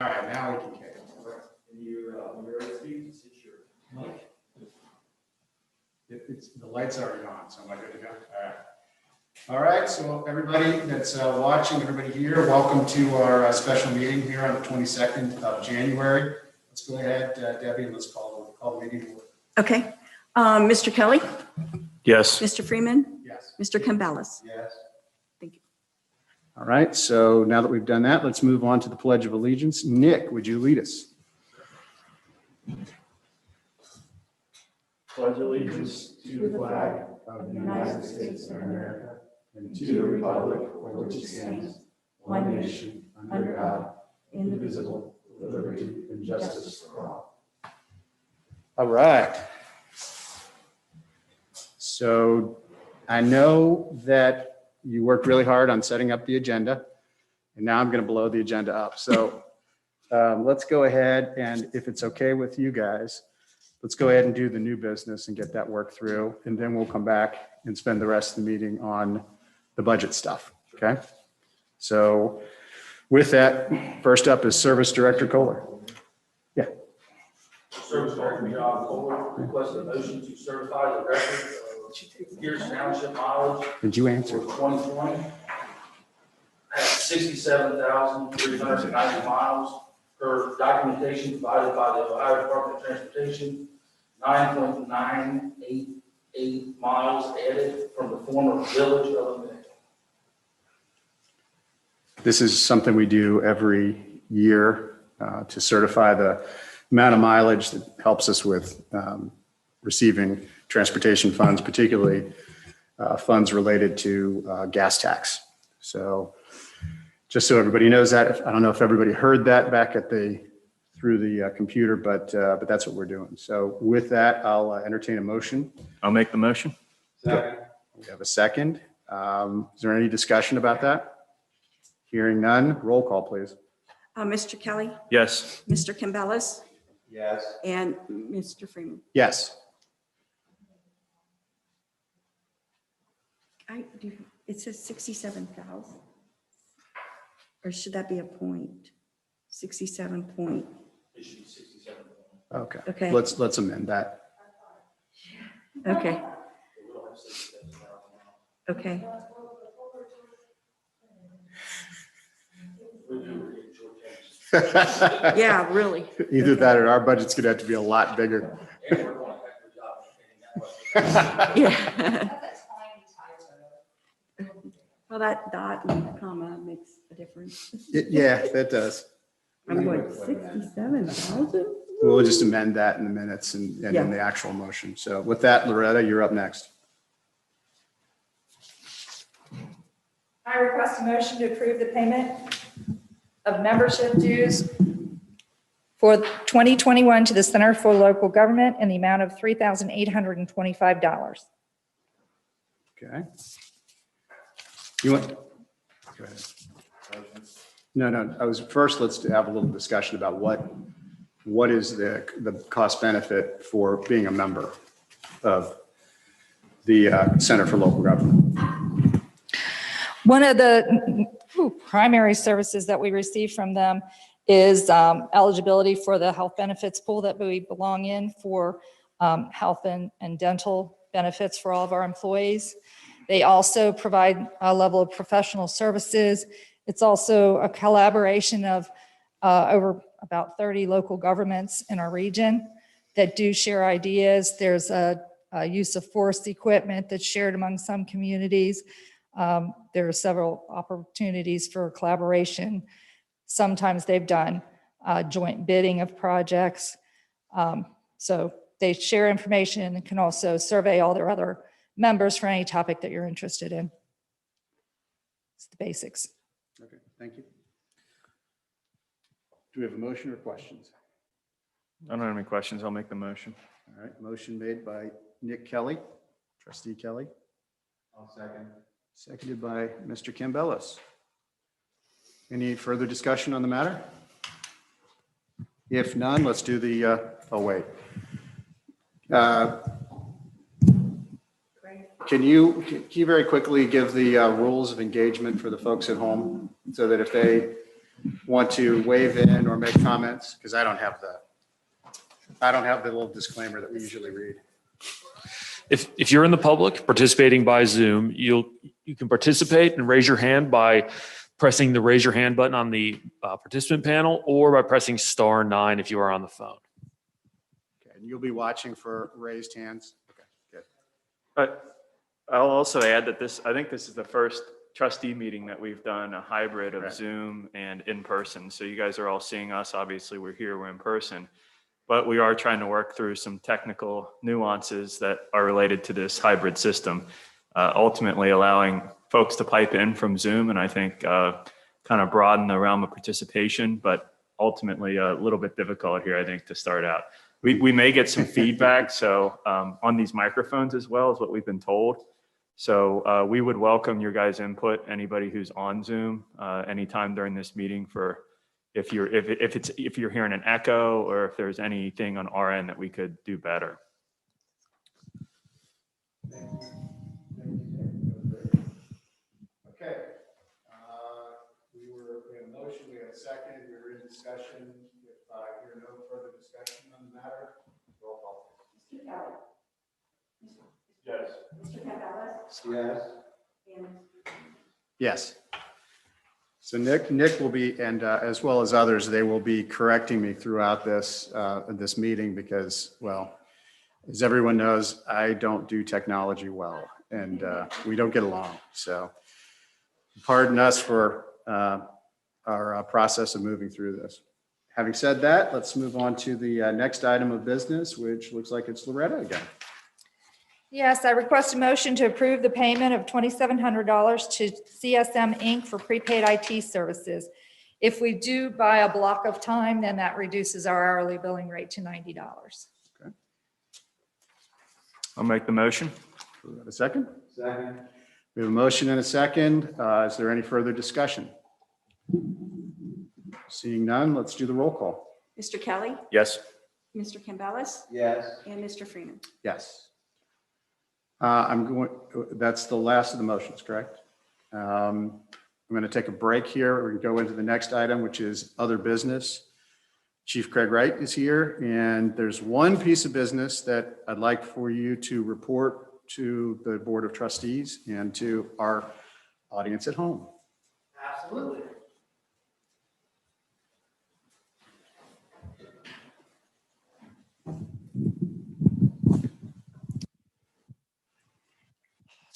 All right, now we can kick it. When you're ready to speak, just hit your mic. It's the lights already on, so am I good to go? All right. All right, so everybody that's watching, everybody here, welcome to our special meeting here on the 22nd of January. Let's go ahead, Debbie, and let's call the meeting to order. Okay. Mr. Kelly? Yes. Mr. Freeman? Yes. Mr. Campbellis? Yes. Thank you. All right, so now that we've done that, let's move on to the Pledge of Allegiance. Nick, would you lead us? Pledge allegiance to the flag of the United States of America and to the republic for which it stands, one nation, under God, indivisible, with liberty and justice for all. All right. So I know that you worked really hard on setting up the agenda, and now I'm going to blow the agenda up. So let's go ahead, and if it's okay with you guys, let's go ahead and do the new business and get that work through, and then we'll come back and spend the rest of the meeting on the budget stuff, okay? So with that, first up is Service Director Kohler. Yeah. Service Director John Kohler requested a motion to certify the record of Pierce Township mileage Did you for answer? 2020 at 67,390 miles per documentation provided by the Ohio Department of Transportation. 9.988 miles added from the former village of Lynn. This is something we do every year to certify the amount of mileage that helps us with receiving transportation funds, particularly funds related to gas tax. So just so everybody knows that, I don't know if everybody heard that back at through the computer, but that's what we're doing. So with that, I'll entertain a motion. I'll make the motion. Second. We have a second. Is there any discussion about that? Hearing none, roll call, please. Mr. Kelly? Yes. Mr. Campbellis? Yes. And Mr. Freeman? Yes. It says 67,000. Or should that be a point? 67 point. It should be 67. Okay. Okay. Let's amend that. Okay. Okay. Yeah, really. Either that or our budget's gonna have to be a lot bigger. Yeah. Well, that dot and comma makes a difference. Yeah, that does. I'm going 67,000? We'll just amend that in the minutes and in Yeah. the actual motion. So with that, Loretta, you're up next. I request a motion to approve the payment of membership dues for 2021 to the Center for Local Government in the amount of $3,825. Okay. You want? Go ahead. No. Let's have a little discussion about what is the cost benefit for being a member of the Center for Local Government. One of the primary services that we receive from them is eligibility for the health benefits pool that we belong in for health and dental benefits for all of our employees. They also provide a level of professional services. It's also a collaboration of over about 30 local governments in our region that do share ideas. There's a use of forest equipment that's shared among some communities. There are several opportunities for collaboration. Sometimes they've done joint bidding of projects. So they share information and can also survey all their other members for any topic that you're interested in. It's the basics. Okay, thank you. Do we have a motion or questions? I don't have any questions. I'll make the motion. All right, motion made by Nick Kelly, trustee Kelly. I'll second. Seconded by Mr. Campbellis. Any further discussion on the matter? If none, let's do the, oh wait. Can you very quickly give the rules of engagement for the folks at home so that if they want to weigh in or make comments, because I don't have the little disclaimer that we usually read. If you're in the public participating by Zoom, you can participate and raise your hand by pressing the raise your hand button on the participant panel or by pressing *9 if you are on the phone. Okay, and you'll be watching for raised hands. Okay, good. But I'll also add that I think this is the first trustee meeting that we've done a hybrid of Right. Zoom and in person. So you guys are all seeing us. Obviously, we're here, we're in person. But we are trying to work through some technical nuances that are related to this hybrid system, ultimately allowing folks to pipe in from Zoom and I think kind of broaden the realm of participation, but ultimately a little bit difficult here, I think, to start out. We may get some feedback, so on these microphones as well is what we've been told. So we would welcome your guys' input, anybody who's on Zoom anytime during this meeting for if you're hearing an echo or if there's anything on our end that we could do better. Okay. We had a motion, we had a second, we were in discussion. If I hear no further discussion on the matter, roll call. Mr. Kelly. Yes. Mr. Campbellis. Yes. And Yes. So Nick will be, and as well as others, they will be correcting me throughout this meeting because, well, as everyone knows, I don't do technology well, and we don't get along. So pardon us for our process of moving through this. Having said that, let's move on to the next item of business, which looks like it's Loretta again. Yes, I request a motion to approve the payment of $2,700 to CSM Inc. for prepaid IT services. If we do buy a block of time, then that reduces our hourly billing rate to $90. I'll make the motion. Do we have a second? Second. We have a motion and a second. Is there any further discussion? Seeing none, let's do the roll call. Mr. Kelly, Yes. Mr. Campbellis, Yes. and Mr. Freeman. Yes. That's the last of the motions, correct? I'm going to take a break here. We're going to go into the next item, which is other business. Chief Craig Wright is here, and there's one piece of business that I'd like for you to report to the Board of Trustees and to our audience at home. Absolutely.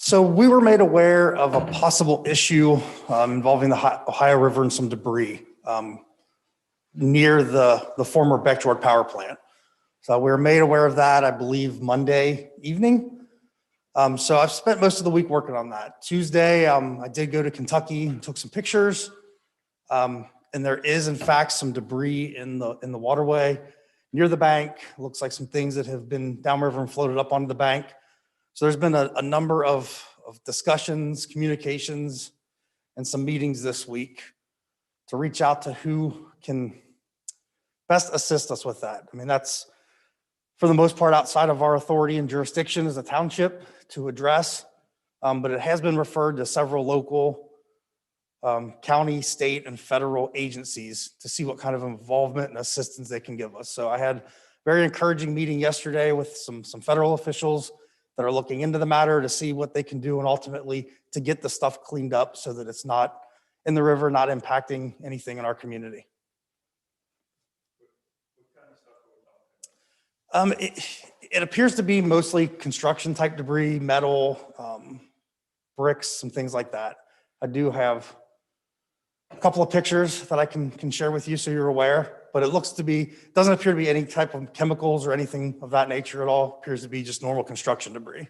So we were made aware of a possible issue involving the Ohio River and some debris near the former Beckjord power plant. So we were made aware of that, I believe, Monday evening. So I've spent most of the week working on that. Tuesday, I did go to Kentucky and took some pictures. And there is, in fact, some debris in the waterway near the bank. Looks like some things that have been downriver and floated up onto the bank. So there's been a number of discussions, communications, and some meetings this week to reach out to who can best assist us with that. I mean, that's for the most part outside of our authority and jurisdiction as a township to address, but it has been referred to several local county, state, and federal agencies to see what kind of involvement and assistance they can give us. So I had a very encouraging meeting yesterday with some federal officials that are looking into the matter to see what they can do and ultimately to get the stuff cleaned up so that it's not in the river, not impacting anything in our community. It appears to be mostly construction type debris, metal, bricks, some things like that. I do have a couple of pictures that I can share with you so you're aware, but it looks to be, doesn't appear to be any type of chemicals or anything of that nature at all. Appears to be just normal construction debris.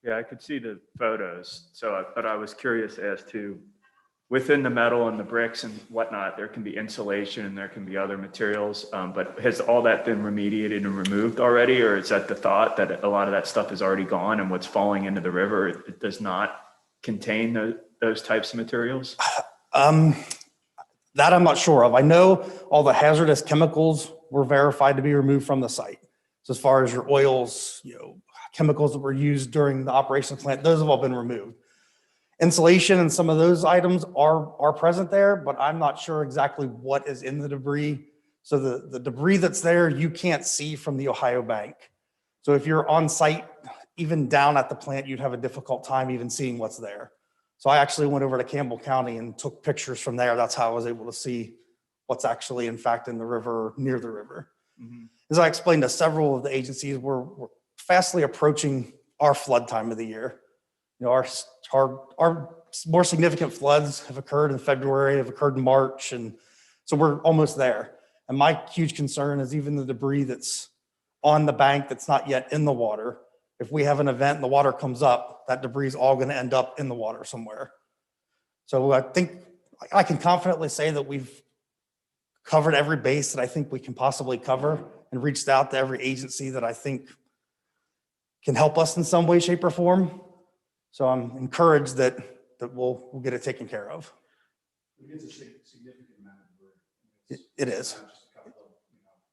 Yeah, I could see the photos. But I was curious as to within the metal and the bricks and whatnot, there can be insulation and there can be other materials. But has all that been remediated and removed already? Or is that the thought that a lot of that stuff is already gone and what's falling into the river, it does not contain those types of materials? That I'm not sure of. I know all the hazardous chemicals were verified to be removed from the site. So as far as your oils, chemicals that were used during the operation of the plant, those have all been removed. Insulation and some of those items are present there, but I'm not sure exactly what is in the debris. So the debris that's there, you can't see from the Ohio bank. So if you're on site, even down at the plant, you'd have a difficult time even seeing what's there. So I actually went over to Campbell County and took pictures from there. That's how I was able to see what's actually in fact in the river, near the river. Mm-hmm. As I explained to several of the agencies, we're fastly approaching our flood time of the year. Our more significant floods have occurred in February, have occurred in March, and so we're almost there. And my huge concern is even the debris that's on the bank that's not yet in the water. If we have an event and the water comes up, that debris is all going to end up in the water somewhere. So I think I can confidently say that we've covered every base that I think we can possibly cover and reached out to every agency that I think can help us in some way, shape, or form. So I'm encouraged that we'll get it taken care of. It's a significant amount of brick. It is. Not just a couple of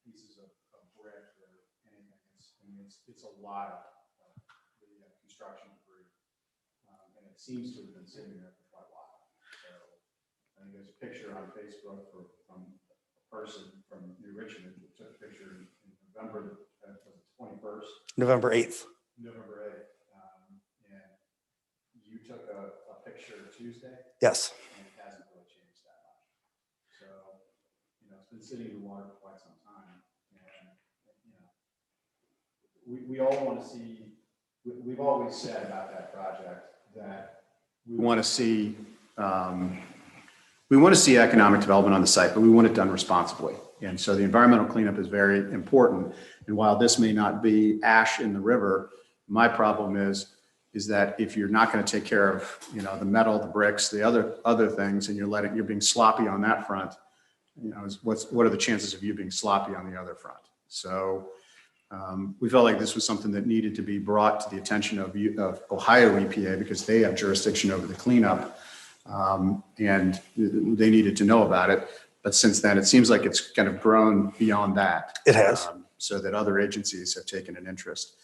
pieces of brick or anything. It's a lot of the construction debris, and it seems to have been sitting there for quite a while. So I think there's a picture on Facebook from a person from New Richmond who took a picture in November 21st. November 8th. November 8th. And you took a picture Tuesday. Yes. And it hasn't really changed that much. So, it's been sitting in the water for quite some time. And, we all want to see, we've always said about that project that we want to see, economic development on the site, but we want it done responsibly. And so the environmental cleanup is very important. And while this may not be ash in the river, my problem is that if you're not going to take care of, the metal, the bricks, the other things, and you're being sloppy on that front, what are the chances of you being sloppy on the other front? So we felt like this was something that needed to be brought to the attention of Ohio EPA because they have jurisdiction over the cleanup, and they needed to know about it. But since then, it seems like it's kind of grown beyond that. It has. So that other agencies have taken an interest.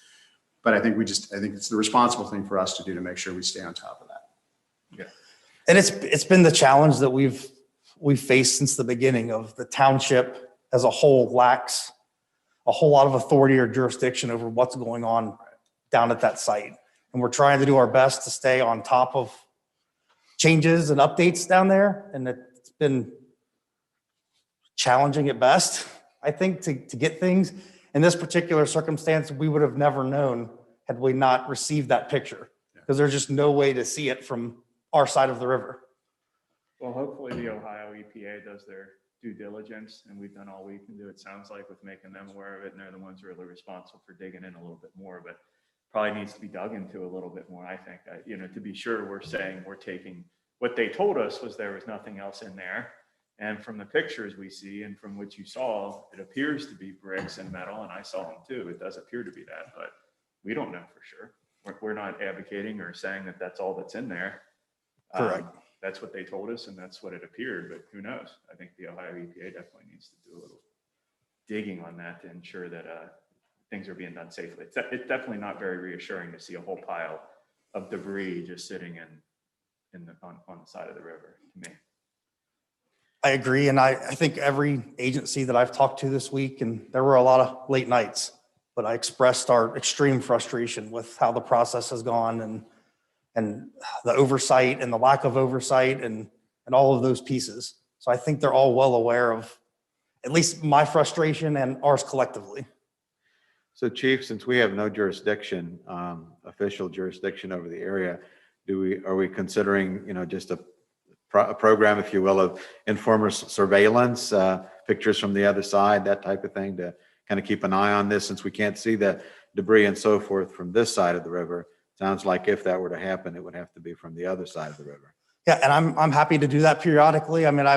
But I think it's the responsible thing for us to do to make sure we stay on top of that. Yeah. And it's been the challenge that we've faced since the beginning of the township as a whole lacks a whole lot of authority or jurisdiction over what's going on down at that site. And we're trying to do our best to stay on top of changes and updates down there. And it's been challenging at best, I think, to get things. In this particular circumstance, we would have never known had we not received that picture, because there's just no way to see it from our side of the river. Well, hopefully the Ohio EPA does their due diligence, and we've done all we can do, it sounds like, with making them aware of it, and they're the ones really responsible for digging in a little bit more, but probably needs to be dug into a little bit more, I think. To be sure, we're saying we're taking, what they told us was there was nothing else in there, and from the pictures we see and from what you saw, it appears to be bricks and metal, and I saw them too. It does appear to be that, but we don't know for sure. We're not advocating or saying that that's all that's in there. Correct. That's what they told us, and that's what it appeared, but who knows? I think the Ohio EPA definitely needs to do a little digging on that to ensure that things are being done safely. It's definitely not very reassuring to see a whole pile of debris just sitting on the side of the river, to me. I agree. And I think every agency that I've talked to this week, and there were a lot of late nights, but I expressed our extreme frustration with how the process has gone and the oversight and the lack of oversight and all of those pieces. So I think they're all well aware of at least my frustration and ours collectively. So Chief, since we have no jurisdiction, official jurisdiction over the area, are we considering, just a program, if you will, of informer surveillance, pictures from the other side, that type of thing, to kind of keep an eye on this, since we can't see the debris and so forth from this side of the river? Sounds like if that were to happen, it would have to be from the other side of the river. Yeah, and I'm happy to do that periodically. I mean,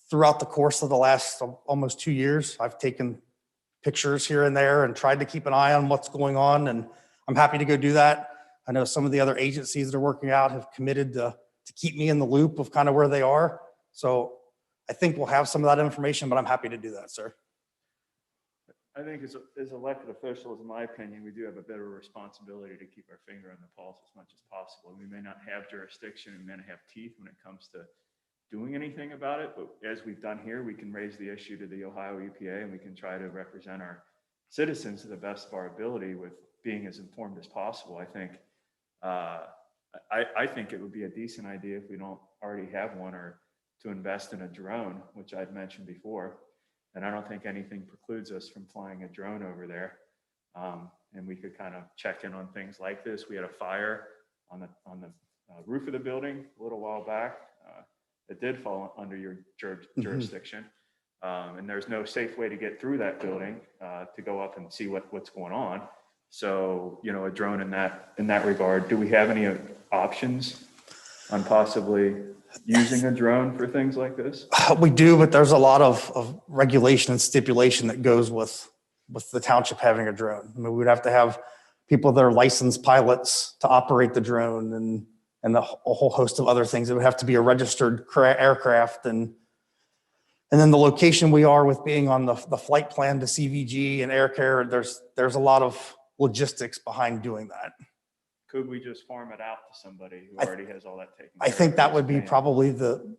throughout the course of the last almost 2 years, I've taken pictures here and there and tried to keep an eye on what's going on, and I'm happy to go do that. I know some of the other agencies that are working out have committed to keep me in the loop of kind of where they are. So I think we'll have some of that information, but I'm happy to do that, sir. I think as elected officials, in my opinion, we do have a bit of a responsibility to keep our finger on the pulse as much as possible. We may not have jurisdiction and may not have teeth when it comes to doing anything about it, but as we've done here, we can raise the issue to the Ohio EPA and we can try to represent our citizens to the best of our ability with being as informed as possible. I think I think it would be a decent idea if we don't already have one, or to invest in a drone, which I'd mentioned before. And I don't think anything precludes us from flying a drone over there. And we could kind of check in on things like this. We had a fire on the roof of the building a little while back. It did fall under your jurisdiction. And there's no safe way to get through that building to go up and see what's going on. So, a drone in that regard. Do we have any options on possibly using a drone for things like this? We do, but there's a lot of regulation and stipulation that goes with the township having a drone. I mean, we'd have to have people that are licensed pilots to operate the drone and a whole host of other things. It would have to be a registered aircraft. And then the location we are with being on the flight plan to CVG and air care, there's a lot of logistics behind doing that. Could we just farm it out to somebody who already has all that taken care I of? think that would be probably the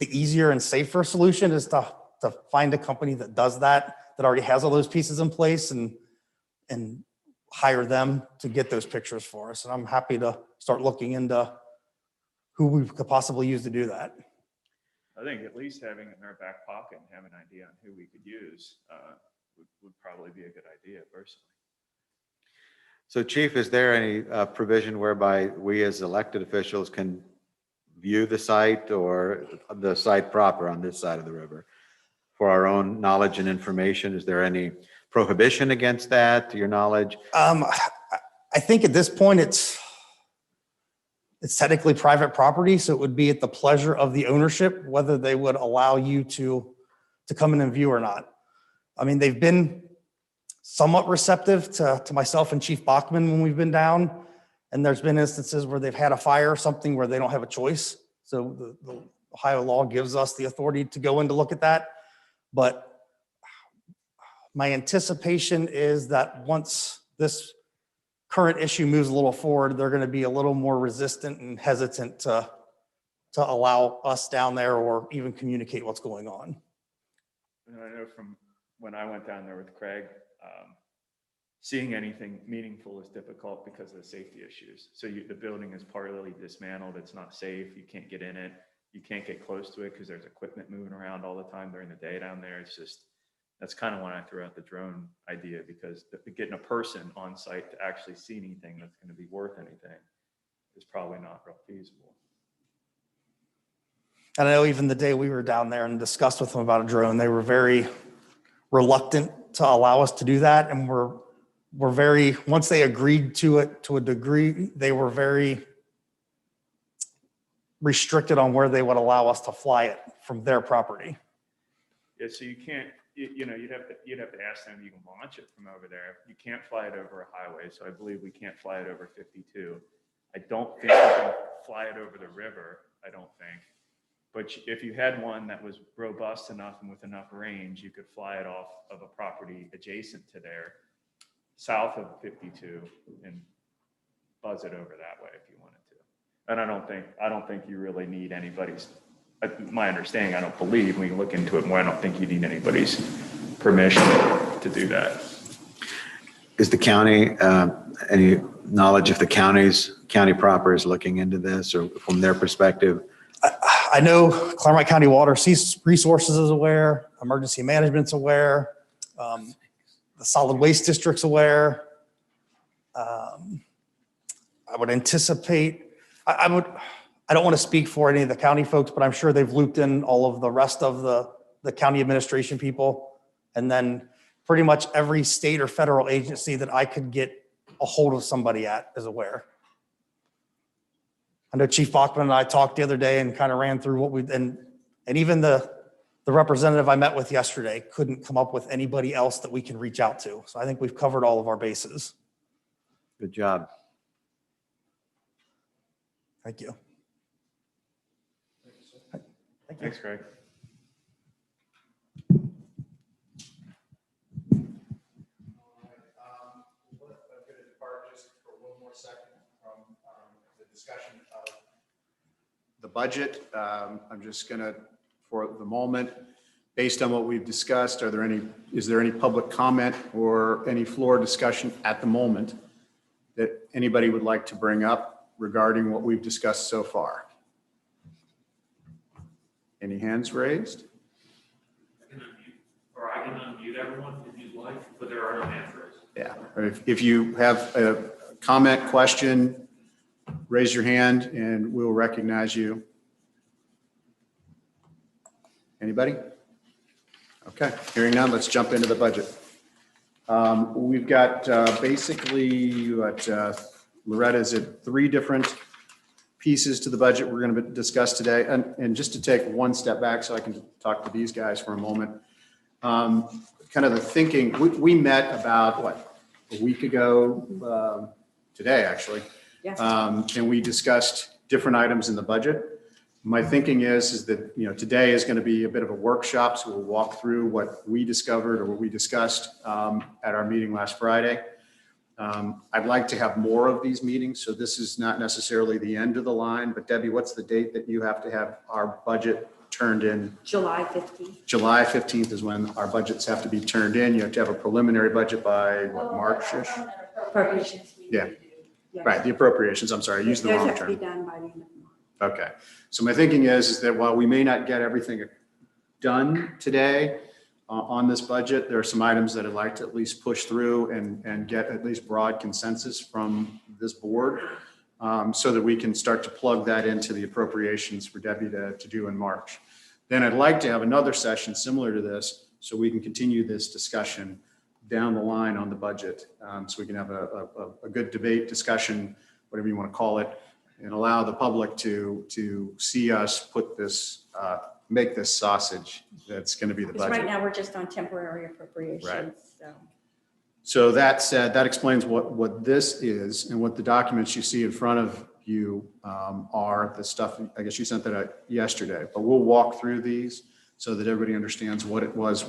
easier and safer solution, is to find a company that does that already has all those pieces in place, and hire them to get those pictures for us. And I'm happy to start looking into who we could possibly use to do that. I think at least having it in our back pocket and have an idea on who we could use would probably be a good idea personally. So Chief, is there any provision whereby we as elected officials can view the site or the site proper on this side of the river for our own knowledge and information? Is there any prohibition against that, to your knowledge? I think at this point it's technically private property, so it would be at the pleasure of the ownership whether they would allow you to come in and view or not. I mean, they've been somewhat receptive to myself and Chief Bachman when we've been down. And there's been instances where they've had a fire or something where they don't have a choice. So the Ohio law gives us the authority to go in to look at that. But my anticipation is that once this current issue moves a little forward, they're going to be a little more resistant and hesitant to allow us down there or even communicate what's going on. And I know from when I went down there with Craig, seeing anything meaningful is difficult because of the safety issues. So the building is partly dismantled. It's not safe. You can't get in it. You can't get close to it because there's equipment moving around all the time during the day down there. It's just, that's kind of when I threw out the drone idea, because getting a person on site to actually see anything that's going to be worth anything is probably not real feasible. And I know even the day we were down there and discussed with them about a drone, they were very reluctant to allow us to do that. And we're very, once they agreed to it to a degree, they were very restricted on where they would allow us to fly it from their property. Yeah, so you can't, you'd have to ask them if you can launch it from over there. You can't fly it over a highway, so I believe we can't fly it over 52. I don't think we can fly it over the river, I don't think. But if you had one that was robust enough and with enough range, you could fly it off of a property adjacent to there, south of 52, and buzz it over that way if you wanted to. And I don't think you really need anybody's my understanding, I don't believe, we can look into it more, I don't think you need anybody's permission to do that. Is the county, any knowledge if the county proper is looking into this, or from their perspective? I know Claremont County Water Resources is aware, Emergency Management's aware, the Solid Waste District's aware. I would anticipate, I don't want to speak for any of the county folks, but I'm sure they've looped in all of the rest of the county administration people. And then pretty much every state or federal agency that I could get a hold of somebody at is aware. I know Chief Bachman and I talked the other day and kind of ran through what and even the representative I met with yesterday couldn't come up with anybody else that we can reach out to. So I think we've covered all of our bases. Good job. Thank you. Thanks, Greg. I'm going to depart just for one more second from the discussion of the budget. I'm just going to, for the moment, based on what we've discussed, is there any public comment or any floor discussion at the moment that anybody would like to bring up regarding what we've discussed so far? Any hands raised? Or I can unmute everyone if you'd like, but there are no hands raised. Yeah, or if you have a comment, question, raise your hand and we'll recognize you. Anybody? Okay, hearing none, let's jump into the budget. We've got basically what, Loretta, is it 3 different pieces to the budget we're going to discuss today? And just to take one step back so I can talk to these guys for a moment. Kind of the thinking, we met about, what, a week ago, today actually. Yes. And we discussed different items in the budget. My thinking is that, today is going to be a bit of a workshop. So we'll walk through what we discovered or what we discussed at our meeting last Friday. I'd like to have more of these meetings. So this is not necessarily the end of the line, but Debbie, what's the date that you have to have our budget turned in? July 15th. July 15th is when our budgets have to be turned in. You have to have a preliminary budget by what, March-ish? Appropriations. Yeah. Yes. Right, the appropriations, I'm sorry, I used the Those wrong have to be term. done by the end of the month. Okay, so my thinking is that while we may not get everything done today on this budget, there are some items that I'd like to at least push through and get at least broad consensus from this board so that we can start to plug that into the appropriations for Debbie to do in March. Then I'd like to have another session similar to this so we can continue this discussion down the line on the budget. So we can have a good debate, discussion, whatever you want to call it, and allow the public to see us put this, make this sausage that's going to be the Because budget. right now, we're just on temporary appropriations, so. So that said, that explains what this is and what the documents you see in front of you are, the stuff, I guess you sent that out yesterday, but we'll walk through these so that everybody understands what it was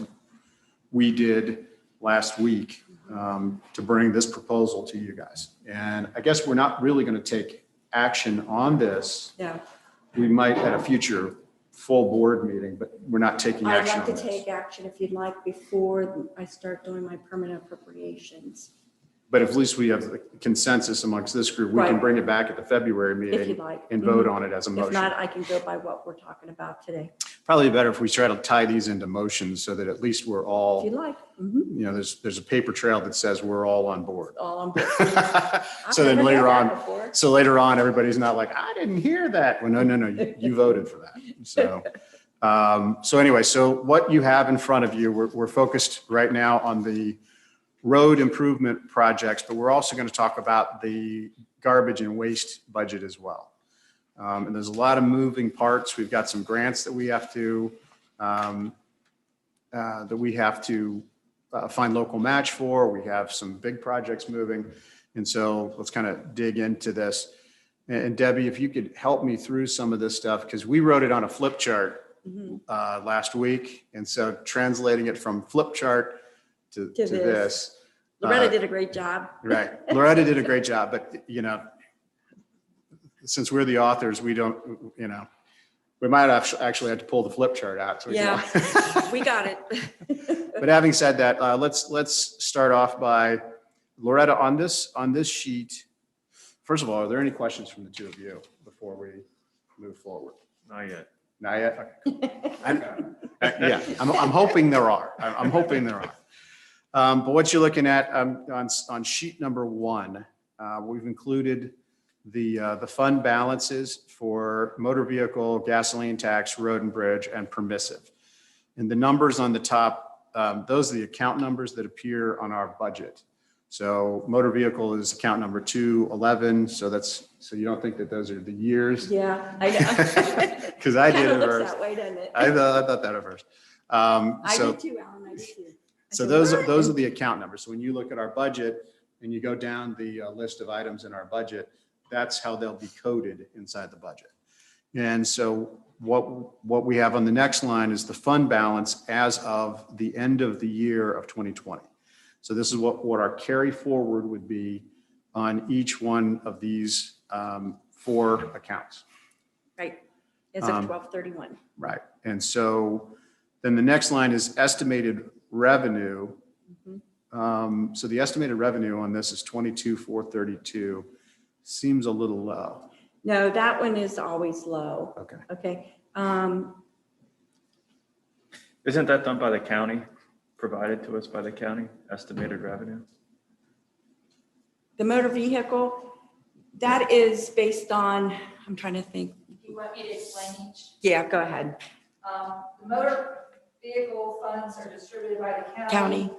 we did last week to bring this proposal to you guys. And I guess we're not really going to take action on this. Yeah, We might at a future full board meeting, but we're not taking I'd action like on to this. take action if you'd like before I start doing my permanent appropriations, But at least we have the consensus amongst this group. We can Right. bring it back at the February if meeting you'd like. and vote Mhm. on it as a If motion. not, I can go by what we're talking about today, Probably better if we try to tie these into motions so that at least we're if you'd all, like. Mhm. there's a paper trail that says we're all on board. All on board. So then later on, Before. so later on, everybody's not like, I didn't hear that. Well, no, you voted for that. So, so anyway, so what you have in front of you, we're focused right now on the road improvement projects, but we're also going to talk about the garbage and waste budget as well. And there's a lot of moving parts. We've got some grants that we have to find local match for. We have some big projects moving. And so let's kind of dig into this. And Debbie, if you could help me through some of this stuff, because we wrote it on a flip chart Mhm. last week. And so translating it from flip chart to To this. Loretta did a great job. Right. Loretta did a great job, but since we're the authors, we don't, We might have actually have to pull the flip chart out. so we can- Yeah, we got it. But having said that, let's start off by Loretta on this sheet. First of all, are there any questions from the two of you before we move forward? Not yet. Not yet? Okay, cool. Yeah, I'm hoping there are. I'm hoping there are. But what you're looking at on sheet number 1, we've included the fund balances for motor vehicle, gasoline tax, road and bridge, and permissive. And the numbers on the top, those are the account numbers that appear on our budget. So motor vehicle is account number 211. So you don't think that those are the years? Yeah, I know. Because I did Kinda it looks first. that way, doesn't it? I thought that at first. I So, did too, Alan, I did too. I so said, those "What?" are the account numbers. So when you look at our budget and you go down the list of items in our budget, that's how they'll be coded inside the budget. And so what we have on the next line is the fund balance as of the end of the year of 2020. So this is what our carry forward would be on each one of these 4 accounts. Right, as of 12/31. Right. And so then the next line is estimated revenue. So the estimated revenue on this is 22,432. Seems a little low. No, that one is always low. Okay. Okay. Isn't that done by the county, provided to us by the county, estimated revenue? The motor vehicle, that is based on, I'm trying to think. You want me to explain each? Yeah, go ahead. The motor vehicle funds are distributed by the County.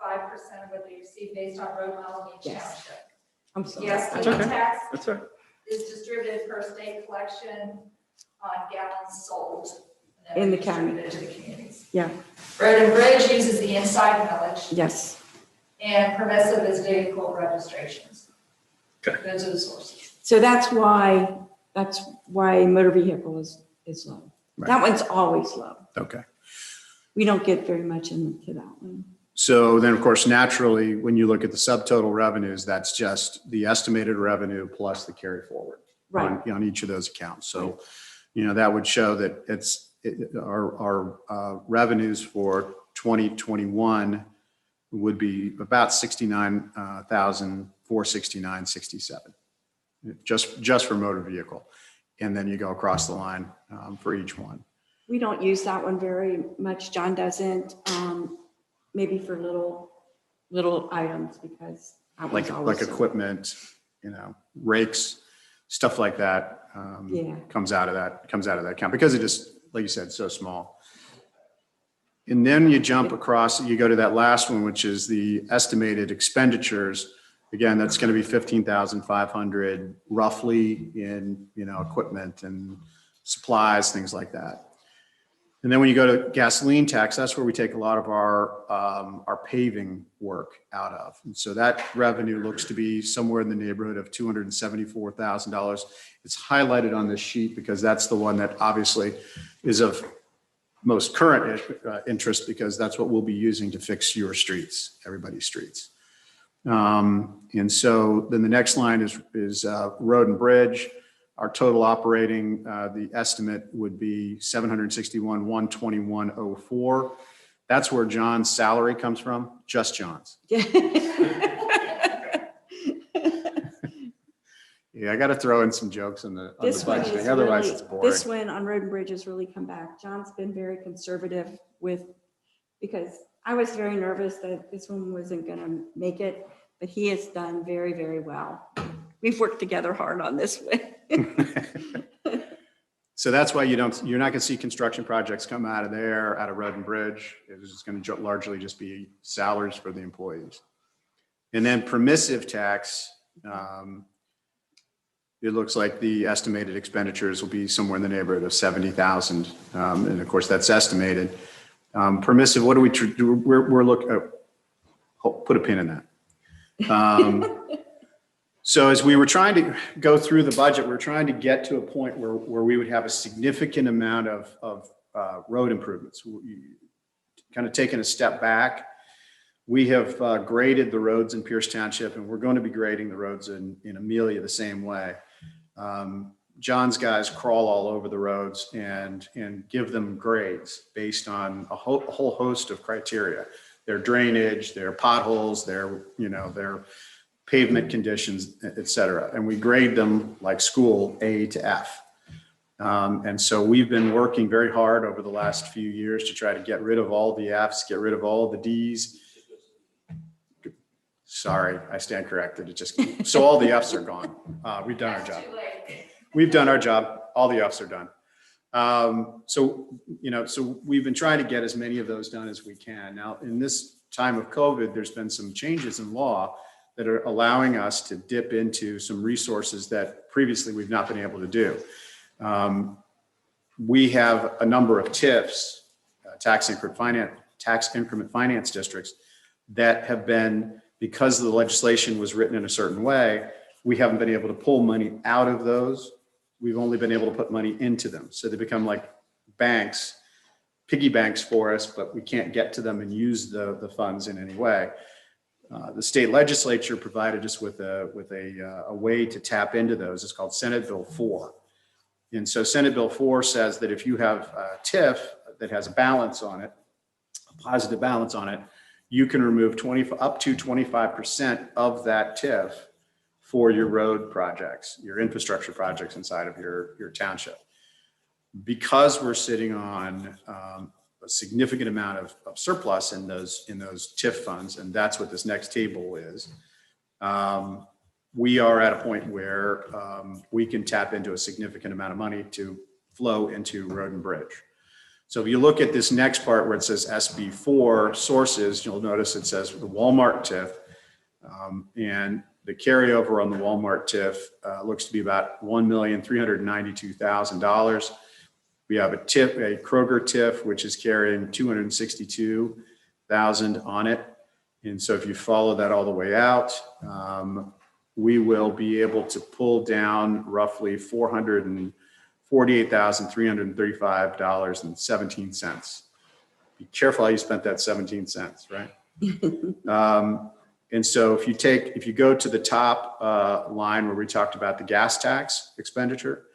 5% of what they receive based on road miles in each Yes. township. I'm sorry. Yes, That's the okay. tax That's right. is distributed per state collection on gallons sold. and In then the county. distributed to the communities. Yeah, Road and Bridge uses the inside millage, yes. and permissive is vehicle registrations. Okay. Those are the sources. So that's why motor vehicle is low. Right. That one's always low. Okay. We don't get very much into that one. So then, of course, naturally, when you look at the subtotal revenues, that's just the estimated revenue plus the carry forward on each of those accounts. So, that would show that our revenues for 2021 would be about 69,469.67, just for motor vehicle. And then you go across the line for each one. We don't use that one very much. John doesn't, maybe for little items because that one's always Like equipment, rakes, stuff like that. Yeah. Comes out of that account because it is, like you said, so small. And then you jump across, you go to that last one, which is the estimated expenditures. Again, that's going to be 15,500 roughly in, equipment and supplies, things like that. And then when you go to gasoline tax, that's where we take a lot of our paving work out of. And so that revenue looks to be somewhere in the neighborhood of $274,000. It's highlighted on this sheet because that's the one that obviously is of most current interest because that's what we'll be using to fix your streets, everybody's streets. And so then the next line is road and bridge. Our total operating, the estimate would be $761,121.04. That's where John's salary comes from, just John's. Yeah, I got to throw in some jokes on the budgeting, otherwise it's boring. This one on road and bridge has really come back. John's been very conservative because I was very nervous that this one wasn't going to make it, but he has done very, very well. We've worked together hard on this one. So that's why you're not going to see construction projects come out of there, out of road and bridge. It's going to largely just be salaries for the employees. And then permissive tax, it looks like the estimated expenditures will be somewhere in the neighborhood of 70,000. And of course that's estimated. Permissive, what do we do? We're looking, put a pin in that. So as we were trying to go through the budget, we were trying to get to a point where we would have a significant amount of road improvements. Kind of taking a step back, we have graded the roads in Pierce Township, and we're going to be grading the roads in Amelia the same way. John's guys crawl all over the roads and give them grades based on a whole host of criteria. Their drainage, their potholes, their pavement conditions, et cetera. And we grade them like school, A to F. And so we've been working very hard over the last few years to try to get rid of all the Fs, get rid of all the Ds. Sorry, I stand corrected. So all the Fs are gone. We've done our job. We've done our job. All the Fs are done. So we've been trying to get as many of those done as we can. Now, in this time of COVID, there's been some changes in law that are allowing us to dip into some resources that previously we've not been able to do. We have a number of TIFs, tax increment finance districts, that have been, because the legislation was written in a certain way, we haven't been able to pull money out of those. We've only been able to put money into them. So they become like banks, piggy banks for us, but we can't get to them and use the funds in any way. The state legislature provided us with a way to tap into those. It's called Senate Bill 4. And so Senate Bill 4 says that if you have a TIF that has a balance on it, a positive balance on it, you can remove up to 25% of that TIF for your road projects, your infrastructure projects inside of your township. Because we're sitting on a significant amount of surplus in those TIF funds, and that's what this next table is, we are at a point where we can tap into a significant amount of money to flow into road and bridge. So if you look at this next part where it says SB4 sources, you'll notice it says the Walmart TIF, and the carryover on the Walmart TIF looks to be about $1,392,000. We have a Kroger TIF, which is carrying $262,000 on it. And so if you follow that all the way out, we will be able to pull down roughly $448,335.17. Be careful how you spent that 17 cents, right? And so if you go to the top line where we talked about the gas tax expenditure,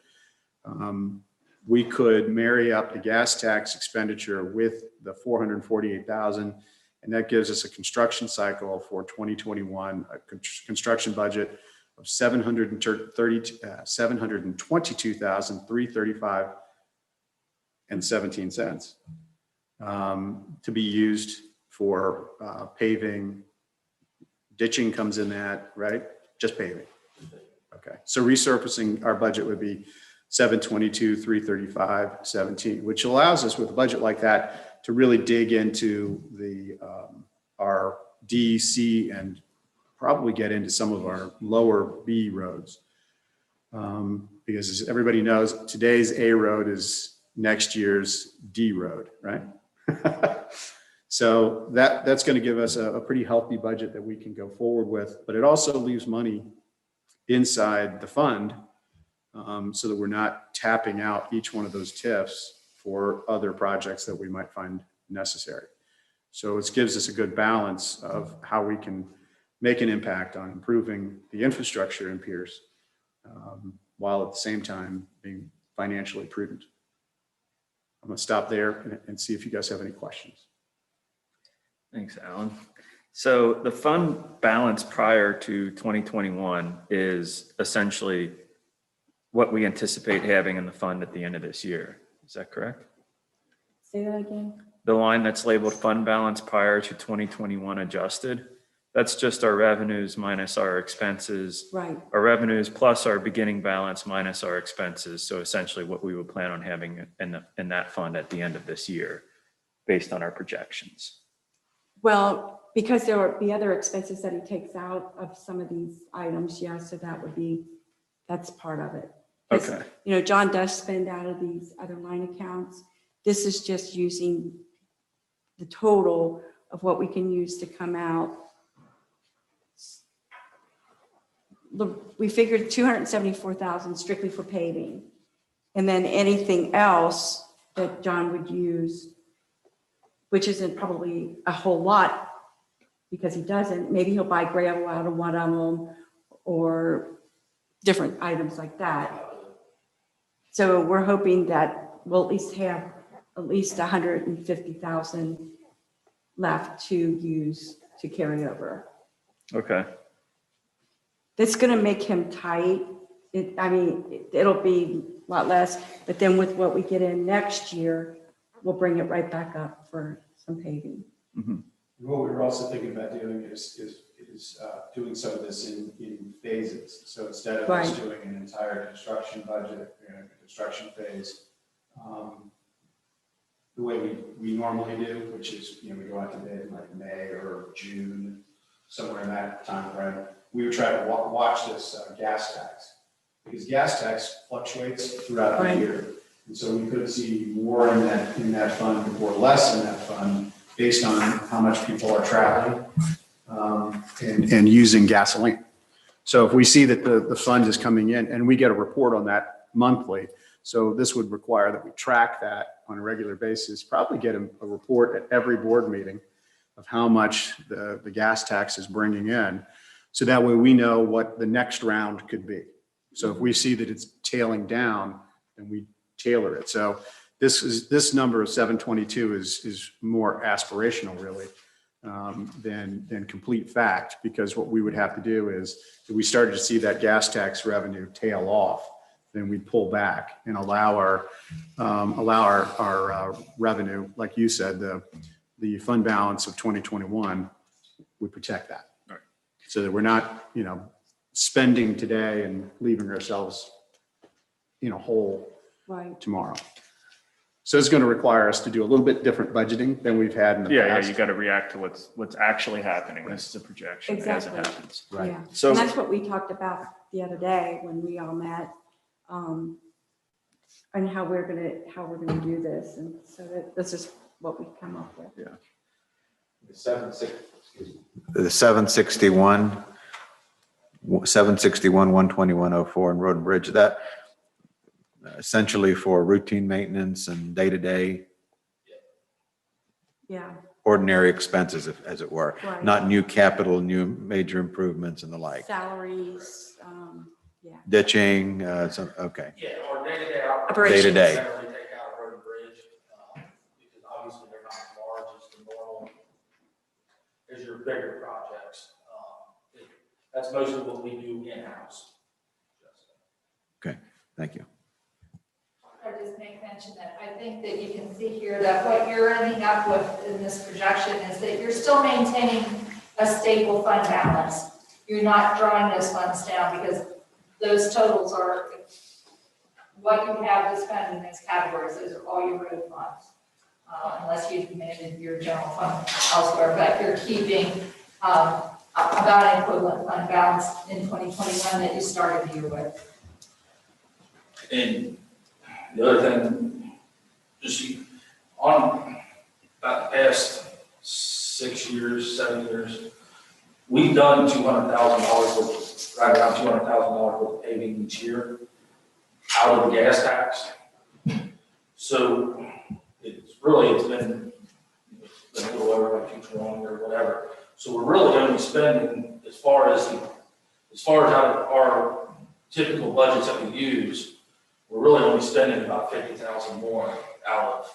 we could marry up the gas tax expenditure with the 448,000, and that gives us a construction cycle for 2021, a construction budget of $722,335.17 to be used for paving. Ditching comes in that, right? Just paving. Okay. So resurfacing, our budget would be 722,335.17, which allows us with a budget like that to really dig into our D, C, and probably get into some of our lower B roads. Because as everybody knows, today's A road is next year's D road, right? So that's going to give us a pretty healthy budget that we can go forward with, but it also leaves money inside the fund so that we're not tapping out each one of those TIFs for other projects that we might find necessary. So it gives us a good balance of how we can make an impact on improving the infrastructure in Pierce while at the same time being financially prudent. I'm going to stop there and see if you guys have any questions. Thanks, Alan. So the fund balance prior to 2021 is essentially what we anticipate having in the fund at the end of this year. Is that correct? Say that again. The line that's labeled fund balance prior to 2021 adjusted, that's just our revenues minus our expenses. Right. Our revenues plus our beginning balance minus our expenses. So essentially what we would plan on having in that fund at the end of this year based on our projections. Well, because there will be other expenses that he takes out of some of these items, yeah, so that's part of it. Okay. You know, John does spend out of these other line accounts. This is just using the total of what we can use to come out. We figured 274,000 strictly for paving. And then anything else that John would use, which isn't probably a whole lot because he doesn't, maybe he'll buy gravel out of one of them or different items like that. So we're hoping that we'll at least have at least 150,000 left to use to carry over. Okay. That's going to make him tight. It'll be a lot less, but then with what we get in next year, we'll bring it right back up for some paving. Mm-hmm. What we were also thinking about doing is doing some of this in phases. So instead of just doing an entire construction budget, construction phase, the way we normally do, which is, we go out to bid in like May or June, somewhere in that time frame, we would try to watch this gas tax, because gas tax fluctuates throughout the year. And so we could see more in that fund or less in that fund based on how much people are traveling and using gasoline. So if we see that the fund is coming in, and we get a report on that monthly, so this would require that we track that on a regular basis, probably get a report at every board meeting of how much the gas tax is bringing in. So that way we know what the next round could be. So if we see that it's tailing down, then we tailor it. So this number of 722 is more aspirational really than complete fact, because what we would have to do is if we started to see that gas tax revenue tail off, then we pull back and allow our revenue, like you said, the fund balance of 2021, we protect that. Right. So that we're not, spending today and leaving ourselves, whole tomorrow. So it's going to require us to do a little bit different budgeting than we've had in the Yeah, past. you got to react to what's actually happening. This is a projection as it Exactly. happens. Right. Yeah. So- And that's what we talked about the other day when we all met, and how we're gonna do this. And so this is what we come up with. Yeah. The 761, 12104 and Road and Bridge, that essentially for routine maintenance and day-to-day Yeah, ordinary expenses, as it were, Right. not new capital, new major improvements and the like. salaries, yeah. Ditching, okay. Yeah, or day-to-day Operations. operations. Day-to-day. Generally take out a road and bridge, because obviously they're not as large as the normal, as your bigger projects. That's mostly what we do in-house. Okay, thank you. I just make mention that I think that you can see here that what you're ending up with in this projection is that you're still maintaining a stable fund balance. You're not drawing those funds down because those totals are what you have to spend in these categories. Those are all your road funds, unless you've amended your general fund elsewhere, but you're keeping about an equivalent fund balance in 2021 that you started the year with. And the other thing, just on about the past 6 years, 7 years, we've done $200,000 worth, right around $200,000 worth of paving each year out of the gas tax. So it's been a little over like 220 or whatever. So we're really only spending, as far as out of our typical budgets that we use, we're really only spending about 50,000 more out of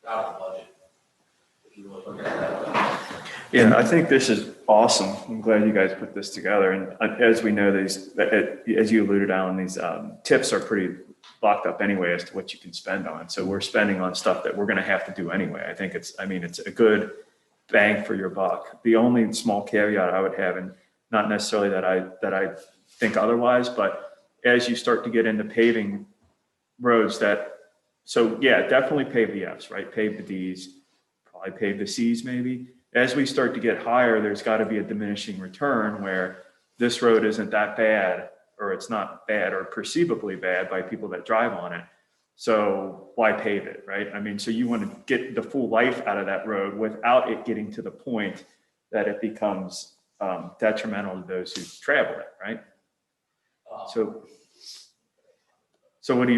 the budget. If you really look at it that way. Yeah, I think this is awesome. I'm glad you guys put this together. And as we know, as you alluded, Alan, these tips are pretty locked up anyway as to what you can spend on. So we're spending on stuff that we're going to have to do anyway. I think it's a good bang for your buck. The only small caveat I would have, and not necessarily that I think otherwise, but as you start to get into paving roads definitely pave the Fs, right? Pave the Ds, probably pave the Cs maybe. As we start to get higher, there's got to be a diminishing return where this road isn't that bad, or it's not bad or perceivably bad by people that drive on it. So why pave it, right? I mean, so you want to get the full life out of that road without it getting to the point that it becomes detrimental to those who travel it, right? So what do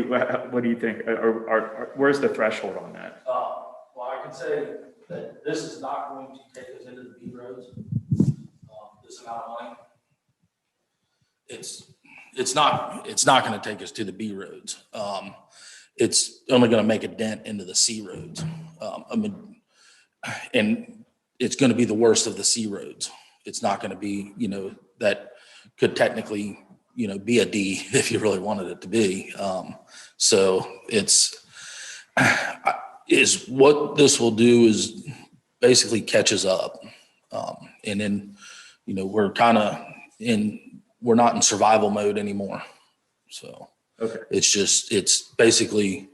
you think? Or where's the threshold on that? Well, I can say that this is not going to take us into the B roads, this amount of money. It's it's not going to take us to the B roads. It's only going to make a dent into the C roads. And it's going to be the worst of the C roads. It's not going to be, that could technically, be a D if you really wanted it to be. So is what this will do is basically catches up. And then, we're we're not in survival mode anymore. So Okay. it's basically,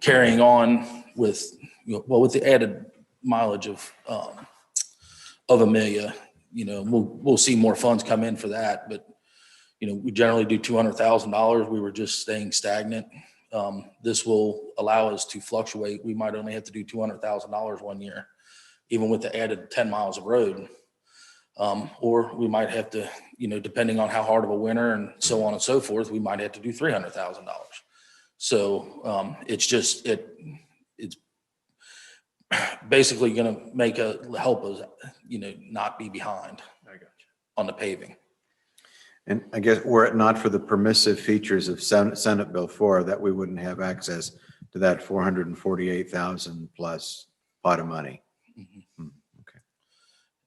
carrying on with, with the added mileage of Amelia, we'll see more funds come in for that, but we generally do $200,000. We were just staying stagnant. This will allow us to fluctuate. We might only have to do $200,000 one year, even with the added 10 miles of road. Or we might have to, depending on how hard of a winter and so on and so forth, we might have to do $300,000. So it's basically going to help us, not be behind on the paving. And I guess were it not for the permissive features of Senate Bill 4, that we wouldn't have access to that 448,000 plus pot of money. Mm-hmm.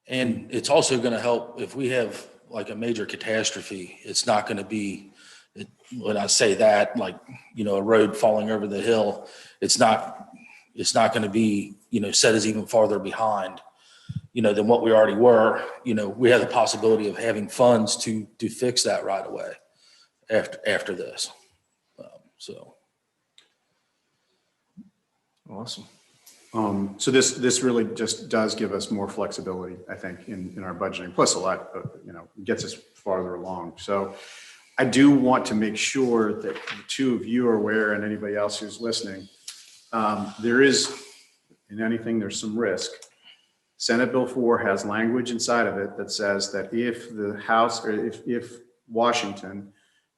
And it's also going to help if we have like a major catastrophe. It's not going to be, when I say that, like, a road falling over the hill, it's not going to be, set us even farther behind, than what we already were. We have the possibility of having funds to fix that right away after this. So. Awesome. So this really just does give us more flexibility, I think, in our budgeting, plus a lot, gets us farther along. So I do want to make sure that the two of you are aware, and anybody else who's listening, there is, in anything, there's some risk. Senate Bill 4 has language inside of it that says that if the House, or if Washington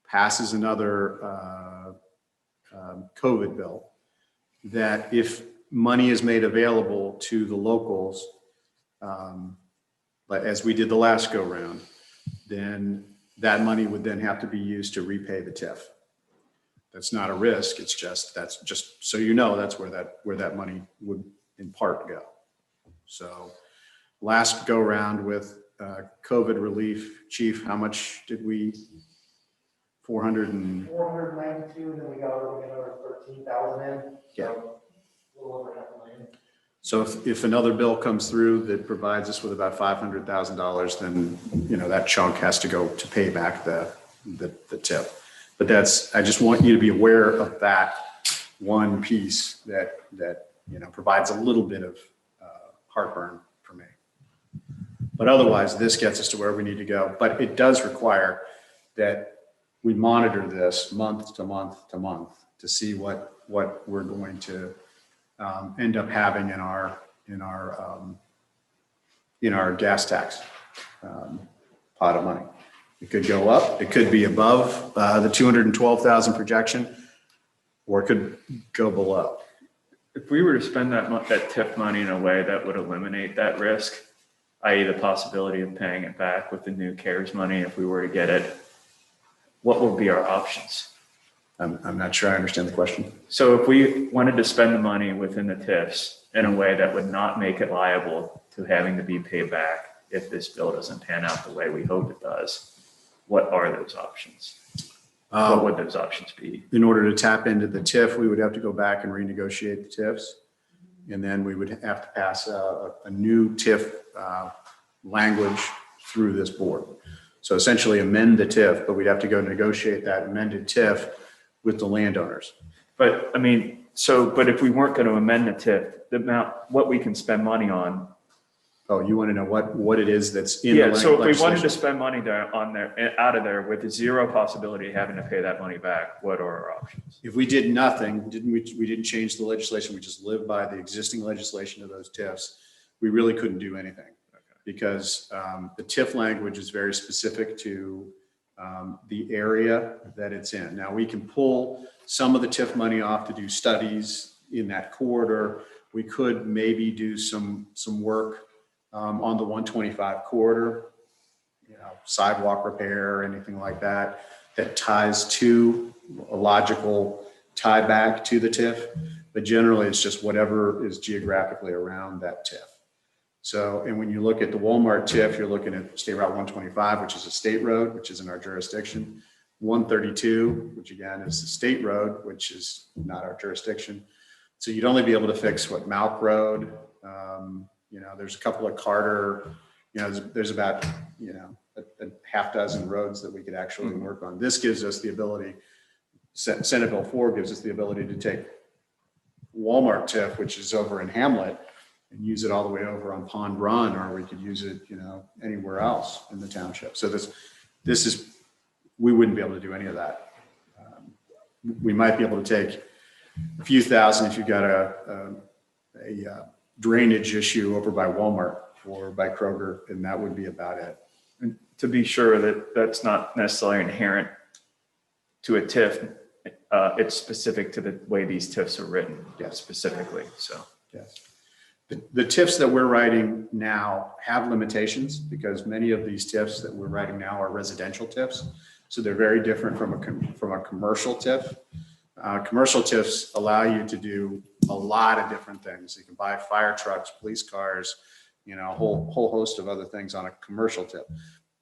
passes another COVID bill, that if money is made available to the locals, as we did the last go round, then that money would then have to be used to repay the TIF. That's not a risk. It's just, that's just, so that's where that money would in part go. So last go round with COVID relief, Chief, how much did we, 492, and then we got another 13,000 in. Yeah. So a little over $500,000. So if another bill comes through that provides us with about $500,000, then, that chunk has to go to pay back the tip. But I just want you to be aware of that one piece that provides a little bit of heartburn for me. But otherwise, this gets us to where we need to go. But it does require that we monitor this month to month to month to see what we're going to end up having in our gas tax pot of money. It could go up, it could be above the 212,000 projection, or it could go below. If we were to spend that TIF money in a way that would eliminate that risk, i.e. the possibility of paying it back with the new CARES money, if we were to get it, what would be our options? I'm not sure I understand the question. So if we wanted to spend the money within the TIFs in a way that would not make it liable to having to be paid back if this bill doesn't pan out the way we hope it does, what are those options? What would those options be? In order to tap into the TIF, we would have to go back and renegotiate the TIFs. And then we would have to pass a new TIF language through this board. So essentially amend the TIF, but we'd have to go negotiate that amended TIF with the landowners. But but if we weren't going to amend the TIF, the amount, what we can spend money on. Oh, you want to know what it is that's in Yeah, the so if we wanted legislation? to spend money out of there with zero possibility of having to pay that money back, what are our options? If we did nothing, we didn't change the legislation, we just lived by the existing legislation of those TIFs, we really couldn't do anything. Because the TIF language is very specific to the area that it's in. Now, we can pull some of the TIF money off to do studies in that corridor. We could maybe do some work on the 125 corridor. sidewalk repair or anything like that, that ties to a logical tie back to the TIF. But generally, it's just whatever is geographically around that TIF. So, and when you look at the Walmart TIF, you're looking at State Route 125, which is a state road, which is in our jurisdiction. 132, which again is a state road, which is not our jurisdiction. So you'd only be able to fix what Malk Road. There's a couple of Carter. There's about a half dozen roads that we could actually work on. This gives us the ability. Senate Bill 4 gives us the ability to take Walmart TIF, which is over in Hamlet, and use it all the way over on Pond Run, or we could use it, anywhere else in the township. So this is, we wouldn't be able to do any of that. We might be able to take a few thousand if you've got a drainage issue over by Walmart or by Kroger, and that would be about it. And to be sure that that's not necessarily inherent to a TIF, it's specific to the way these TIFs are written. Yeah. Specifically, so. Yes. The TIFs that we're writing now have limitations because many of these TIFs that we're writing now are residential TIFs. So they're very different from a commercial TIF. Commercial TIFs allow you to do a lot of different things. You can buy fire trucks, police cars, a whole host of other things on a commercial TIF.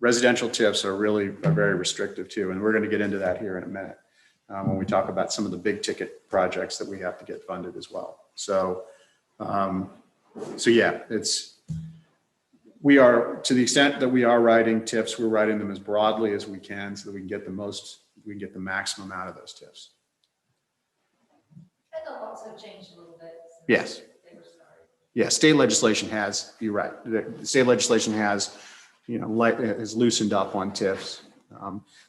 Residential TIFs are very restrictive too. And we're going to get into that here in a minute when we talk about some of the big ticket projects that we have to get funded as well. So yeah, we are, to the extent that we are writing TIFs, we're writing them as broadly as we can so that we can get the maximum out of those TIFs. And they'll also change a little bit. Yes. Yeah, state legislation has, you're right. The state legislation has, has loosened up on TIFs.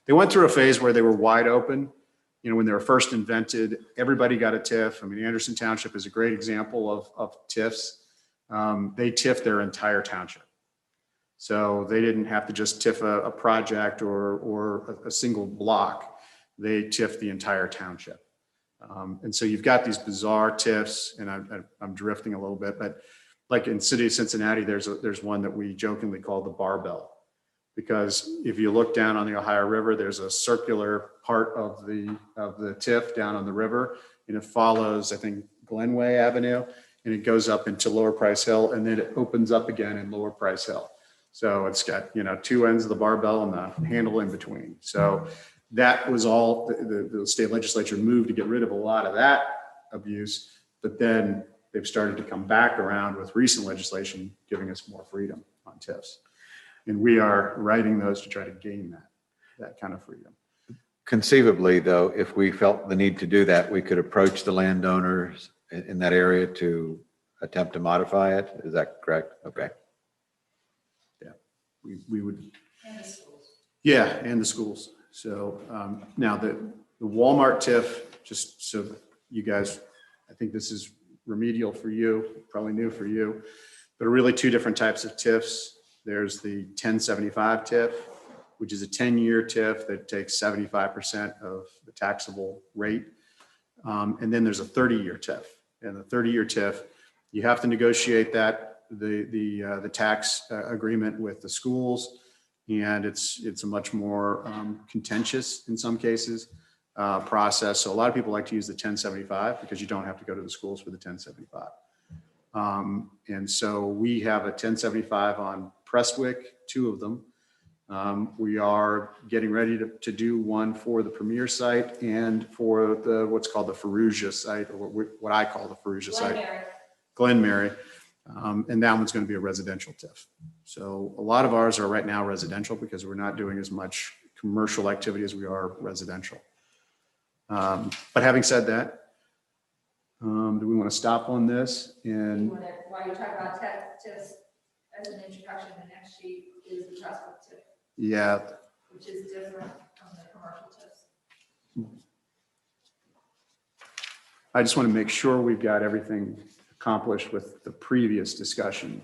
They went through a phase where they were wide open. When they were first invented, everybody got a TIF. I mean, Anderson Township is a great example of TIFs. They TIF their entire township. So they didn't have to just TIF a project or a single block. They TIF the entire township. And so you've got these bizarre TIFs, and I'm drifting a little bit, but like in city of Cincinnati, there's one that we jokingly call the barbell, because if you look down on the Ohio River, there's a circular part of the TIF down on the river, and it follows, I think, Glenway Avenue, and it goes up into Lower Price Hill, and then it opens up again in Lower Price Hill. So it's got, two ends of the barbell and the handle in between. So that was all the state legislature moved to get rid of a lot of that abuse, but then they've started to come back around with recent legislation giving us more freedom on TIFs. And we are writing those to try to gain that kind of freedom. Conceivably, though, if we felt the need to do that, we could approach the landowners in that area to attempt to modify it. Is that correct? Okay. Yeah, we would. And the schools. Yeah, and the schools. So now the Walmart TIF, just so you guys, I think this is remedial for you, probably new for you, but are really two different types of TIFs. There's the 1075 TIF, which is a 10-year TIF that takes 75% of the taxable rate. And then there's a 30-year TIF. And the 30-year TIF, you have to negotiate the tax agreement with the schools. And it's a much more contentious, in some cases, process. So a lot of people like to use the 1075 because you don't have to go to the schools for the 1075. And so we have a 1075 on Prestwick, 2 of them. We are getting ready to do one for the Premier site and for what's called the Ferrugia site, or what I call the Ferrugia site. Glenmary. And that one's going to be a residential TIF. So a lot of ours are right now residential because we're not doing as much commercial activity as we are residential. But having said that, do we want to stop on this? And While you're talking about tech, just as an introduction, the next sheet is the Prestwick TIF, yeah, which is different from the commercial TIFs. I just want to make sure we've got everything accomplished with the previous discussion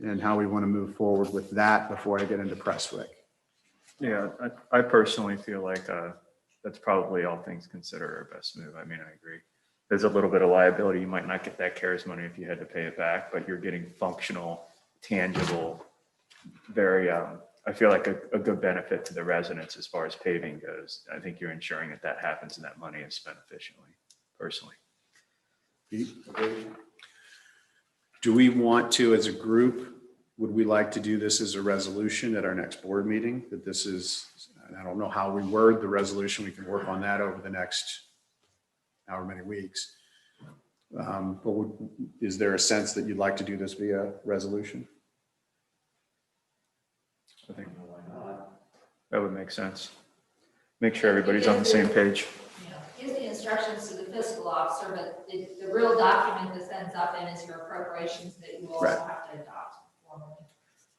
and how we want to move forward with that before I get into Prestwick. Yeah, I personally feel like that's probably, all things considered, our best move. I mean, I agree. There's a little bit of liability. You might not get that CARES money if you had to pay it back, but you're getting functional, tangible, very I feel like a good benefit to the residents as far as paving goes. I think you're ensuring that that happens and that money is spent efficiently, personally. Do we want to, as a group, would we like to do this as a resolution at our next board meeting? That this is, and I don't know how we word the resolution. We can work on that over the next however many weeks. But is there a sense that you'd like to do this via resolution? I think that would make sense. Make sure everybody's on the same page. Gives the instructions to the fiscal officer, but the real document this ends up in is your appropriations that you also Right. have to adopt formally.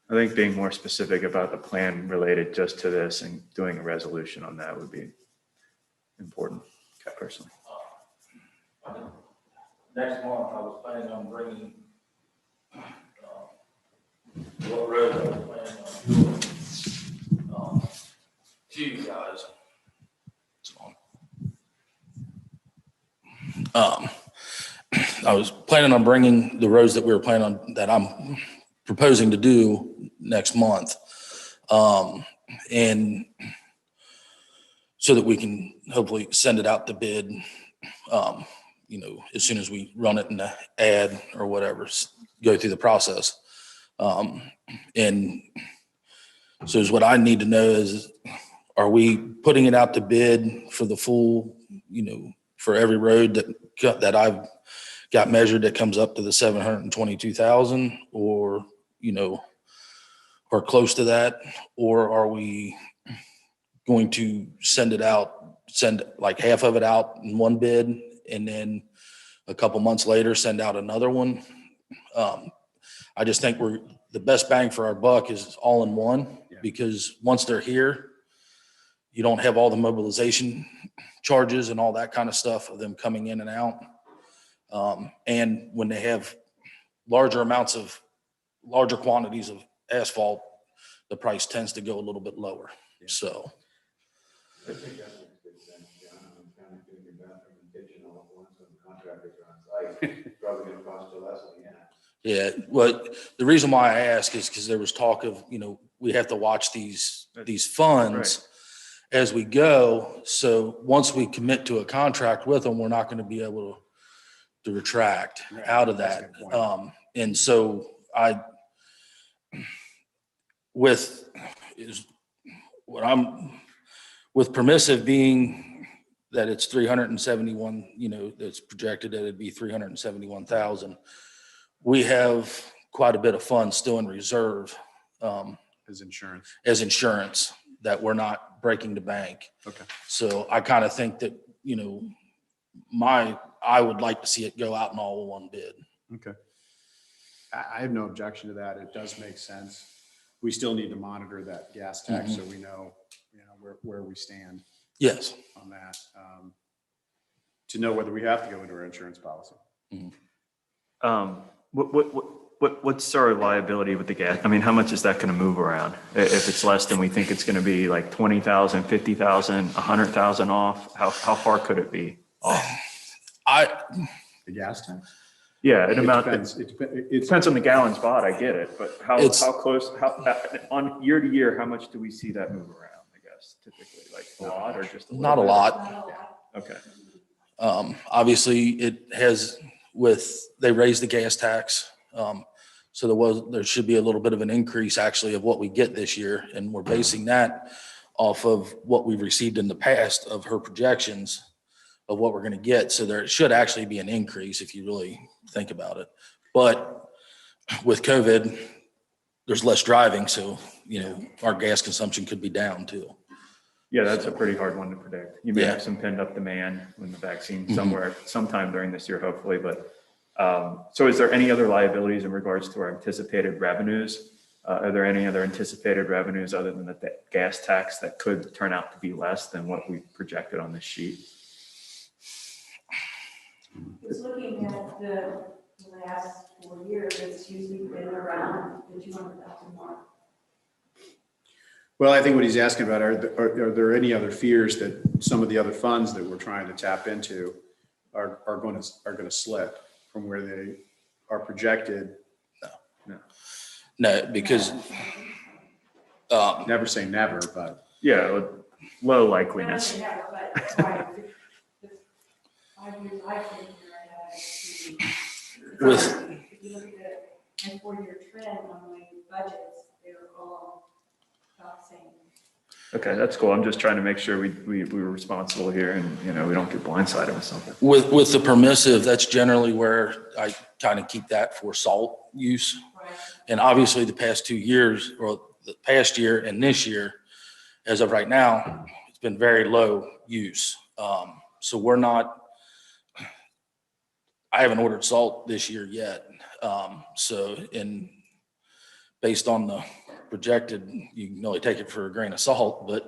I think being more specific about the plan related just to this and doing a resolution on that would be important, personally. Next month, I was planning on bringing, what road I was planning on doing, to you guys. So, I was planning on bringing the roads that we were planning on, that I'm proposing to do next month. And so that we can hopefully send it out to bid, as soon as we run it in the ad or whatever, go through the process. And so is what I need to know is, are we putting it out to bid for the full, for every road that I've got measured that comes up to the 722,000 or, or close to that? Or are we going to send like half of it out in one bid and then a couple months later send out another one? I just think the best bang for our buck is all in one, because once they're here, you don't have all the mobilization charges and all that kind of stuff of them coming in and out. And when they have larger quantities of asphalt, the price tends to go a little bit lower. So. I think that makes good sense, John. I'm kind of thinking bathroom and kitchen all at once when the contractors are on site. It's probably going to cost you less than that. Yeah, well, the reason why I ask is because there was talk of, we have to watch these funds as we go. So once we commit to a contract with them, we're not going to be able to retract out of that. And so with permissive being that it's 371, that's projected that it'd be 371,000. We have quite a bit of funds still in reserve As as insurance that we're not breaking the bank. Okay. So I kind of think that, I would like to see it go out in all one bid. Okay. I have no objection to that. It does make sense. We still need to monitor that gas tax so we know, where we stand Yes. on that, to know whether we have to go into our insurance policy. What's our liability with the gas? I mean, how much is that going to move around? If it's less than we think it's going to be, like 20,000, 50,000, 100,000 off, how far could it be off? The gas tax? Yeah, It depends. It depends on the gallons bought, I get it, but how close, on year to year, how much do we see that move around, I guess, typically, like a lot or just a little Not a bit? lot. Okay. Obviously it has they raised the gas tax. So there should be a little bit of an increase actually of what we get this year. And we're basing that off of what we've received in the past of her projections of what we're going to get. So there should actually be an increase if you really think about it. But with COVID, there's less driving. So, our gas consumption could be down too. Yeah, that's a pretty hard one to predict. You may have some pent up demand when the vaccine sometime during this year, hopefully. But so is there any other liabilities in regards to our anticipated revenues? Are there any other anticipated revenues other than the gas tax that could turn out to be less than what we projected on this sheet? Just looking at the last 4 years, it's usually been around the 200,000 mark. Well, I think what he's asking about, are there any other fears that some of the other funds that we're trying to tap into are going to slip from where they are projected? No, because Never say never, but Yeah, with low Never likeliness. say never, but right, the 5 years I've been here, I had With- if you look at the 4-year trend on my budgets, they're all about the same. Okay, that's cool. I'm just trying to make sure we were responsible here and, you know, we don't get blindsided with something. With the permissive, that's generally where I kind of keep that for salt use. Right. And obviously the past 2 years, or the past year and this year, as of right now, it's been very low use. So we're not, I haven't ordered salt this year yet. Based on the projected, you can only take it for a grain of salt, but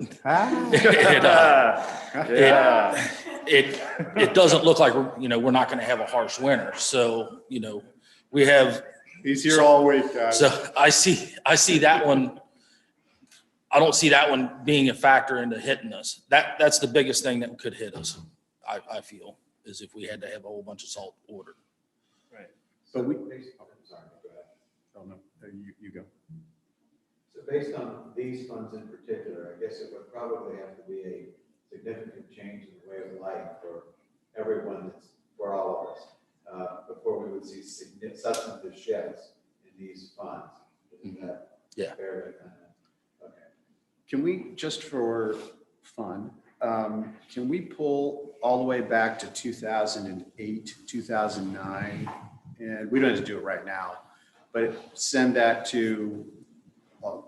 it doesn't look like, we're not going to have a harsh winter. So, we have, he's here all week, guys. so I see that one. I don't see that one being a factor into hitting us. That's the biggest thing that could hit us, I feel, is if we had to have a whole bunch of salt ordered. Right. But we, Sorry, go ahead. oh no, you go. So based on these funds in particular, I guess it would probably have to be a significant change in the way of life for everyone, for all of us, before we would see substantive shifts in these funds. Is that Yeah. fair to kind of, okay. Can we, just for fun, can we pull all the way back to 2008, 2009? And we don't have to do it right now, but send that to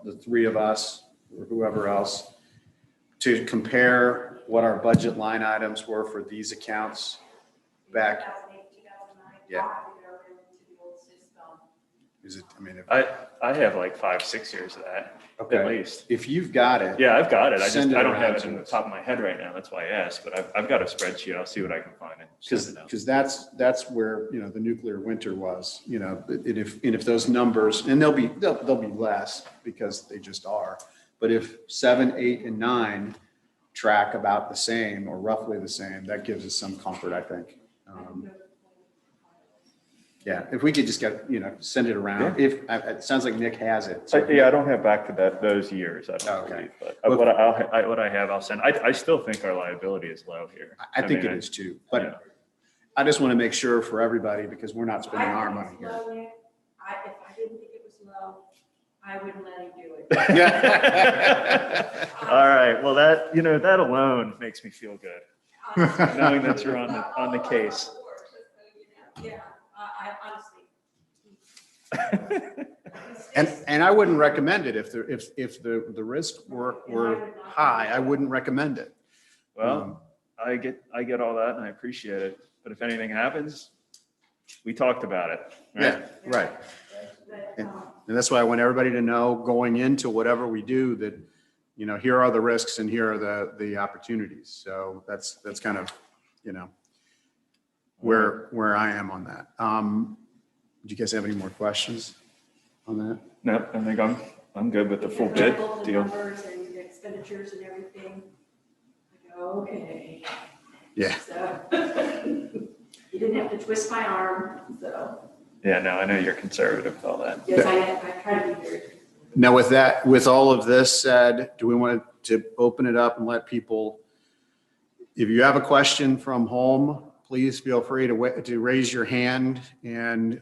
the three of us or whoever else to compare what our budget line items were for these accounts back. 2008, 2009. Yeah. I have to go into the old system. Is it, I mean, I have like 5-6 years of that, at okay, least. if you've got it. Yeah, I've got it. Send it I don't around have it to in the us. top of my head right now. That's why I asked, but I've got a spreadsheet. I'll see what I can find. And send it out. Because that's where, the nuclear winter was, and if those numbers, and they'll be less because they just are. But if 7, 8, and 9 track about the same or roughly the same, that gives us some comfort, I think. Yeah, if we could just get, send it around. If, it sounds like Nick has it. so- Yeah, I don't have back to those years. I don't Okay. believe, but what I have, I'll send. I still think our liability is low here. I think mean, it is too, yeah. but I just want to make sure for everybody because we're not spending our money here. If I didn't think it was low, I wouldn't let him do it. All right. Well, that alone makes me feel good, knowing that you're on the case. Yeah, I honestly. And I wouldn't recommend it if the risks were high, I wouldn't recommend it. Well, I get all that and I appreciate it. But if anything happens, we talked about it. Right? Yeah, right. And that's why I want everybody to know going into whatever we do that, here are the risks and here are the opportunities. So that's kind of, where I am on that. Do you guys have any more questions on that? No, I think I'm good with the full Yeah, bid both the deal. numbers and the expenditures and everything. I go, okay. Yeah. So, you didn't have to twist my arm, so, Yeah, no, I know you're conservative with all that. yes, I try to be very. Now with all of this said, do we want to open it up and let people, if you have a question from home, please feel free to raise your hand and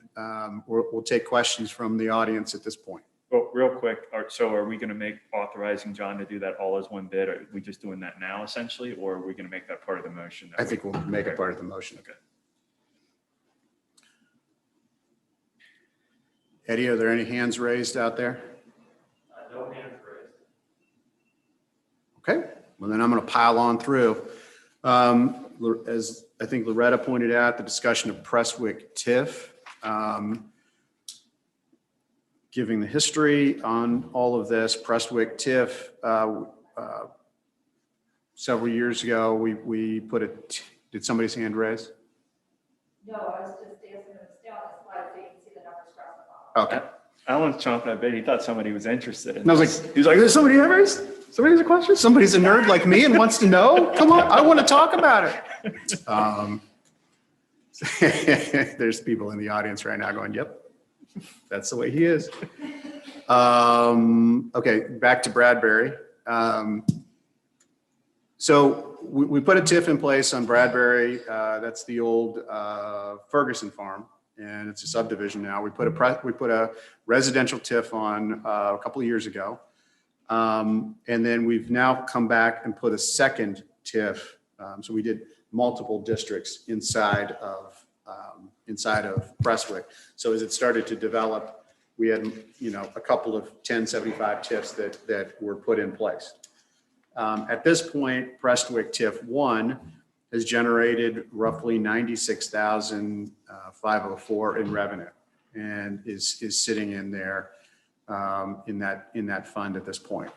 we'll take questions from the audience at this point. Well, real quick, so are we going to make authorizing John to do that all as one bid? Are we just doing that now essentially, or are we going to make that part of the motion? I think we'll make it part of the motion. Okay. Eddie, are there any hands raised out there? No hands raised. Okay, well then I'm going to pile on through. As I think Loretta pointed out, the discussion of Prestwick TIF, giving the history on all of this, Prestwick TIF, several years ago, we put did somebody's hand raise? No, I was just dancing in the stone, that's why I didn't see the numbers cross the bottom. Okay. Alan's chomping at bit. He thought somebody was interested in And I was this. like, he's like, there's somebody hand raised? Somebody has a question? Somebody's a nerd like me and wants to know? Come on, I want to talk about it. There's people in the audience right now going, yep, that's the way he is. Okay, back to Bradbury. So we put a TIF in place on Bradbury. That's the old Ferguson farm, and it's a subdivision now. We put a residential TIF on a couple of years ago. And then we've now come back and put a second TIF. So we did multiple districts inside of Prestwick. So as it started to develop, we had, a couple of 1075 TIFs that were put in place. At this point, Prestwick TIF 1 has generated roughly 96,504 in revenue and is sitting in there in that fund at this point.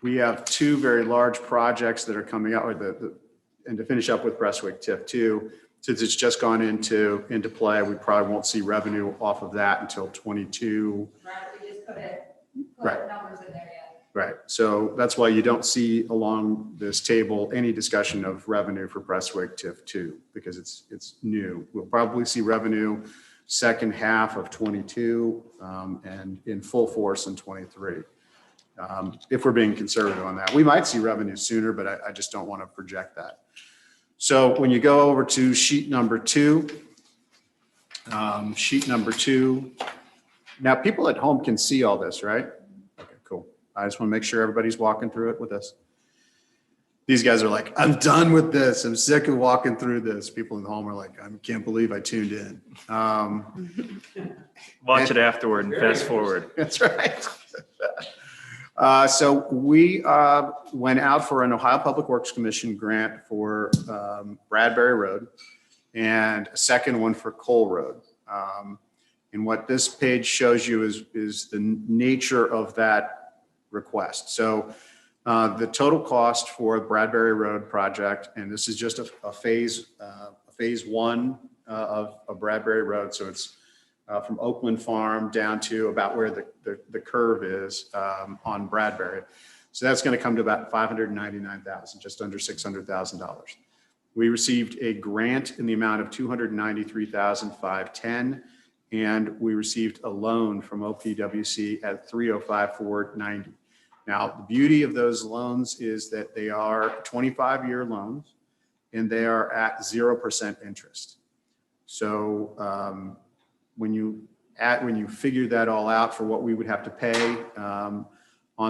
We have two very large projects that are coming out, and to finish up with Prestwick TIF 2, since it's just gone into play, we probably won't see revenue off of that until 22. Right, we just put Right. numbers in there yet. Right. So that's why you don't see along this table any discussion of revenue for Prestwick TIF 2, because it's new. We'll probably see revenue second half of 22 and in full force in 23. If we're being conservative on that, we might see revenue sooner, but I just don't want to project that. So when you go over to sheet number 2, now people at home can see all this, right? Okay, cool. I just want to make sure everybody's walking through it with us. These guys are like, I'm done with this. I'm sick of walking through this. People at home are like, I can't believe I tuned in. Watch it afterward and fast forward. That's right. So we went out for an Ohio Public Works Commission grant for Bradbury Road and a second one for Cole Road. And what this page shows you is the nature of that request. So the total cost for the Bradbury Road project, and this is just a phase one of Bradbury Road. So it's from Oakland Farm down to about where the curve is on Bradbury. So that's going to come to about $599,000, just under $600,000. We received a grant in the amount of $293,510, and we received a loan from OPWC at $305,490. Now, the beauty of those loans is that they are 25-year loans, and they are at 0% interest. So when you figure that all out for what we would have to pay on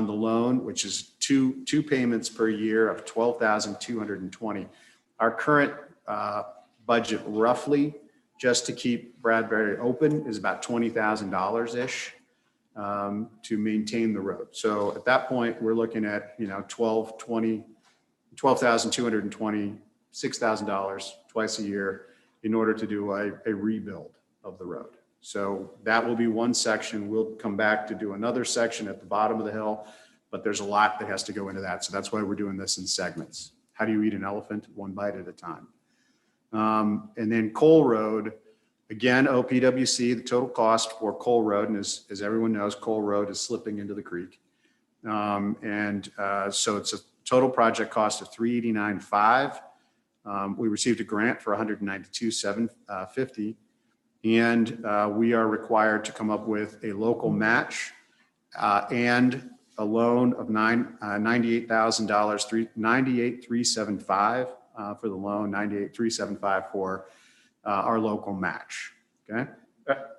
the loan, which is two payments per year of $12,220, our current budget roughly just to keep Bradbury open is about $20,000-ish to maintain the road. So at that point, we're looking at $12,220, $6,000 twice a year in order to do a rebuild of the road. So that will be one section. We'll come back to do another section at the bottom of the hill, but there's a lot that has to go into that. So that's why we're doing this in segments. How do you eat an elephant? One bite at a time. And then Cole Road, again, OPWC, the total cost for Cole Road, and as everyone knows, Cole Road is slipping into the creek. So it's a total project cost of $389,500. We received a grant for $192,750. And we are required to come up with a local match and a loan of $98,000, $98,375 for the loan, $98,375 for our local match. Okay.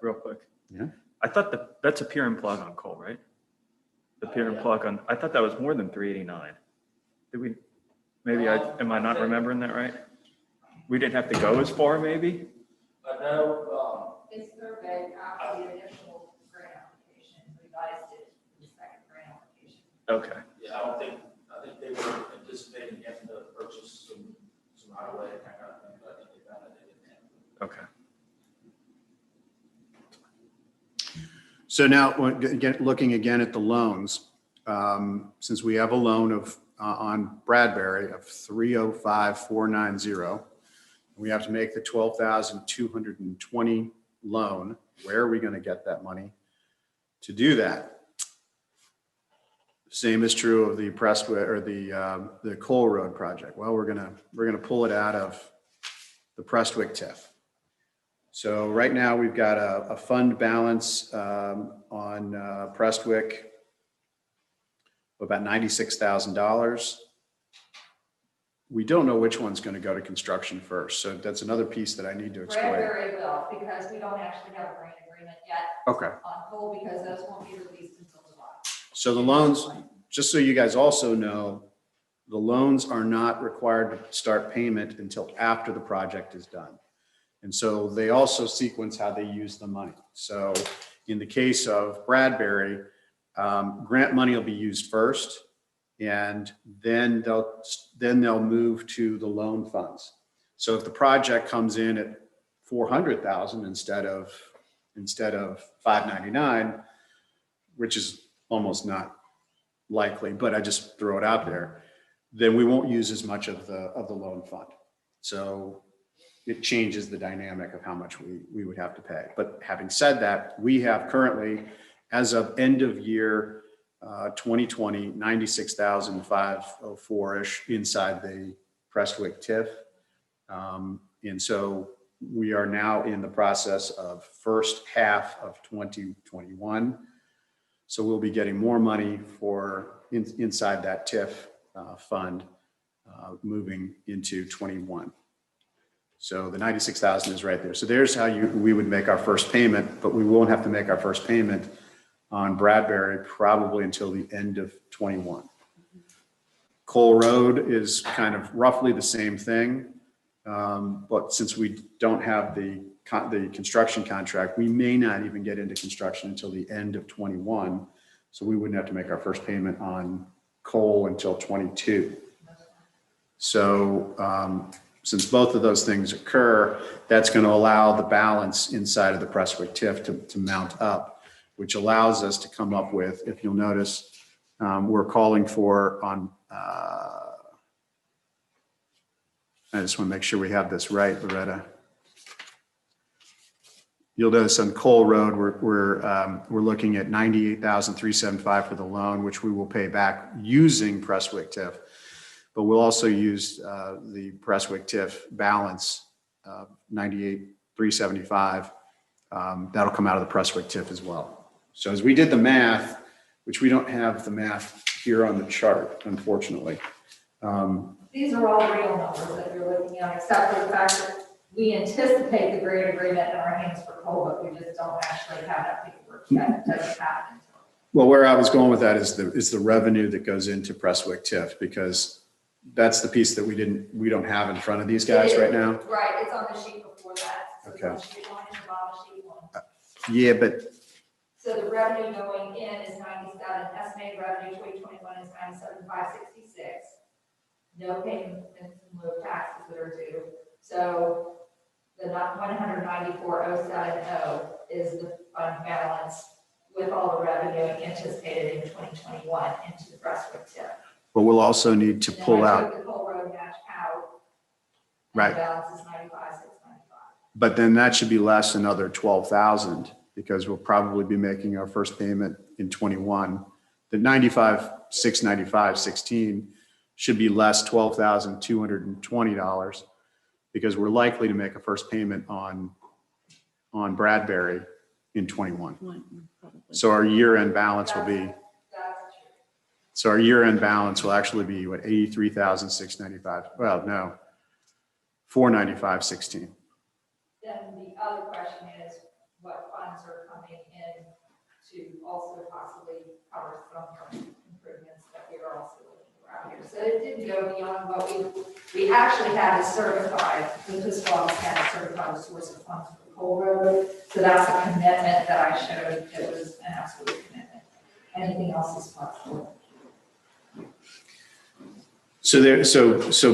Real quick. Yeah. I thought that's a pier and plug on Cole, right? The pier and plug on, I thought that was more than 389. Did we, am I not remembering that right? We didn't have to go as far, maybe? I know, It's surveyed after the initial grant application, revised it for the second grant application. Okay. yeah, I think they were anticipating having to purchase some right away, that kind of thing, but I think they found that they didn't have to. Okay. So now, looking again at the loans, since we have a loan of on Bradbury of $305,490, we have to make the $12,220 loan. Where are we going to get that money to do that? Same is true of the Prestwick or the Cole Road project. Well, we're gonna pull it out of the Prestwick TIF. So right now, we've got a fund balance on Prestwick of about $96,000. We don't know which one's going to go to construction first. So that's another piece that I need to explain. Bradbury will, because we don't actually have a grant agreement yet Okay. on coal, because those won't be released until July. So the loans, just so you guys also know, the loans are not required to start payment until after the project is done. And so they also sequence how they use the money. So in the case of Bradbury, grant money will be used first, and then they'll move to the loan funds. So if the project comes in at 400,000 instead of 599, which is almost not likely, but I just throw it out there, then we won't use as much of the loan fund. So it changes the dynamic of how much we would have to pay. But having said that, we have currently, as of end of year 2020, 96,504-ish inside the Prestwick TIF. And so we are now in the process of first half of 2021. So we'll be getting more money for inside that TIF fund moving into 21. So the 96,000 is right there. So there's how we would make our first payment, but we won't have to make our first payment on Bradbury probably until the end of 21. Cole Road is kind of roughly the same thing. But since we don't have the construction contract, we may not even get into construction until the end of 21. So we wouldn't have to make our first payment on Cole until 22. So since both of those things occur, that's going to allow the balance inside of the Prestwick TIF to mount up, which allows us to come up with, if you'll notice, we're calling for on, I just want to make sure we have this right, Loretta. You'll notice on Cole Road, we're looking at $98,375 for the loan, which we will pay back using Prestwick TIF. But we'll also use the Prestwick TIF balance, $98,375. That'll come out of the Prestwick TIF as well. So as we did the math, which we don't have the math here on the chart, unfortunately. These are all real numbers that you're looking at, except for the fact that we anticipate the grant agreement in our hands for coal, but we just don't actually have that paperwork yet. It doesn't happen. Well, where I was going with that is the revenue that goes into Prestwick TIF, because that's the piece that we don't have in front of these guys right now. Right, it's on the sheet before that. So Okay. it's on sheet one and the bottom of sheet one. Yeah, but So the revenue going in is 97, estimated revenue 2021 is 97,566. No payments in lieu of taxes that are due. So the 194,070 is the fund balance with all the revenue anticipated in 2021 into the Prestwick TIF. but we'll also need to And then pull I out, took the Coal Road match out. And Right. the balance is 95,695. but then that should be less another 12,000, because we'll probably be making our first payment in 21. The 95,695.16 should be less $12,220, because we're likely to make a first payment on Bradbury in 21. So our year-end balance will be, That's true. so our year-end balance will actually be what, 83,695? Well, no, 495.16. Then the other question is, what funds are coming in to also possibly cover some improvements that we are also looking around here. So it didn't go beyond what we actually had to certify, the fiscal office had to certify the source of funds for the Coal Road. So that's a commitment that I showed. It was an absolute commitment. Anything else is flexible. So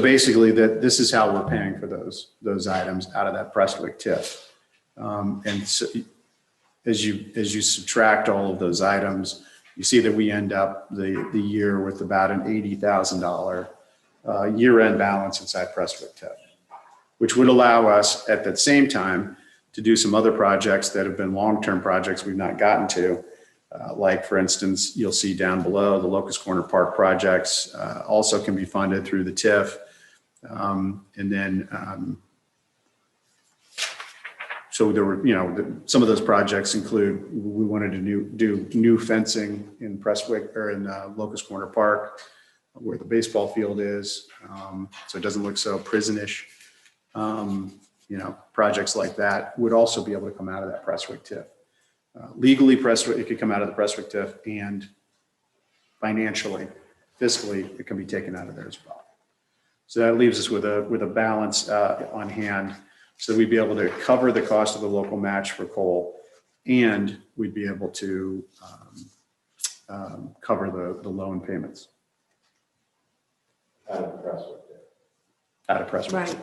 basically this is how we're paying for those items out of that Prestwick TIF. And so as you subtract all of those items, you see that we end up the year with about an $80,000 year-end balance inside Prestwick TIF, which would allow us at that same time to do some other projects that have been long-term projects we've not gotten to. Like, for instance, you'll see down below the Locust Corner Park projects also can be funded through the TIF. So So there were, some of those projects include, we wanted to do new fencing in Prestwick or in Locust Corner Park, where the baseball field is. So it doesn't look so prisonish. Projects like that would also be able to come out of that Prestwick TIF. Legally, Prestwick, it could come out of the Prestwick TIF, and financially, fiscally, it can be taken out of there as well. So that leaves us with a balance on hand. So we'd be able to cover the cost of the local match for coal, and we'd be able to cover the loan payments. Out of Prestwick. Out of Prestwick. Right.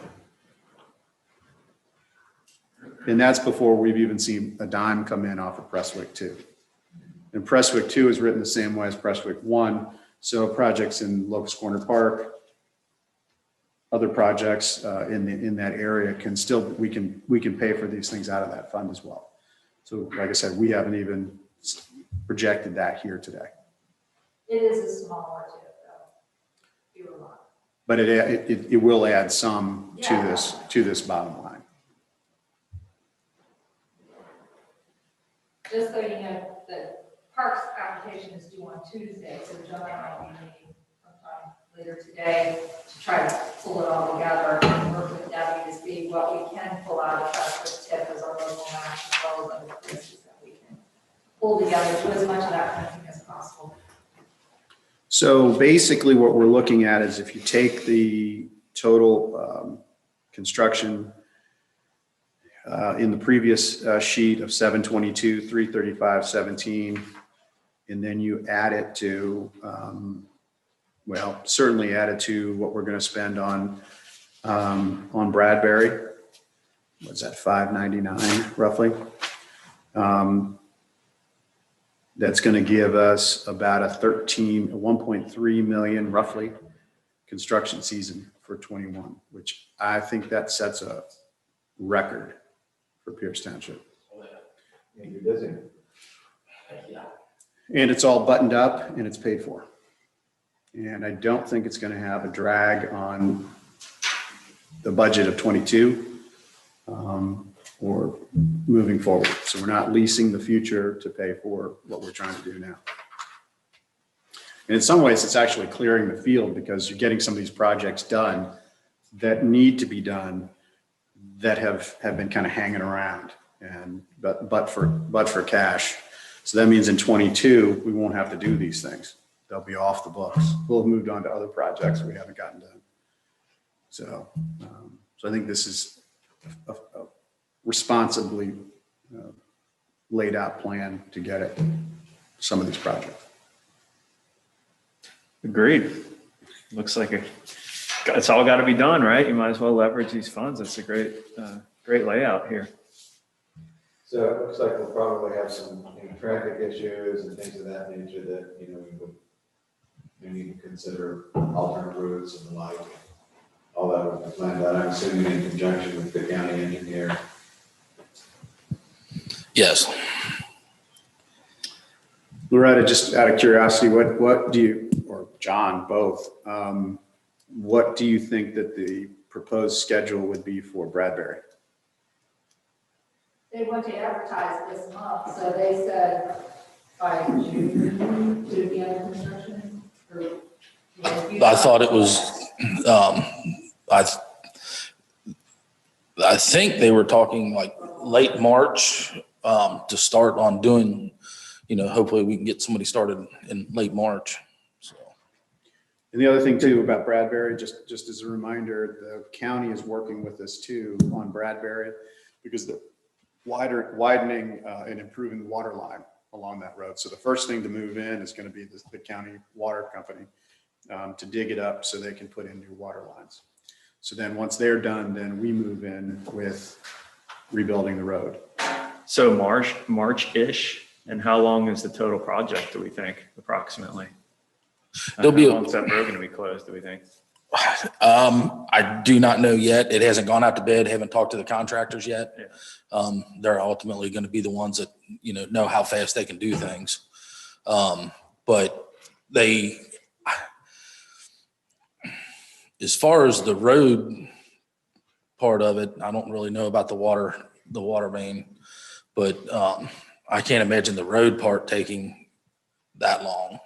And that's before we've even seen a dime come in off of Prestwick 2. And Prestwick 2 is written the same way as Prestwick 1. So projects in Locust Corner Park, other projects in that area can still, we can pay for these things out of that fund as well. So like I said, we haven't even projected that here today. It is a smaller tip though. Fewer lot. But it will add some Yeah. to this bottom line. Just so you know, the parks application is due on Tuesday, so John and I will be meeting sometime later today to try to pull it all together and work with Debbie to see what we can pull out of Prestwick TIF as our local match, as well as other places that we can pull together to as much of that funding as possible. So basically what we're looking at is if you take the total construction in the previous sheet of 722, 335, 17, and then you add it to, certainly add it to what we're going to spend on Bradbury. What's that, 599 roughly? That's going to give us about a 1.3 million roughly construction season for 21, which I think that sets a record for Pierce Township. You're busy. And it's all buttoned up and it's paid for. And I don't think it's going to have a drag on the budget of 22 or moving forward. So we're not leasing the future to pay for what we're trying to do now. And in some ways, it's actually clearing the field because you're getting some of these projects done that need to be done that have been kind of hanging around but for cash. So that means in 22, we won't have to do these things. They'll be off the books. We'll have moved on to other projects we haven't gotten done. So I think this is a responsibly laid out plan to get at some of these projects. Agreed. Looks like it's all got to be done, right? You might as well leverage these funds. It's a great layout here. So it looks like we'll probably have some traffic issues and things of that nature that, we need to consider alternate routes and the like. All that will be planned out, I'm assuming in conjunction with the county engineer. Yes. Loretta, just out of curiosity, what do you, or John, both, what do you think that the proposed schedule would be for Bradbury? They want to advertise this month, so they said by June to be under construction. I thought it was, I think they were talking like late March to start on doing, hopefully we can get somebody started in late March. So. And the other thing too about Bradbury, just as a reminder, the county is working with us too on Bradbury because the widening and improving the water line along that road. So the first thing to move in is going to be the county water company to dig it up so they can put in new water lines. So then once they're done, then we move in with rebuilding the road. So March-ish. And how long is the total project, do we think, approximately? There'll be how long is that road going to be closed, do we think? I do not know yet. It hasn't gone out to bid. Haven't talked to the contractors yet. Yeah. They're ultimately going to be the ones that, know how fast they can do things. But as far as the road part of it, I don't really know about the water the water main. But I can't imagine the road part taking that long.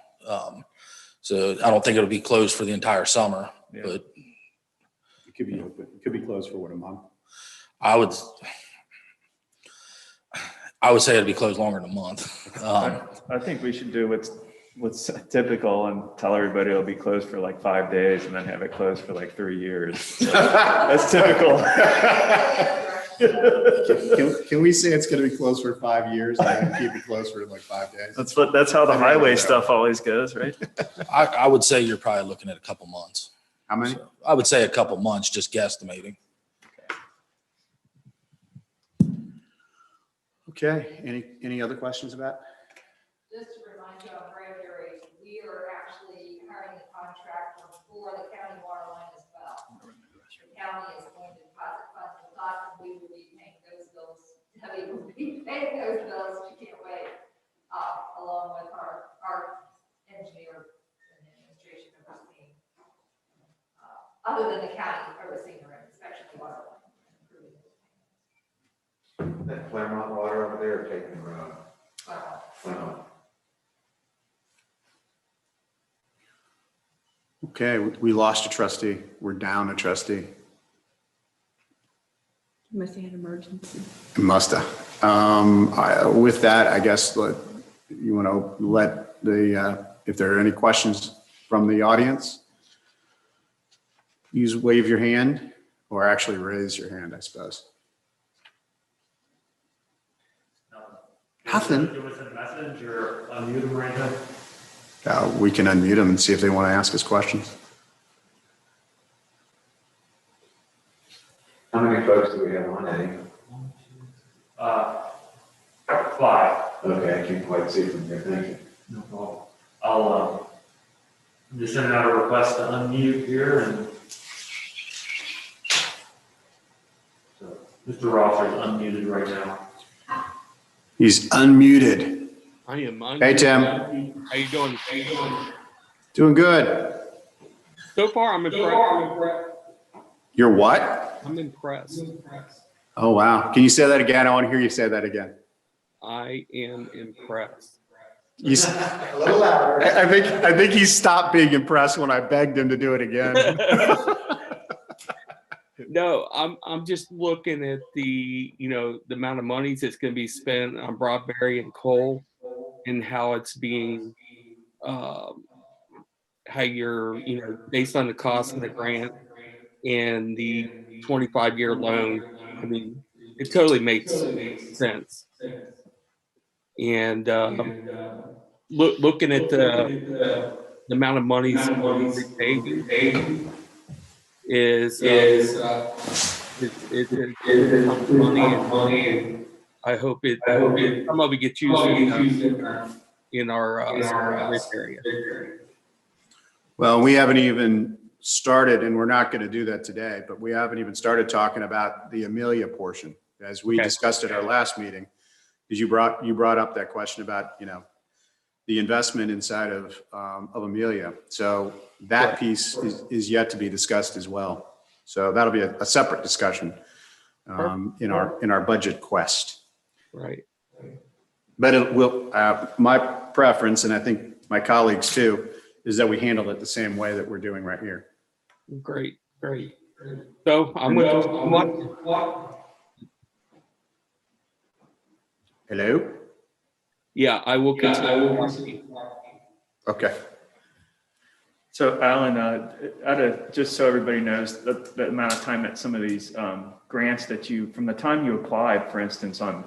So I don't think it'll be closed for the entire summer, Yeah. but It could be open, it could be closed for what, a month? I would say it'd be closed longer than a month. I think we should do what's typical and tell everybody it'll be closed for like 5 days and then have it closed for like 3 years. That's typical. Can we say it's gonna be closed for 5 years and then keep it closed for like 5 days? That's how the I mean, highway yeah. stuff always goes, right? I would say you're probably looking at a couple months. How many? So I would say a couple months, just guesstimating. Okay, any other questions about? Just to remind you on Bradbury, we are actually hiring a contractor for the county water line as well. The county is going to deposit funds with us, and we will be paying those bills. Debbie will be paying those bills. She can't wait, along with our engineer and administration overseeing, other than the county overseeing their inspection of the water line. Improving those payments. That Claremont water over there taking the road. Okay, we lost a trustee. We're down a trustee. Must have had emergency. Musta. With that, I guess you want to let if there are any questions from the audience, wave your hand or actually raise your hand, I suppose. Nothing. Give us a message or unmute them right now. We can unmute them and see if they want to ask us questions. How many folks do we have on, Eddie? 5. Okay, I can't quite see from here. Thank you. No problem. I'm just sending out a request to unmute here and. So Mr. Rosser's unmuted right now. He's unmuted. I am. Hey, Tim. How you doing? Doing good. So far, I'm impressed. You're what? I'm impressed. Oh, wow. Can you say that again? I want to hear you say that again. I am impressed. A little louder. I think he stopped being impressed when I begged him to do it again. No, I'm just looking at the amount of money that's going to be spent on Broadberry and Cole, and how it's being, how you're, based on the cost of the grant and the 25-year loan. I mean, it totally makes sense. And looking at the amount of money repaving is money, and I hope some of it gets used in our rich area. Well, we haven't even started, and we're not going to do that today, but we haven't even started talking about the Amelia portion, as we discussed at our last meeting, because you brought up that question about, the investment inside of Amelia. So that piece is yet to be discussed as well. So that'll be a separate discussion in our budget quest. Right. But it will, my preference, and I think my colleagues too, is that we handle it the same way that we're doing right here. Great. So I'm with Hello? Yeah, I will continue. Okay. So Alan, just so everybody knows the amount of time that some of these grants that from the time you applied, for instance, on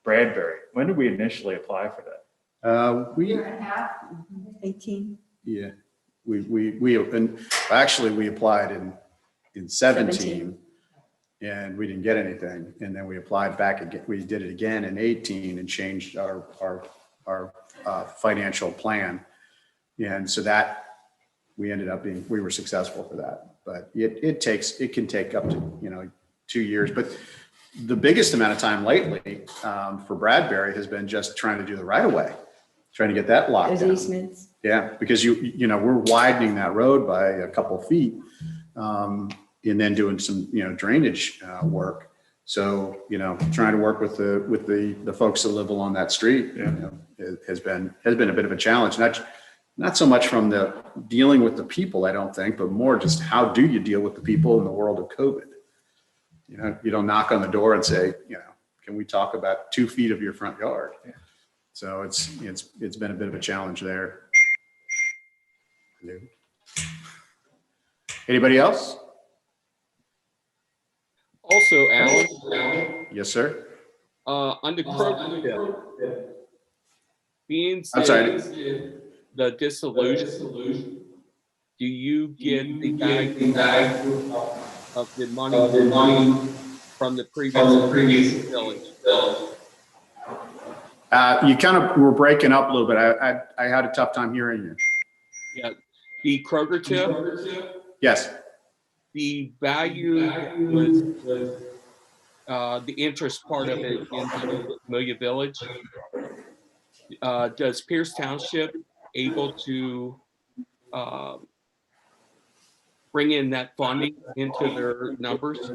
Bradbury, when did we initially apply for that? Year and a half, 18. Yeah, and actually we applied in 17 and we didn't get anything. And then we applied back again. We did it again in 18 and changed our financial plan. And so that we ended up we were successful for that, but it can take up to, 2 years. But the biggest amount of time lately for Bradbury has been just trying to do the right of way, trying to get that locked down. Those easements. Yeah, because we're widening that road by a couple feet, and then doing some, drainage work. So, trying to work with the folks that live along that street, has been a bit of a challenge. Not so much from the dealing with the people, I don't think, but more just how do you deal with the people in the world of COVID? You don't knock on the door and say, can we talk about 2 feet of your front yard? So it's been a bit of a challenge there. Anybody else? Also, Alan, Yes, sir. on the Kroger tip, being I'm sorry. the dissolution, do you get the value of the money from the previous village? You kind of were breaking up a little bit. I had a tough time hearing you. Yeah, the Kroger tip, Yes. the value was the interest part of it in Amelia Village. Does Pierce Township able to bring in that funding into their numbers?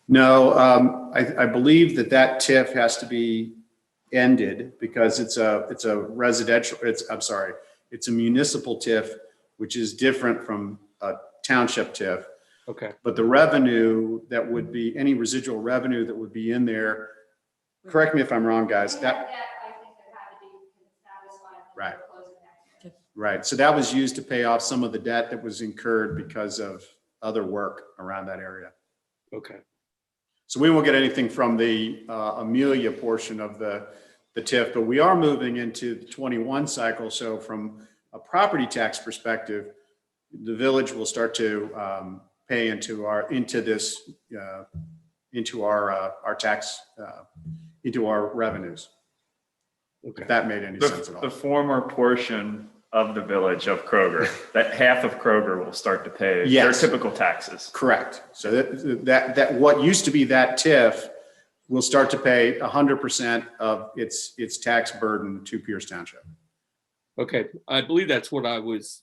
No, I believe that TIF has to be ended because it's a residential, it's a municipal TIF, which is different from a township TIF. Okay. But the revenue that would be, any residual revenue that would be in there, correct me if I'm wrong, guys, right. Right. So that was used to pay off some of the debt that was incurred because of other work around that area. Okay. So we won't get anything from the Amelia portion of the TIF, but we are moving into the 21 cycle. So from a property tax perspective, the village will start to pay into our tax, into our revenues. Okay. If that made any sense at all. The former portion of the village of Kroger, that half of Kroger will start to pay their typical taxes. Correct. So that what used to be that TIF will start to pay 100% of its tax burden to Pierce Township. Okay, I believe that's what I was,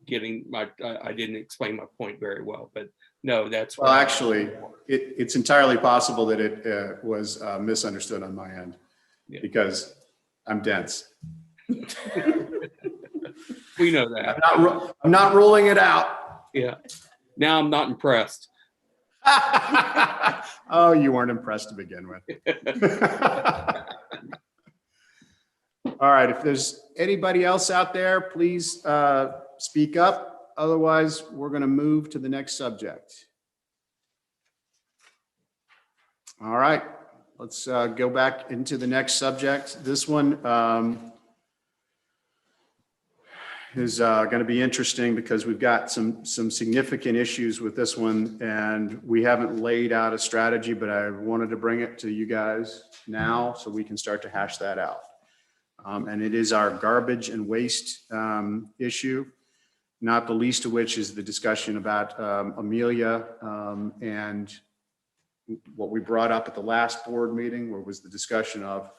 getting. I didn't explain my point very well, but no, that's. Well, actually, it's entirely possible that it was misunderstood on my end because I'm dense. We know that. I'm not ruling it out. Yeah. Now I'm not impressed. Oh, you weren't impressed to begin with. All right. If there's anybody else out there, please speak up. Otherwise, we're going to move to the next subject. All right. Let's go back into the next subject. This one is going to be interesting because we've got some significant issues with this one, and we haven't laid out a strategy, but I wanted to bring it to you guys now so we can start to hash that out. And it is our garbage and waste issue, not the least of which is the discussion about Amelia and what we brought up at the last board meeting, where was the discussion of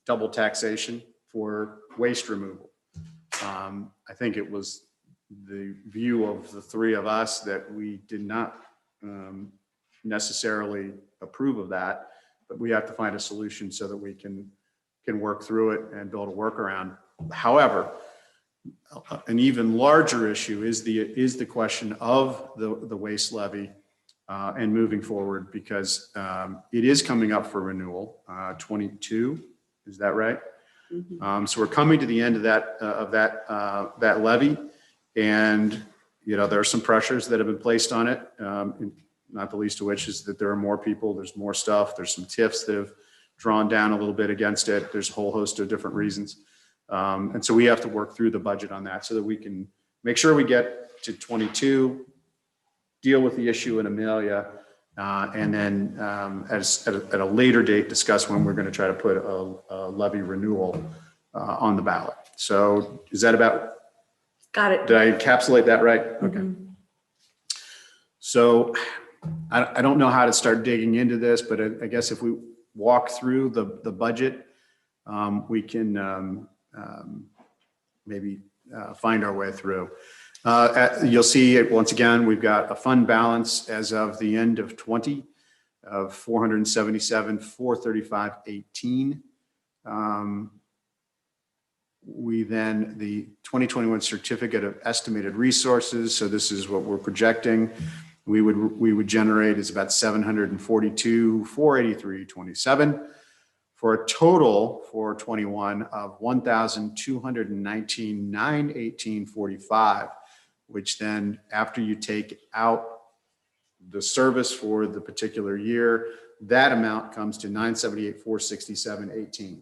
double taxation for waste removal. I think it was the view of the three of us that we did not necessarily approve of that, but we have to find a solution so that we can work through it and build a workaround. However, an even larger issue is the question of the waste levy and moving forward, because it is coming up for renewal, 22, is that right? Mm-hmm. So we're coming to the end of that levy, and there are some pressures that have been placed on it, not the least of which is that there are more people, there's more stuff, there's some TIFs that have drawn down a little bit against it. There's a whole host of different reasons, and so we have to work through the budget on that so that we can make sure we get to 22, deal with the issue in Amelia, and then at a later date discuss when we're going to try to put a levy renewal on the ballot. So is that about? Got it. Did I encapsulate that right? Okay. Mm-hmm. So I don't know how to start digging into this, but I guess if we walk through the budget, we can maybe find our way through. You'll see it once again, we've got a fund balance as of the end of 20 of $477,435.18. We then, the 2021 certificate of estimated resources, so this is what we're projecting, we would generate is about $742,483.27 for a total for 21 of $1,219,918.45, which then after you take out the service for the particular year, that amount comes to $978,467.18.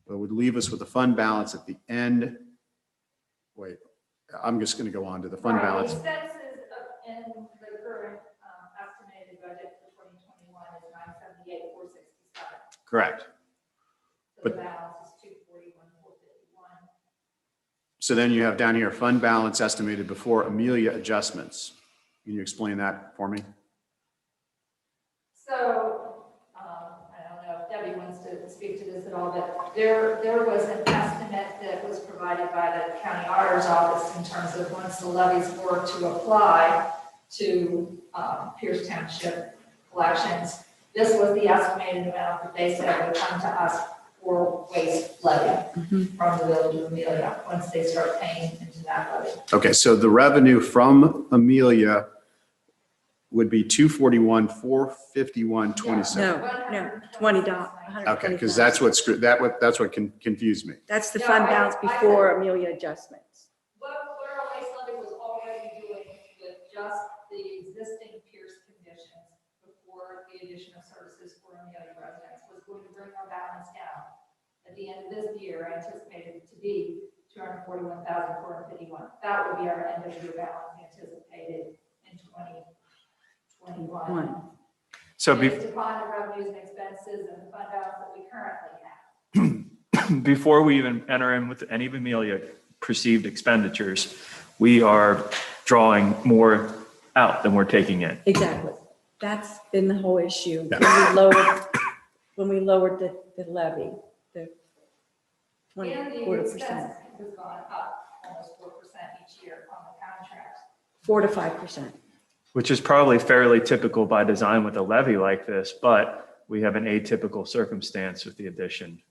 But would leave us with a fund balance at the end. Wait, I'm just going to go on to the fund balance. Expenses in the current estimated budget for 2021 is 978,467. Correct. So But- the balance is 241,451. So then you have down here, fund balance estimated before Amelia adjustments. Can you explain that for me? So, I don't know if Debbie wants to speak to this at all, but there was an estimate that was provided by the county auditor's office in terms of once the levies were to apply to Pierce Township collections. This was the estimated amount that they said would come to us for waste levy from the village of Amelia once they start paying into that levy. Okay, so the revenue from Amelia would be $241,451.27. No, $20. Okay, because that's what confused me. That's the fund balance before Amelia adjustments. What our waste levy was already doing with just the existing Pierce conditions before the addition of services for Amelia residents was going to bring our balance down. At the end of this year, anticipated to be $241,451. That would be our end of year balance anticipated in 2021. So Based upon the revenues and expenses and the fund balance that we currently have. before we even enter in with any of Amelia perceived expenditures, we are drawing more out than we're taking in. Exactly. That's been the whole issue. Yeah. When we lowered the levy, the And the 20%, expense has gone up almost 4% each year on the contract. 4 to 5%. Which is probably fairly typical by design with a levy like this, but we have an atypical circumstance with the addition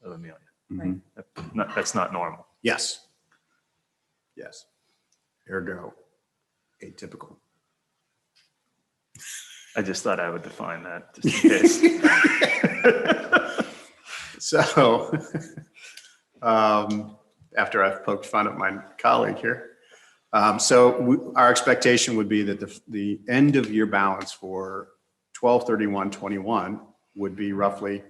of Amelia. Right. That's not normal. Yes. Yes. Ergo, atypical. I just thought I would define that just in case. So, after I've poked fun at my colleague here. Our expectation would be that the end of year balance for 12/31/21 would be roughly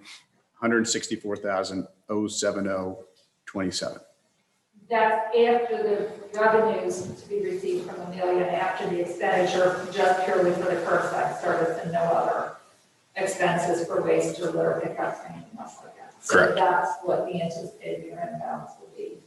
$164,070.27. That's after the revenues to be received from Amelia and after the expenditure just purely for the curbside service and no other expenses for waste or litter pickups or anything else like that. So Correct. that's what the anticipated year-end balance will be.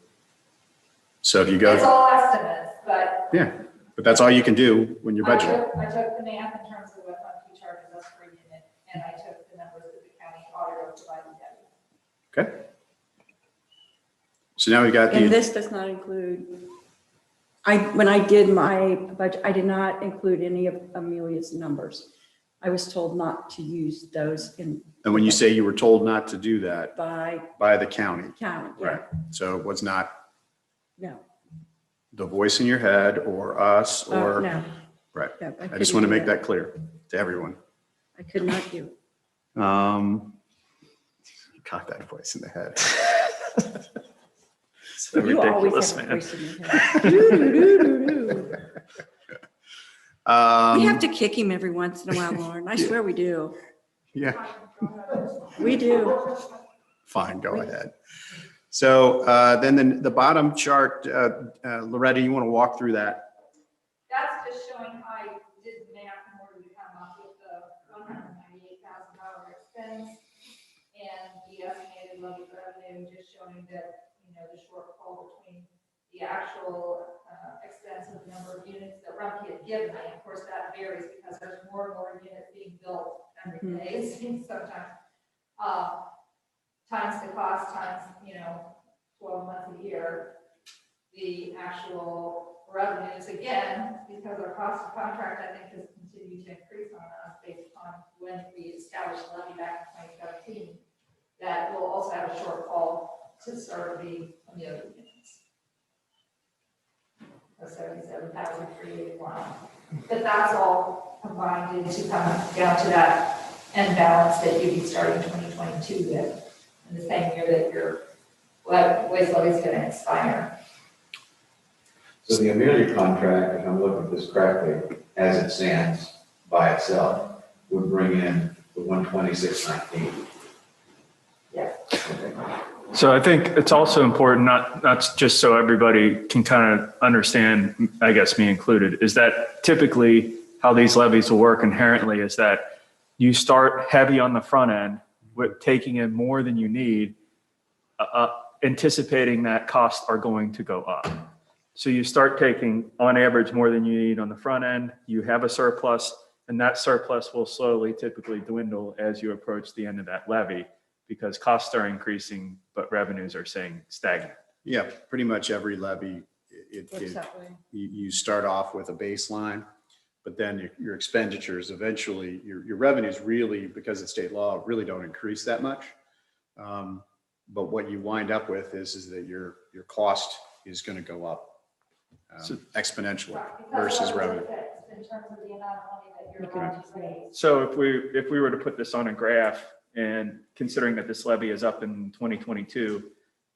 So if you It's go, all estimates, but yeah, but that's all you can do when you're I budgeting. took the math in terms of what Funky charges us per unit, and I took the numbers that the county auditor provided Debbie. Okay. So now we got And the, this does not include, when I did my budget, I did not include any of Amelia's numbers. I was told not to use those and when you say you were told not to do that by by the county, county. Yeah. right? So it was not No. the voice in your head or us or, No. right. No, I just want to make that clear to everyone. I could not do it. Got that voice in the head. So You always ridiculous, have a man. voice in your head. Doo-doo-doo-doo-doo. We have to kick him every once in a while, Lauren. I swear we do. Yeah, We do. fine, go ahead. So then the bottom chart, Loretta, you want to walk through that? That's just showing how I did the math in order to come up with the $198,000 expense and the estimated levy revenue, just showing that, the shortfall between the actual expense of the number of units that Rumpke had given me. Of course, that varies because there's more and more units being built every day, it seems sometimes. Times the cost, times, 12 months a year. The actual revenues, again, because our cost of contract, I think, has continued to increase on us based on when we established the levy back in 2017, that will also have a shortfall to serve the familiar units. Of 77,381. But that's all combined into coming down to that end balance that you'd be starting 2022 with, in the same year that your waste levy is going to expire. So the Amelia contract, if I'm looking at this correctly, as it stands by itself, would bring in the 126.19. Yes. So I think it's also important, not just so everybody can kind of understand, I guess me included, is that typically how these levies will work inherently is that you start heavy on the front end with taking in more than you need, anticipating that costs are going to go up. So you start taking on average more than you need on the front end, you have a surplus, and that surplus will slowly typically dwindle as you approach the end of that levy, because costs are increasing, but revenues are staying stagnant. Yeah, pretty much every levy, Works that way. you start off with a baseline, but then your expenditures eventually, your revenues really, because of state law, really don't increase that much. But what you wind up with is that your cost is going to go up exponentially versus revenue. In terms of the amount of money that you're going to raise. So if we were to put this on a graph, and considering that this levy is up in 2022,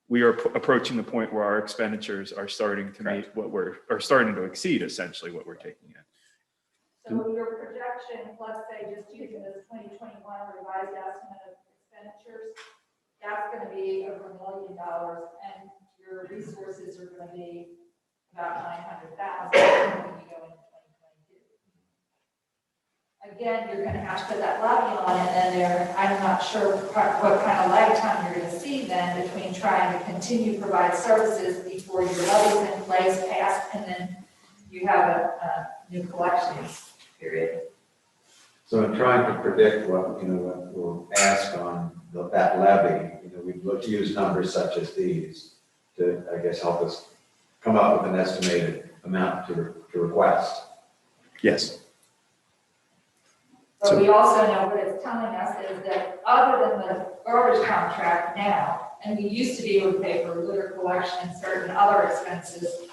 we are approaching the point where our expenditures are starting to meet are starting to exceed essentially what we're taking in. So your projection, let's say just using this 2021 revised estimate of expenditures, that's going to be over $1 million, and your resources are going to be about 900,000 when you go into 2022. Again, you're going to have to put that levy on, and then I'm not sure what kind of lag time you're going to see then between trying to continue to provide services before your levy's in place, passed, and then you have a new collections period. So in trying to predict what we'll ask on that levy, we've looked to use numbers such as these to, I guess, help us come up with an estimated amount to request. Yes. But we also know what it's telling us is that other than the garbage contract now, and we used to be able to pay for litter collection and certain other expenses,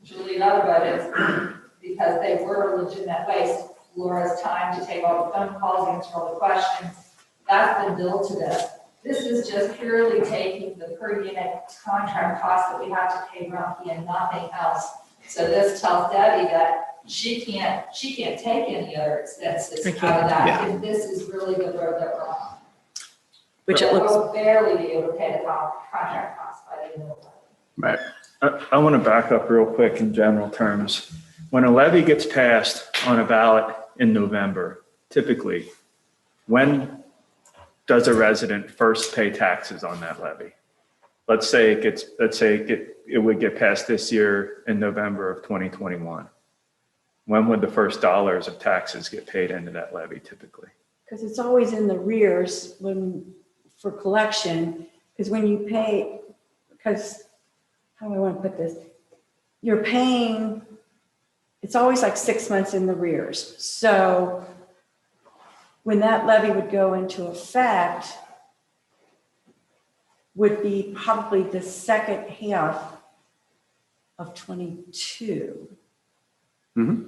which will lead other budgets, because they were legitimate waste. Laura's time to take all the phone calls, answer all the questions, that's been billed to this. This is just purely taking the per unit contract cost that we have to pay Rumpke and nothing else. So this tells Debbie that she can't take any other expenses out of that. Yeah. And this is really the road that we're on. Which it looks, We'll barely be able to pay the contract cost by the end of the year. Right. I want to back up real quick in general terms. When a levy gets passed on a ballot in November, typically, when does a resident first pay taxes on that levy? Let's say it would get passed this year in November of 2021. When would the first dollars of taxes get paid into that levy typically? because it's always in the rears for collection, because when you pay, because, how do I want to put this? You're paying, it's always like 6 months in the rears. So when that levy would go into effect would be probably the second half of 22.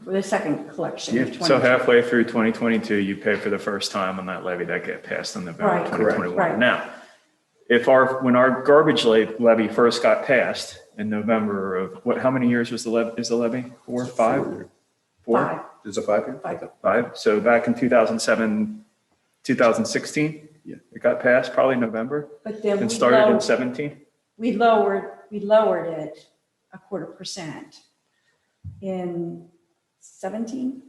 For the second collection of 22. So halfway through 2022, you pay for the first time on that levy that get passed in November Right, 2021. right. Now, when our garbage levy first got passed in November of how many years was the levy? 4, 5? 4? 5. Is it 5 year? 5. So back in 2007, 2016, Yeah. it got passed probably November, But then and started in 17. we lowered it 0.25% in 17.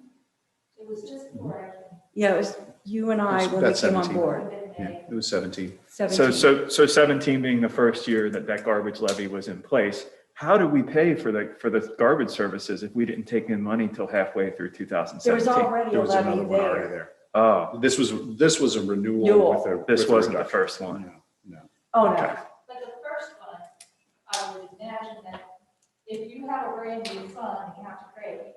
It was just before Yeah, it was you and I when we About came on 17. board. Yeah, it was 17. 17. So 17 being the first year that garbage levy was in place. How do we pay for the garbage services if we didn't take in money till halfway through 2017? There was already There a was levy another one already there. there. Oh, This was a renewal Renewal. with a. this with a wasn't the reduction. first one. No. Oh, Okay. no. But the first one, I would imagine that if you have a brand new fund, you have to create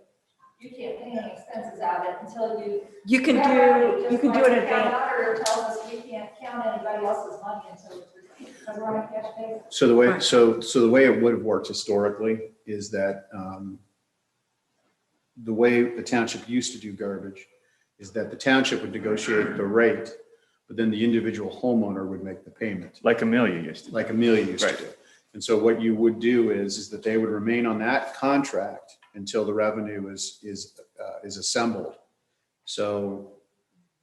you can't pay any expenses out of it until you. You can do Just an like the county advance. auditor tells us we can't count anybody else's money until it's received, because we're on a cash basis. So the way, Right. so the way it would have worked historically is that the way the township used to do garbage is that the township would negotiate the rate, but then the individual homeowner would make the payment, Like Amelia used to. like Amelia used to Right. do. And so what you would do is that they would remain on that contract until the revenue is assembled. So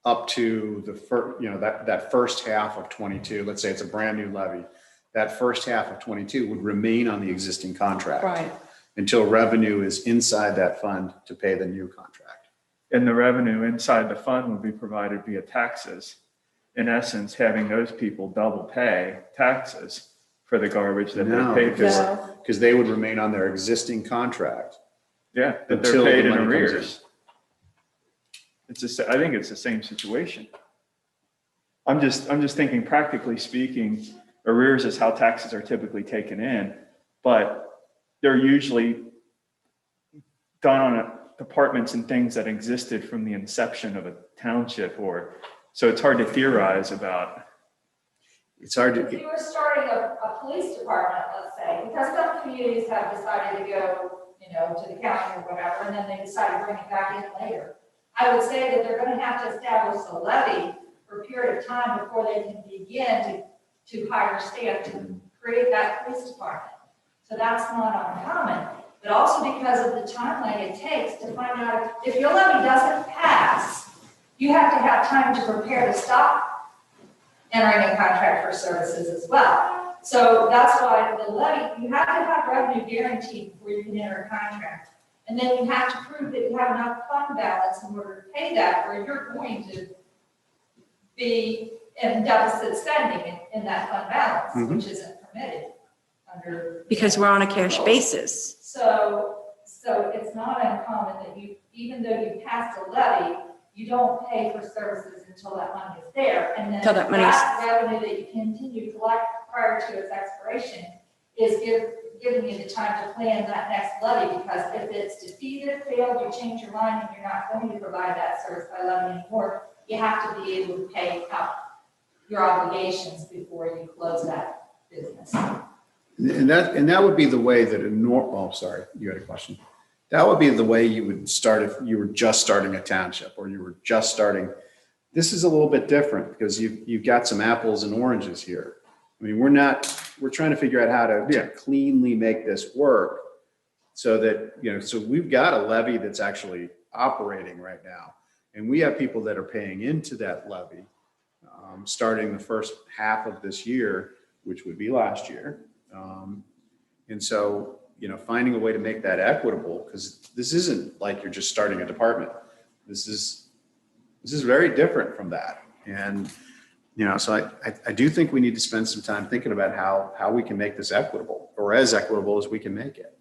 up to the first, that first half of 22, let's say it's a brand new levy, that first half of 22 would remain on the existing contract. Right. Until revenue is inside that fund to pay the new contract. And the revenue inside the fund would be provided via taxes. In essence, having those people double pay taxes for the garbage that No, they paid because- for. Because they would remain on their existing contract. Yeah, that Until they're the paid in money comes in. arrears. I think it's the same situation. I'm just thinking practically speaking, arrears is how taxes are typically taken in, but they're usually done on departments and things that existed from the inception of a township, so it's hard to theorize about. It's hard If to, you were starting a police department, let's say, because some communities have decided to go, to the county or whatever, and then they decide to bring it back in later. I would say that they're gonna have to establish a levy for a period of time before they can begin to hire staff to create that police department. So that's not uncommon, but also because of the timeline it takes to find out if your levy doesn't pass, you have to have time to prepare to stop entering a contract for services as well. So that's why the levy, you have to have revenue guaranteed before you can enter a contract. And then you have to prove that you have enough fund balance in order to pay that, or you're going to be in deficit spending in that fund balance, which isn't permitted under. Because we're on a cash basis. So it's not uncommon that you, even though you passed a levy, you don't pay for services until that money is there. And then Till that money is- revenue that you continue to collect prior to its expiration is giving you the time to plan that next levy, because if it's defeated, failed, you change your mind and you're not going to provide that service by levy anymore, you have to be able to pay out your obligations before you close that business. and that would be the way that sorry, you had a question. That would be the way you would start if you were just starting a township or you were just starting. This is a little bit different because you've got some apples and oranges here. I mean, we're trying to figure out how to cleanly make this work so that, so we've got a levy that's actually operating right now. And we have people that are paying into that levy starting the first half of this year, which would be last year. And so, finding a way to make that equitable, because this isn't like you're just starting a department. This is very different from that. And, so I do think we need to spend some time thinking about how we can make this equitable, or as equitable as we can make it.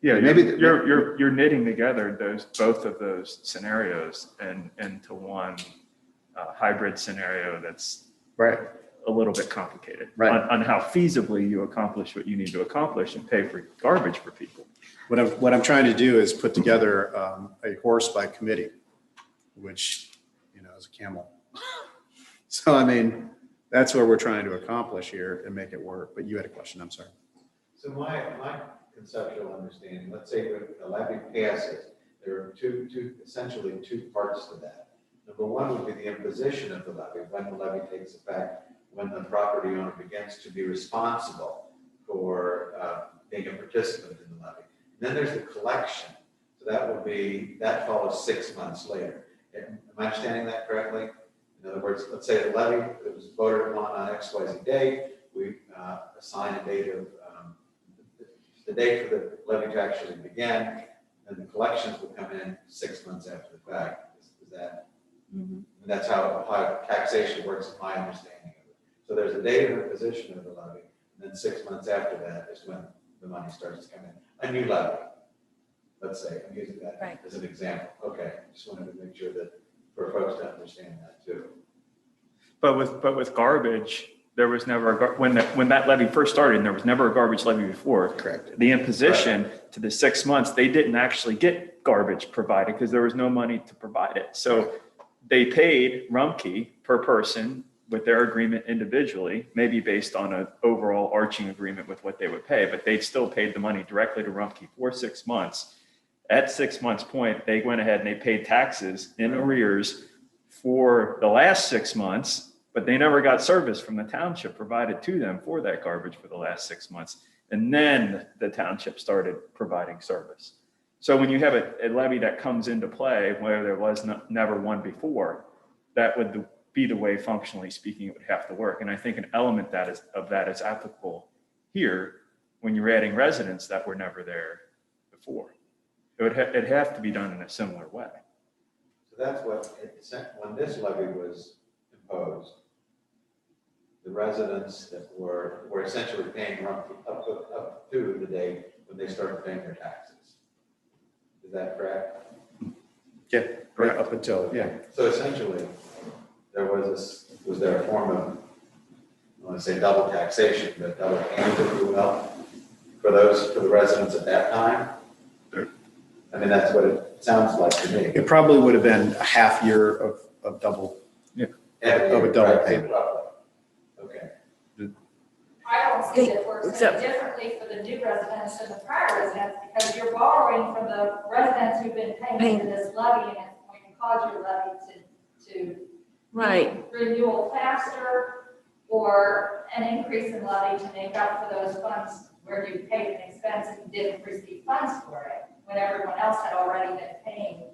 Yeah, Maybe you're knitting together both of those scenarios and into one hybrid scenario that's Right. a little bit complicated Right. on how feasibly you accomplish what you need to accomplish and pay for garbage for people. What I'm trying to do is put together a horse by committee, which, is a camel. So, I mean, that's what we're trying to accomplish here and make it work. But you had a question, I'm sorry. So my conceptual understanding, let's say the levy passes, there are essentially two parts to that. Number one would be the imposition of the levy, when the levy takes effect, when the property owner begins to be responsible for being a participant in the levy. And then there's the collection. So that follows 6 months later. Am I understanding that correctly? In other words, let's say the levy it was voted upon on XYZ day, we assign a date of the date for the levy to actually begin, and the collections will come in 6 months after the fact. Is that? Mm-hmm. And that's how taxation works, in my understanding of it. So there's a date of imposition of the levy, and then 6 months after that is when the money starts to come in. A new levy, let's say, I'm using that Right. as an example. Okay, just wanted to make sure that for folks to understand that too. But with garbage, there was never, when that levy first started, and there was never a garbage levy before. Correct. The imposition to the 6 months, they didn't actually get garbage provided because there was no money to provide it. So they paid Rumpke per person with their agreement individually, maybe based on an overall arching agreement with what they would pay, but they still paid the money directly to Rumpke for 6 months. At 6 months point, they went ahead and they paid taxes in arrears for the last 6 months, but they never got service from the township provided to them for that garbage for the last 6 months. And then the township started providing service. So when you have a levy that comes into play where there was never one before, that would be the way, functionally speaking, it would have to work. And I think an element of that is applicable here when you're adding residents that were never there before. It'd have to be done in a similar way. So that's when this levy was imposed, the residents that were essentially paying up to the day when they started paying their taxes. Is that correct? Yeah, right up until, yeah. So essentially, was there a form of, I want to say double taxation, but double payment, if you will, for the residents at that time? I mean, that's what it sounds like to me. It probably would have been a half year of double, of a double Right, payment. roughly. Okay. I don't see it works Except- any differently for the new residents than the prior residents, because you're borrowing from the residents who've been paying into this levy, and it's going to cause your levy to Right. renewal faster, or an increase in levy to make up for those funds where you paid an expense and you didn't receive funds for it, when everyone else had already been paying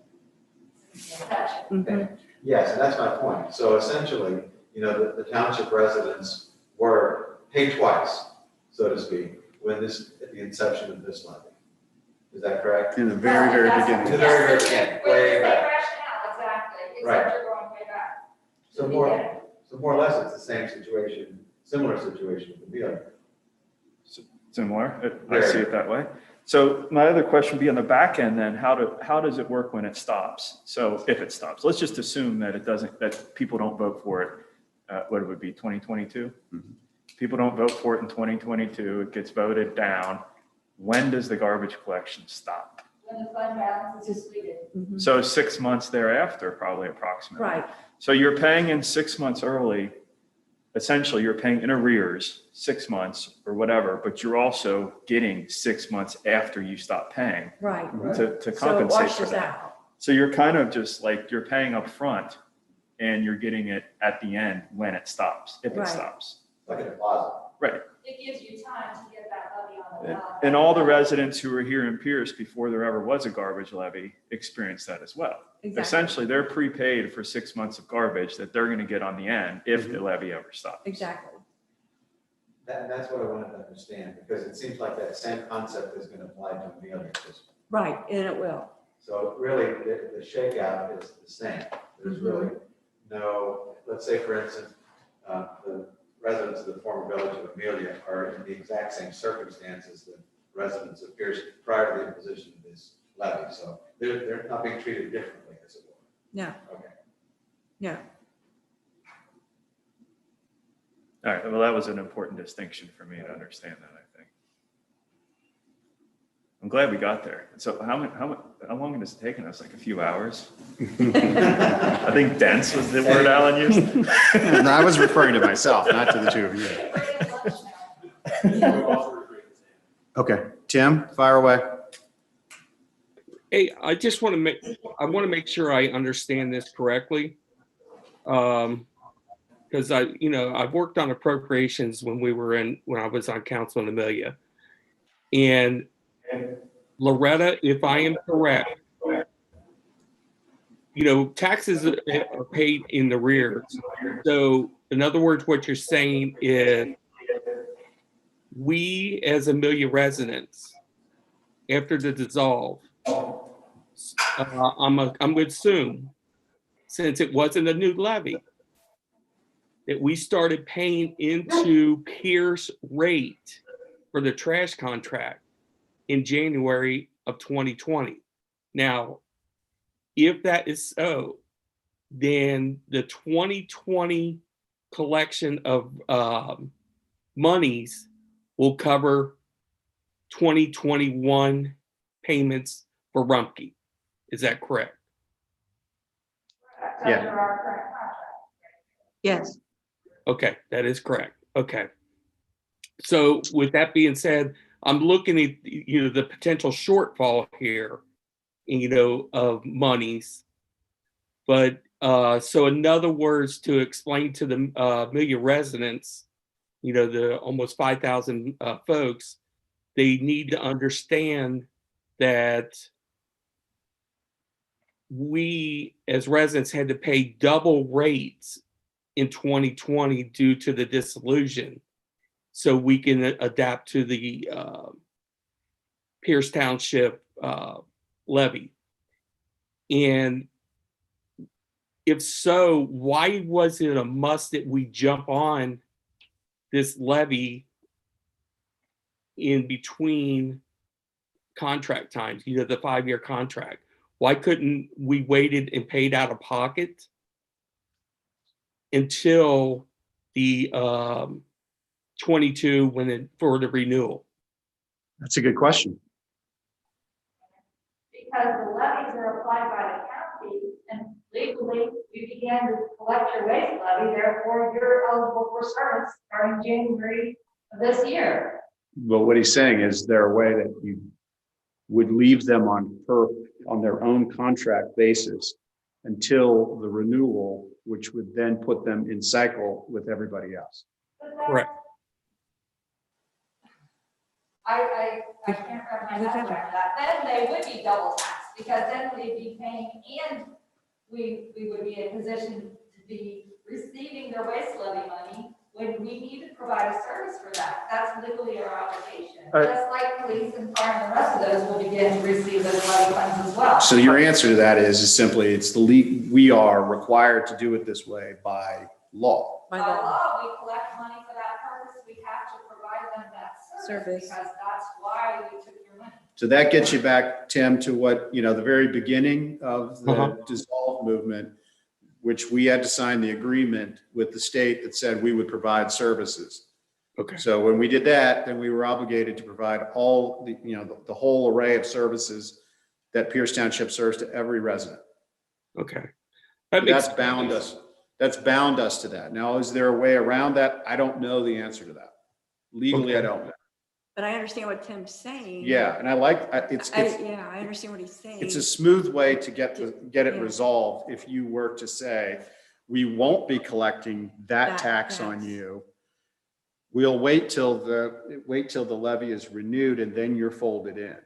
since the inception. Mhm. Yes, and that's my point. So essentially, the township residents were paid twice, so to speak, at the inception of this levy. Is that correct? In the very, very That's- beginning. The very, very Yes, beginning, with way the same back. rationale, exactly, Right. except you're going way back. So more or less, it's the same situation, similar situation with Amelia. Similar, I see it that way. So my other question would be on the back end then, how does it work when it stops? So if it stops, let's just assume that that people don't vote for it, what it would be, 2022? Mhm. People don't vote for it in 2022, it gets voted down. When does the garbage collection stop? When the fund balance is depleted. Mhm. So 6 months thereafter, probably approximately. Right. So you're paying in 6 months early. Essentially, you're paying in arrears 6 months or whatever, but you're also getting 6 months after you stop paying Right. to So it compensate for washes that. out. So you're kind of just like, you're paying up front and you're getting it at the end when it stops, if it Right. stops. Like a deposit. Right. It gives you time to get that levy on the ballot. And all the residents who were here in Pierce before there ever was a garbage levy experienced that as well. Exactly. Essentially, they're prepaid for 6 months of garbage that they're going to get on the end if the levy ever stops. Exactly. That's what I wanted to understand, because it seems like that same concept is going to apply to Amelia at this point. Right, and it will. So really, the shakeout is the same. There's really no, let's say, for instance, the residents of the former village of Amelia are in the exact same circumstances that residents of Pierce prior to the imposition of this levy. So they're not being treated differently, as it were. No, Okay. no. All right, well, that was an important distinction for me to understand that, I think. I'm glad we got there. So how long has it taken us? Like a few hours? I think dense was the word Alan used. And I was referring to myself, not to the two of you. Great lunch now. Okay, Tim, fire away. Hey, I just want to make sure I understand this correctly. Because I've worked on appropriations when I was on council in Amelia. And Loretta, if I am correct, taxes are paid in the rears. So in other words, what you're saying is we as Amelia residents, after the dissolve, I'm going to assume, since it wasn't a new levy, that we started paying into Pierce rate for the trash contract in January of 2020. Now, if that is so, then the 2020 collection of monies will cover 2021 payments for Rumpke. Is that correct? Yeah. Under our current contract. Yes. Okay, that is correct. Okay. So with that being said, I'm looking at, the potential shortfall here, of monies. But so in other words, to explain to the Amelia residents, the almost 5,000 folks, they need to understand that we as residents had to pay double rates in 2020 due to the dissolution, so we can adapt to the Pierce Township levy. And if so, why was it a must that we jump on this levy in between contract times, the 5-year contract? Why couldn't we waited and paid out of pocket until the 22 for the renewal? That's a good question. Because the levies are applied by the county, and legally, we began to collect your waste levy, therefore you're eligible for service starting January of this year. But what he's saying is there a way that you would leave them on their own contract basis until the renewal, which would then put them in cycle with everybody else. Correct. I can't wrap my head around that. Then they would be double taxed, because then we'd be paying and we would be in a position to be receiving their waste levy money when we need to provide a service for that. That's legally our obligation. Just like police and fire and the rest of those will begin to receive those levy funds as well. So your answer to that is simply we are required to do it this way by law. By law, we collect money for that purpose. We have to provide them that service because that's why we took your money. So that gets you back, Tim, to what, the very beginning of the dissolve movement, which we had to sign the agreement with the state that said we would provide services. Okay. So when we did that, then we were obligated to provide all the whole array of services that Pierce Township serves to every resident. Okay. That's bound us to that. Now, is there a way around that? I don't know the answer to that. Legally, I don't know. But I understand what Tim's saying. Yeah, and I understand what he's saying. it's a smooth way to get it resolved. If you were to say, we won't be collecting that tax on you. We'll wait till the levy is renewed and then you're folded in.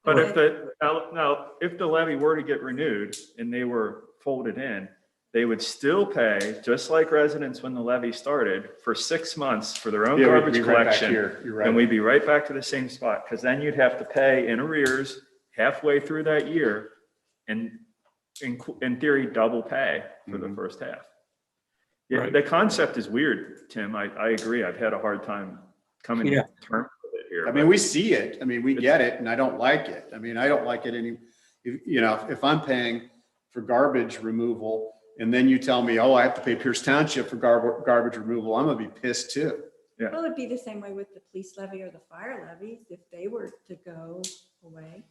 But if the levy were to get renewed and they were folded in, they would still pay, just like residents when the levy started, for 6 months for their own garbage collection. Right. And we'd be right back to the same spot, because then you'd have to pay in arrears halfway through that year, and in theory, double pay for the first half. Yeah, Right. The concept is weird, Tim. I agree. I've had a hard time coming to terms with it here. I mean, we see it. I mean, we get it, and I don't like it. I mean, I don't like it if I'm paying for garbage removal and then you tell me, oh, I have to pay Pierce Township for garbage removal, I'm gonna be pissed too. Yeah. Well, it'd be the same way with the police levy or the fire levies if they were to go away.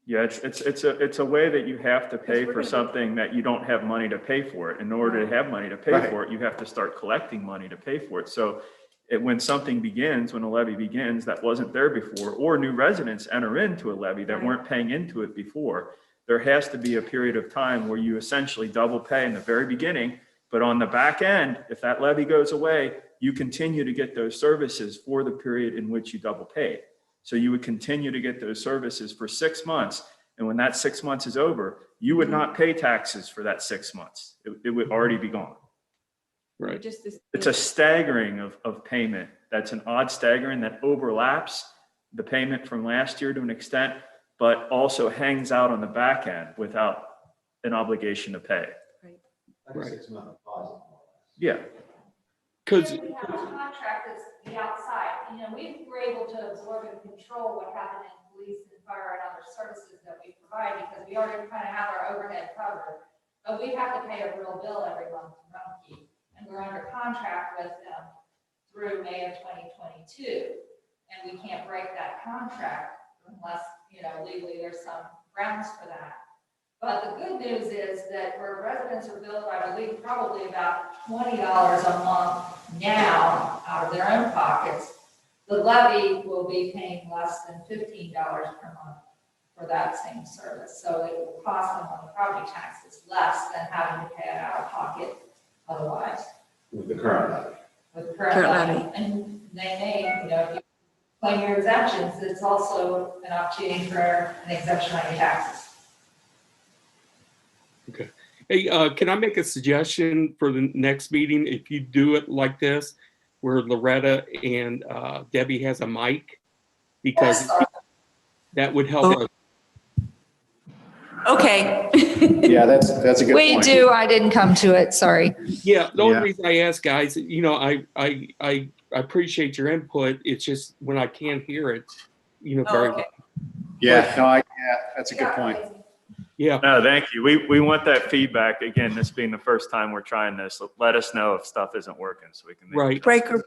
Yeah, it's a way that you have to pay Because we're for gonna something that you don't have money to pay for it. In order to have money to pay Right. for it, you have to start collecting money to pay for it. So when a levy begins that wasn't there before, or new residents enter into a levy that Right. weren't paying into it before, there has to be a period of time where you essentially double pay in the very beginning, but on the back end, if that levy goes away, you continue to get those services for the period in which you double paid. So you would continue to get those services for 6 months. And when that 6 months is over, you would not pay taxes for that 6 months. It would already be gone. Right. It's a staggering of payment. That's an odd staggering that overlaps the payment from last year to an extent, but also hangs out on the back end without an obligation to pay. Right. 6 month deposit. Yeah. Because We have a contract that's the outside, we were able to absorb and control what happened in police and fire and other services that we provide because we already kind of have our overhead covered. But we have to pay a real bill every month from Rumpke. and we're under contract with them through May of 2022. And we can't break that contract unless, legally there's some grounds for that. But the good news is that where residents are billed, I believe, probably about $20 a month now out of their own pockets, the levy will be paying less than $15 per month for that same service. So it will cost them on the property taxes less than having to pay it out of pocket otherwise. With the current levy. With the current levy. And they may, if you claim your exemptions, it's also an opportunity for an exemption on your taxes. Okay. Hey, can I make a suggestion for the next meeting? If you do it like this, where Loretta and Debbie has a mic, because that would help us. Okay. Yeah, that's a good We point. do. I didn't come to it. Sorry. Yeah, the Yeah. only reason I ask, guys, I appreciate your input. It's just when I can't hear it, very well. Yeah, that's a good point. Yeah, No, thank you. We want that feedback. Again, this being the first time we're trying this, let us know if stuff isn't working so we can. right. Breaker.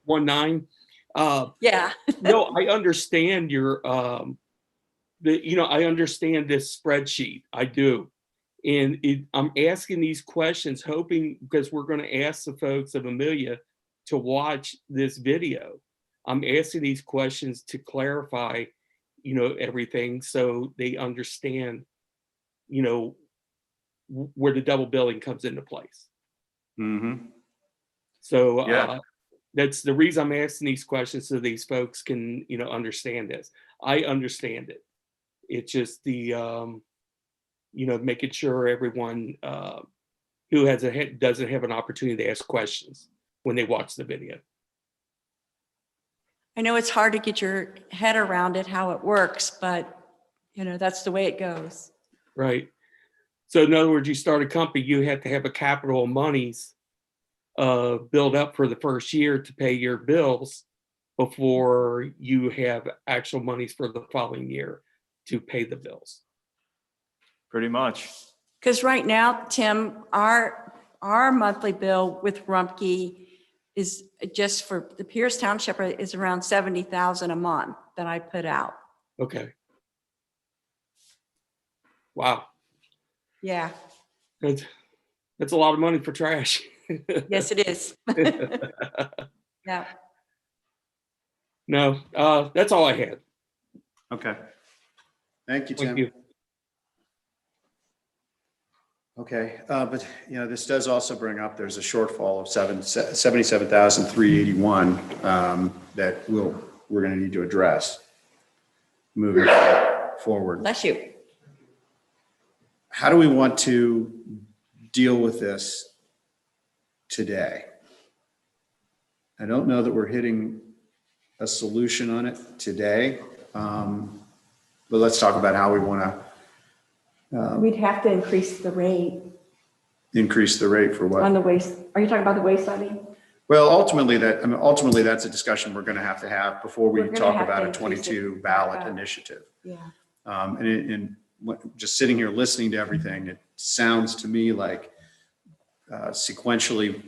1-9. Yeah. No, I understand your I understand this spreadsheet. I do. And I'm asking these questions hoping, because we're going to ask the folks of Amelia to watch this video. I'm asking these questions to clarify, everything so they understand, where the double billing comes into place. Mm-hmm. So Yeah. that's the reason I'm asking these questions, so these folks can, understand this. I understand it. It's just the, making sure everyone who doesn't have an opportunity to ask questions when they watch the video. I know it's hard to get your head around it, how it works, but that's the way it goes. Right. So in other words, you start a company, you have to have a capital of monies build up for the first year to pay your bills before you have actual monies for the following year to pay the bills. Pretty much. Because right now, Tim, our monthly bill with Rumpke is just for the Pierce Township is around $70,000 a month that I put out. Okay. Wow. Yeah. That's a lot of money for trash. Yes, it is. Yeah. No, that's all I had. Okay. Thank you, Tim. Thank you. Okay, but this does also bring up, there's a shortfall of 77,381 that we're going to need to address moving forward. Bless you. How do we want to deal with this today? I don't know that we're hitting a solution on it today, but let's talk about how we want to We'd have to increase the rate increase the rate for what? on the waste. Are you talking about the waste levy? Well, ultimately that's a discussion we're going to have before we We're gonna talk have about to a increase 22 it ballot back up. initiative. Yeah. And just sitting here listening to everything, it sounds to me like sequentially,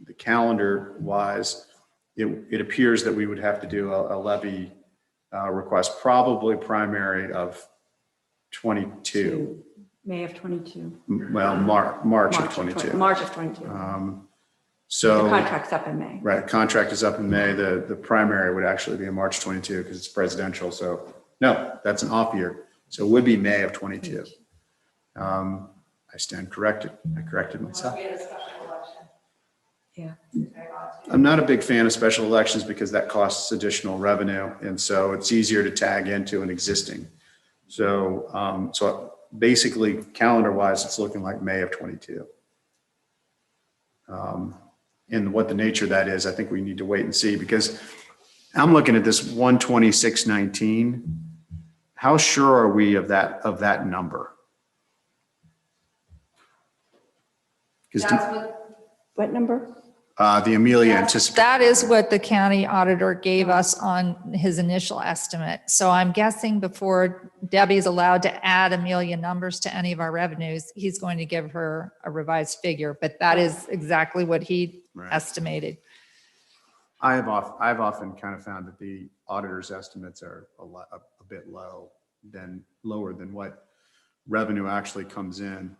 the calendar wise, it appears that we would have to do a levy request, probably primary of 22. May of 22. Well, March of 22. March of 22. So The contract's up in May. right, contract is up in May. The primary would actually be in March 22 because it's presidential. So no, that's an off year. So it would be May of 22. I stand corrected. I corrected myself. We had a special election. Yeah. I'm not a big fan of special elections because that costs additional revenue. And so it's easier to tag into an existing. So, so basically calendar wise, it's looking like May of 22. And what the nature of that is, I think we need to wait and see, because I'm looking at this 126.19. How sure are we of that number? That's what, What number? The Amelia anticipated. That is what the county auditor gave us on his initial estimate. So I'm guessing before Debbie's allowed to add Amelia numbers to any of our revenues, he's going to give her a revised figure, but that is exactly what he Right. estimated. I've often kind of found that the auditor's estimates are a bit lower than what revenue actually comes in.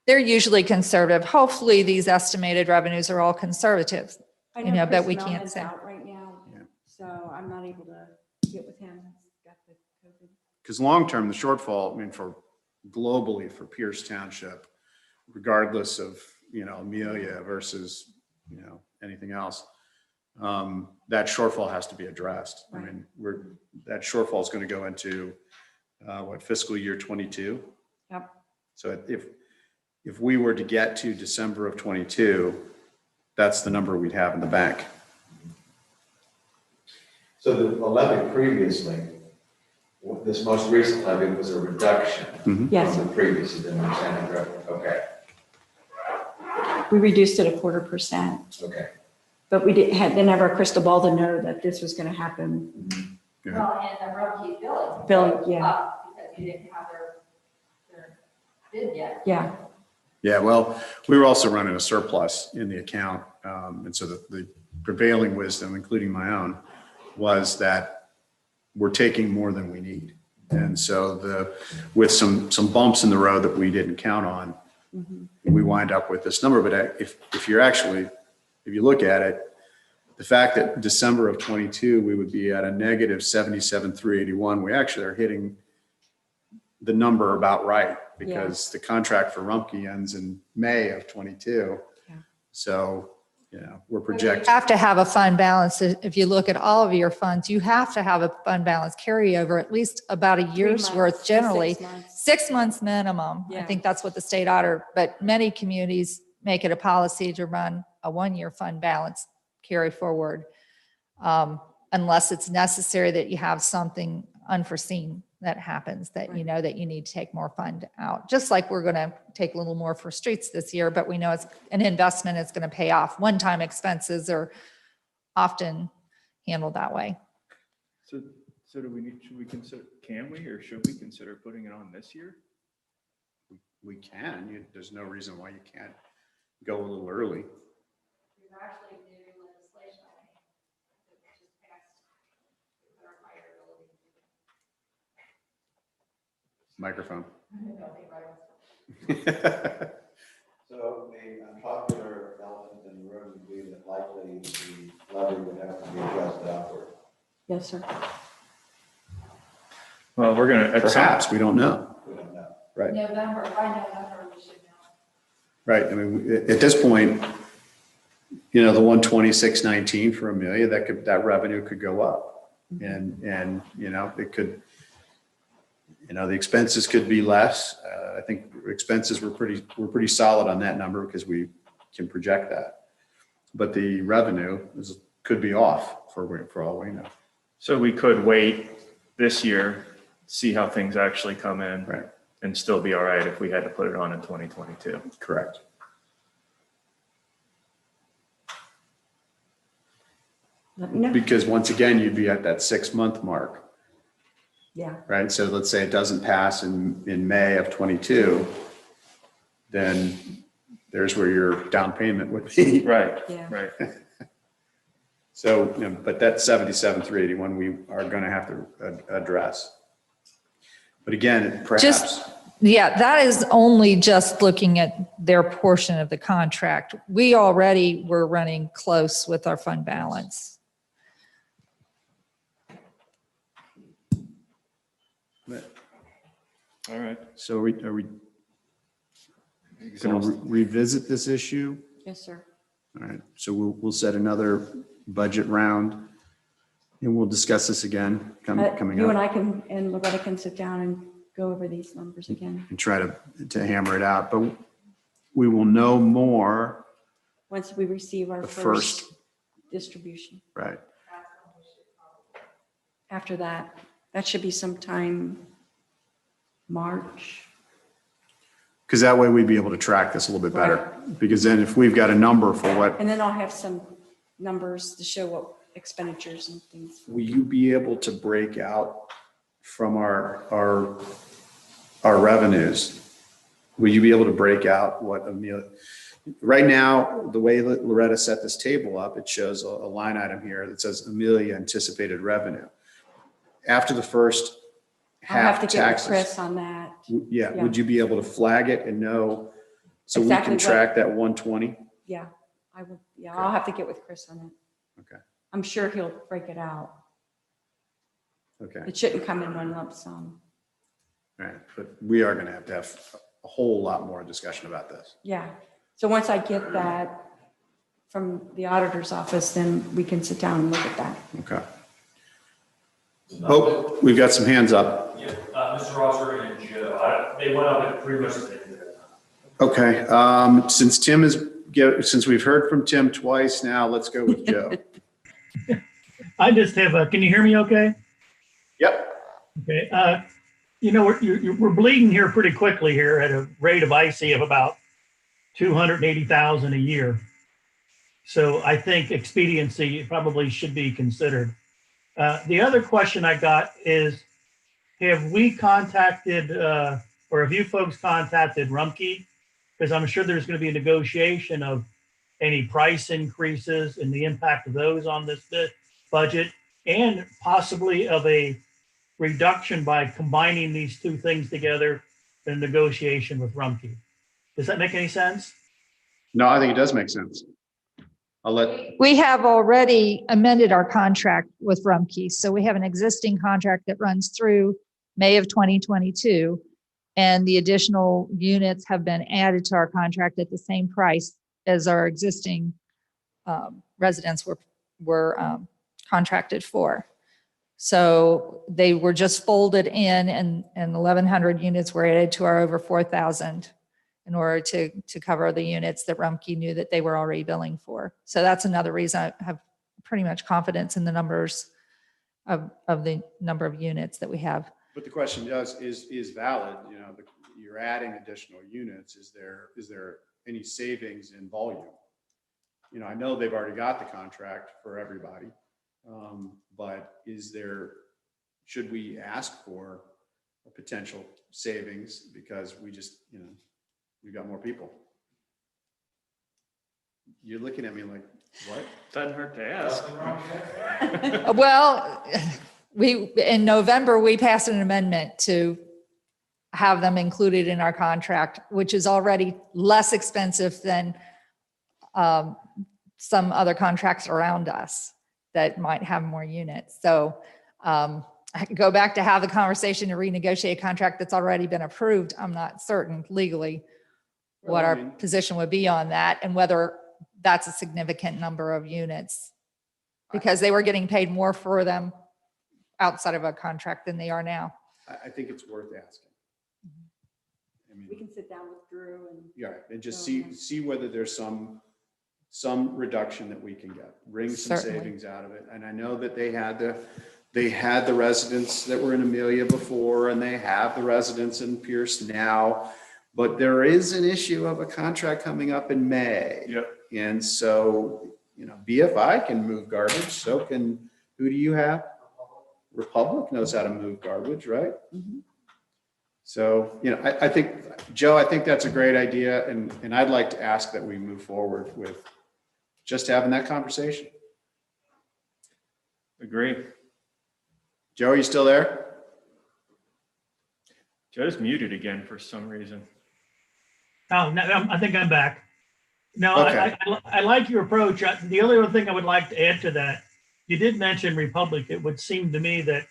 They're usually conservative. Hopefully these estimated revenues are all conservative. I You know, but Chris we can't Mellon's say. out right now, Yeah. so I'm not able to get with him. He's got the COVID. Because long-term, the shortfall, I mean, for globally for Pierce Township, regardless of, Amelia versus, anything else, that shortfall has to be addressed. I mean, that shortfall is going to go into, fiscal year 22. Yep. So if we were to get to December of 22, that's the number we'd have in the bank. So the levy previously, this most recent levy was a reduction Yes, from the previous, is my understanding correct? Okay, we reduced it 0.25%, okay. but we didn't have our crystal ball to know that this was going to happen. Yeah. Well, and the road billing. Billing, yeah. Up because you didn't have their bid yet. Yeah, Yeah, well, we were also running a surplus in the account. And so the prevailing wisdom, including my own, was that we're taking more than we need. And so with some bumps in the road that we didn't count on, we wind up with this number. But if you look at it, the fact that December of 22, we would be at a negative 77,381, we actually are hitting the number about right, because the contract for Rumpke ends in May of 22. Yeah. So, we're You projecting. have to have a fund balance. If you look at all of your funds, you have to have a fund balance carryover at least about a year's 3 months worth to generally. 6 months. 6 months minimum. I Yeah. think that's what the state auditor, but many communities make it a policy to run a 1-year fund balance carry forward. Unless it's necessary that you have something unforeseen that happens that you know that you need to take more fund out. Just like we're going to take a little more for streets this year, but we know it's an investment, it's going to pay off. One-time expenses are often handled that way. So should we consider, or should we consider putting it on this year? We can. There's no reason why you can't go a little early. There's actually new legislation that just passed to clarify your ability to do Microphone. that. So the unpopular elephant in the room would be that likely the levy would have to be adjusted upward. Yes, sir. Well, we're going to, Perhaps, we don't know. We don't know. Right. By November, we should know. Right. I mean, at this point, the 126.19 for Amelia, that revenue could go up. And it could, the expenses could be less. I think expenses were pretty solid on that number because we can project that. But the revenue could be off for all we know. so we could wait this year, see how things actually come in. Right. And still be all right if we had to put it on in 2022. Correct. Let me know. Because once again, you'd be at that 6-month mark. Yeah. Right. So let's say it doesn't pass in May of 22, then there's where your down payment would be. Right, Yeah. right. So, but that 77,381, we are going to have to address. But again, perhaps. Yeah, that is only just looking at their portion of the contract. We already were running close with our fund balance. All right. So are we going to revisit this issue? Yes, sir. All right. So we'll set another budget round and we'll discuss this again coming You and up I and Loretta can sit down and go over these numbers again. and try to hammer it out. But we will know more. Once we receive our The first first. distribution. Right. After that should be sometime March. Because that way we'd be able to track this a little bit better. Because then if we've got a number for what, And then I'll have some numbers to show what expenditures and things. will you be able to break out from our revenues? Will you be able to break out what Amelia, right now, the way that Loretta set this table up, it shows a line item here that says Amelia anticipated revenue. After the first I'll have half to get with taxes. Chris on that. Yeah, Yeah. would you be able to flag it and know, so we Exactly can what- track that 120? Yeah, I will. Yeah, I'll have to get with Chris on it. Okay, I'm sure he'll break it out. okay, It shouldn't come in one lump sum. all right. But we are going to have a whole lot more discussion about this. Yeah. So once I get that from the auditor's office, then we can sit down and look at that. Okay. Oh, we've got some hands up. Yeah, Mr. Rosser and Joe, they went up at pretty much the same time. Okay, since we've heard from Tim twice now, let's go with Joe. I just have can you hear me okay? Yep. Okay. We're bleeding here pretty quickly here at a rate of IC of about 280,000 a year. So I think expediency probably should be considered. The other question I got is, have we contacted, or have you folks contacted Rumpke? Because I'm sure there's going to be a negotiation of any price increases and the impact of those on this budget, and possibly of a reduction by combining these two things together in negotiation with Rumpke. Does that make any sense? No, I think it does make sense. I'll let, We have already amended our contract with Rumpke. So we have an existing contract that runs through May of 2022. And the additional units have been added to our contract at the same price as our existing residents were contracted for. So they were just folded in, and 1,100 units were added to our over 4,000 in order to cover the units that Rumpke knew that they were already billing for. So that's another reason I have pretty much confidence in the numbers of the number of units that we have. but the question is valid, you know, you're adding additional units. Is there any savings in volume? You know, I know they've already got the contract for everybody, but should we ask for a potential savings because we just, you know, we've got more people? You're looking at me like, what? Doesn't hurt to ask. Well, in November, we passed an amendment to have them included in our contract, which is already less expensive than some other contracts around us that might have more units. So I could go back to have the conversation to renegotiate a contract that's already been approved. I'm not certain legally what Well, I our mean- position would be on that and whether that's a significant number of units, because they were getting paid more for them outside of a contract than they are now. I think it's worth asking. I mean, We can sit down with Drew and. yeah, and just see whether there's some reduction that we can get, wring some Certainly. savings out of it. And I know that they had the residents that were in Amelia before, and they have the residents in Pierce now, but there is an issue of a contract coming up in May. Yep. And so, you know, BFI can move garbage, so can, who do you have? Republic knows how to move garbage, right? Mhm. So, you know, I think, Joe, I think that's a great idea, and I'd like to ask that we move forward with just having that conversation. Agree. Joe, are you still there? Joe's muted again for some reason. Oh, no, I think I'm back. No, Okay. I like your approach. The only other thing I would like to add to that, you did mention Republic. It would seem to me that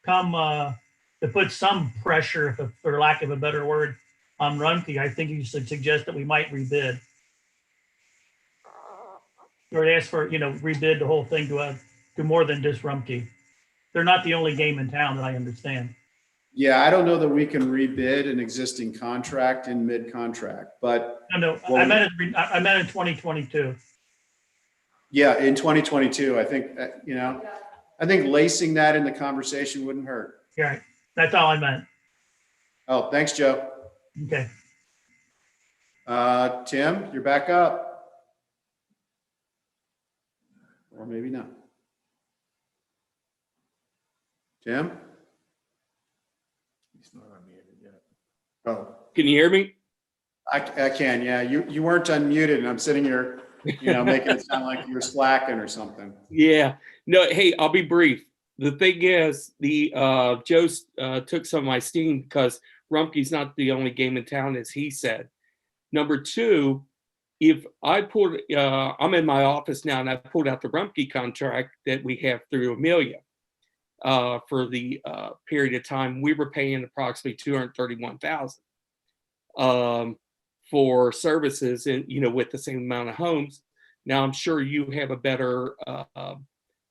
to put some pressure, for lack of a better word, on Rumpke, I think you should suggest that we might rebid. Or ask for, rebid the whole thing to more than just Rumpke. They're not the only game in town that I understand. Yeah, I don't know that we can rebid an existing contract in mid-contract, but No, Well, I meant in 2022. yeah, in 2022, I think, I think lacing that in the conversation wouldn't hurt. Yeah, that's all I meant. Oh, thanks, Joe. Okay. Tim, you're back up. Or maybe not. Tim? He's not unmuted yet. Oh, Can you hear me? I can, yeah. You weren't unmuted and I'm sitting here, making it sound like you were slacking or something. Yeah. No, hey, I'll be brief. The thing is, Joe took some of my steam because Rumpke's not the only game in town, as he said. Number two, if I pulled, I'm in my office now and I pulled out the Rumpke contract that we have through Amelia for the period of time. We were paying approximately $231,000 for services, and with the same amount of homes. Now I'm sure you have a better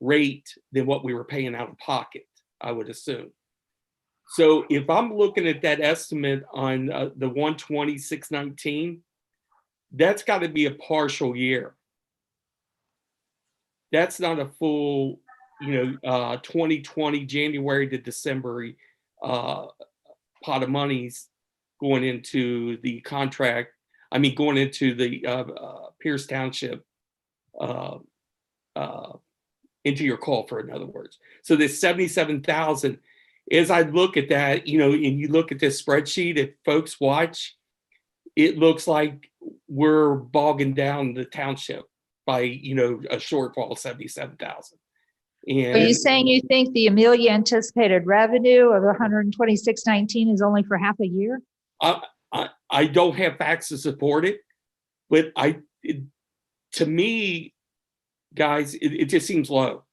rate than what we were paying out of pocket, I would assume. So if I'm looking at that estimate on the 12619, that's got to be a partial year. That's not a full, 2020 January to December pot of monies going into the contract. I mean, going into the Pierce Township, into your call, for in other words. So this 77,000, as I look at that, and you look at this spreadsheet, if folks watch, it looks like we're bogging down the township by, a shortfall of 77,000. And Are you saying you think the Amelia anticipated revenue of 12619 is only for half a year? I don't have facts to support it, but to me, guys, it just seems low.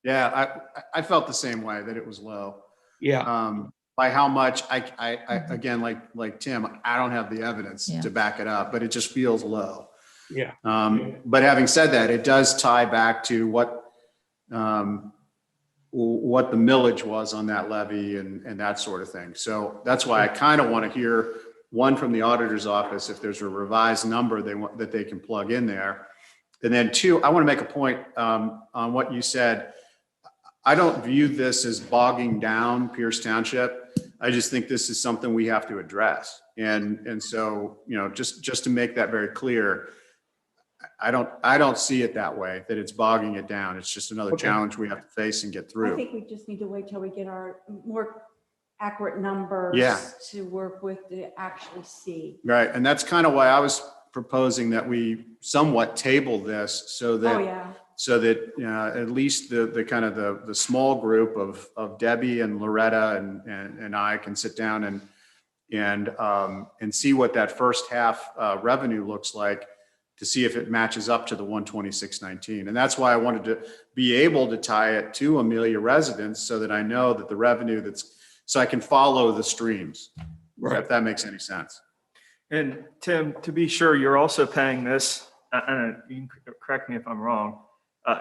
Yeah, I felt the same way, that it was low. Yeah. By how much, I again, like Tim, I don't have the evidence to back it up, but it just feels low. Yeah. But having said that, it does tie back to what the millage was on that levy and that sort of thing. So that's why I kind of want to hear one from the auditor's office, if there's a revised number that they can plug in there. And then two, I want to make a point on what you said. I don't view this as bogging down Pierce Township. I just think this is something we have to address. And so, just to make that very clear, I don't see it that way, that it's bogging it down. It's just another challenge we have to face and get through. I think we just need to wait till we get our more accurate numbers to work with to actually see. Right. And that's kind of why I was proposing that we somewhat table this so that at least the kind of the small group of Debbie and Loretta and I can sit down and see what that first half revenue looks like, to see if it matches up to the 12619. And that's why I wanted to be able to tie it to Amelia residents, so that I know that the revenue so I can follow the streams, right? If that makes any sense. And Tim, to be sure, you're also paying this, and you can correct me if I'm wrong,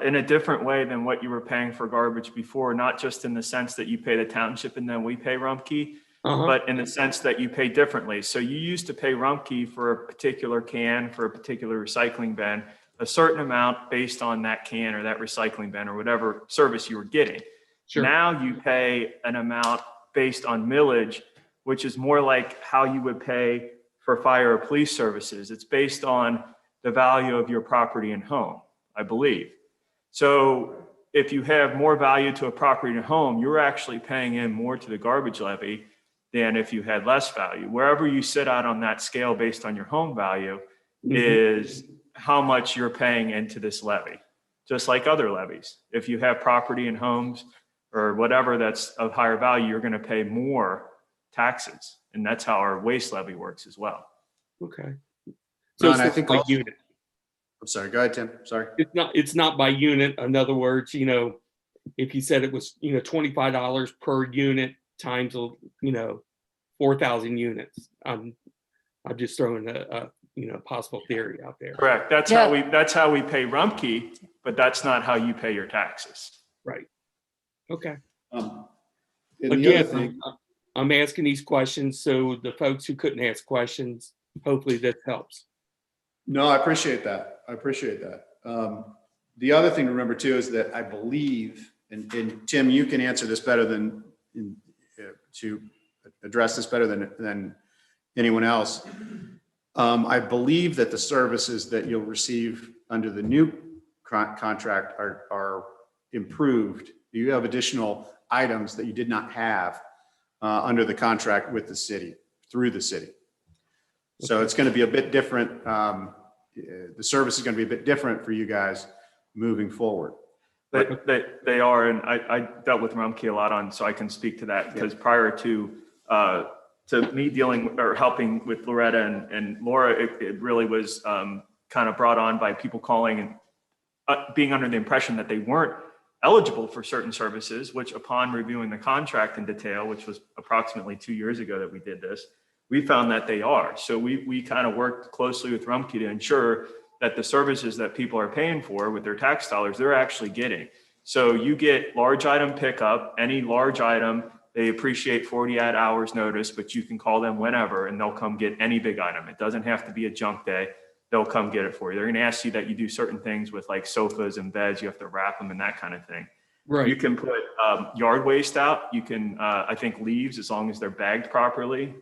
in a different way than what you were paying for garbage before, not just in the sense that you pay the township and then we pay Rumpke, but in the sense that you pay differently. So you used to pay Rumpke for a particular can, for a particular recycling bin, a certain amount based on that can or that recycling bin or whatever service you were getting. Sure. Now you pay an amount based on millage, which is more like how you would pay for fire or police services. It's based on the value of your property and home, I believe. So if you have more value to a property and a home, you're actually paying in more to the garbage levy than if you had less value. Wherever you sit out on that scale based on your home value is how much you're paying into this levy, just like other levies. If you have property and homes or whatever that's of higher value, you're going to pay more taxes. And that's how our waste levy works as well. Okay. So it's not by unit. I'm sorry, go ahead, Tim. Sorry. It's not by unit. In other words, if you said it was, $25 per unit times, 4,000 units. I'm just throwing a possible theory out there. Correct. That's how we pay Rumpke, but that's not how you pay your taxes. Right. Okay. Again, I'm asking these questions so the folks who couldn't ask questions, hopefully this helps. No, I appreciate that. The other thing to remember too is that I believe, and Tim, you can answer this better than to address this better than anyone else. I believe that the services that you'll receive under the new contract are improved. You have additional items that you did not have under the contract with the city, through the city. So it's going to be a bit different. The service is going to be a bit different for you guys moving forward. They are, and I dealt with Rumpke a lot on, so I can speak to that, because prior to me dealing or helping with Loretta and Laura, it really was kind of brought on by people calling and being under the impression that they weren't eligible for certain services, which upon reviewing the contract in detail, which was approximately 2 years ago that we did this, we found that they are. So we kind of worked closely with Rumpke to ensure that the services that people are paying for with their tax dollars, they're actually getting. So you get large item pickup, any large item, they appreciate 48 hours notice, but you can call them whenever and they'll come get any big item. It doesn't have to be a junk day. They'll come get it for you. They're gonna ask you that you do certain things with like sofas and beds. You have to wrap them and that kind of thing. Right. You can put yard waste out. You can, I think leaves, as long as they're bagged properly,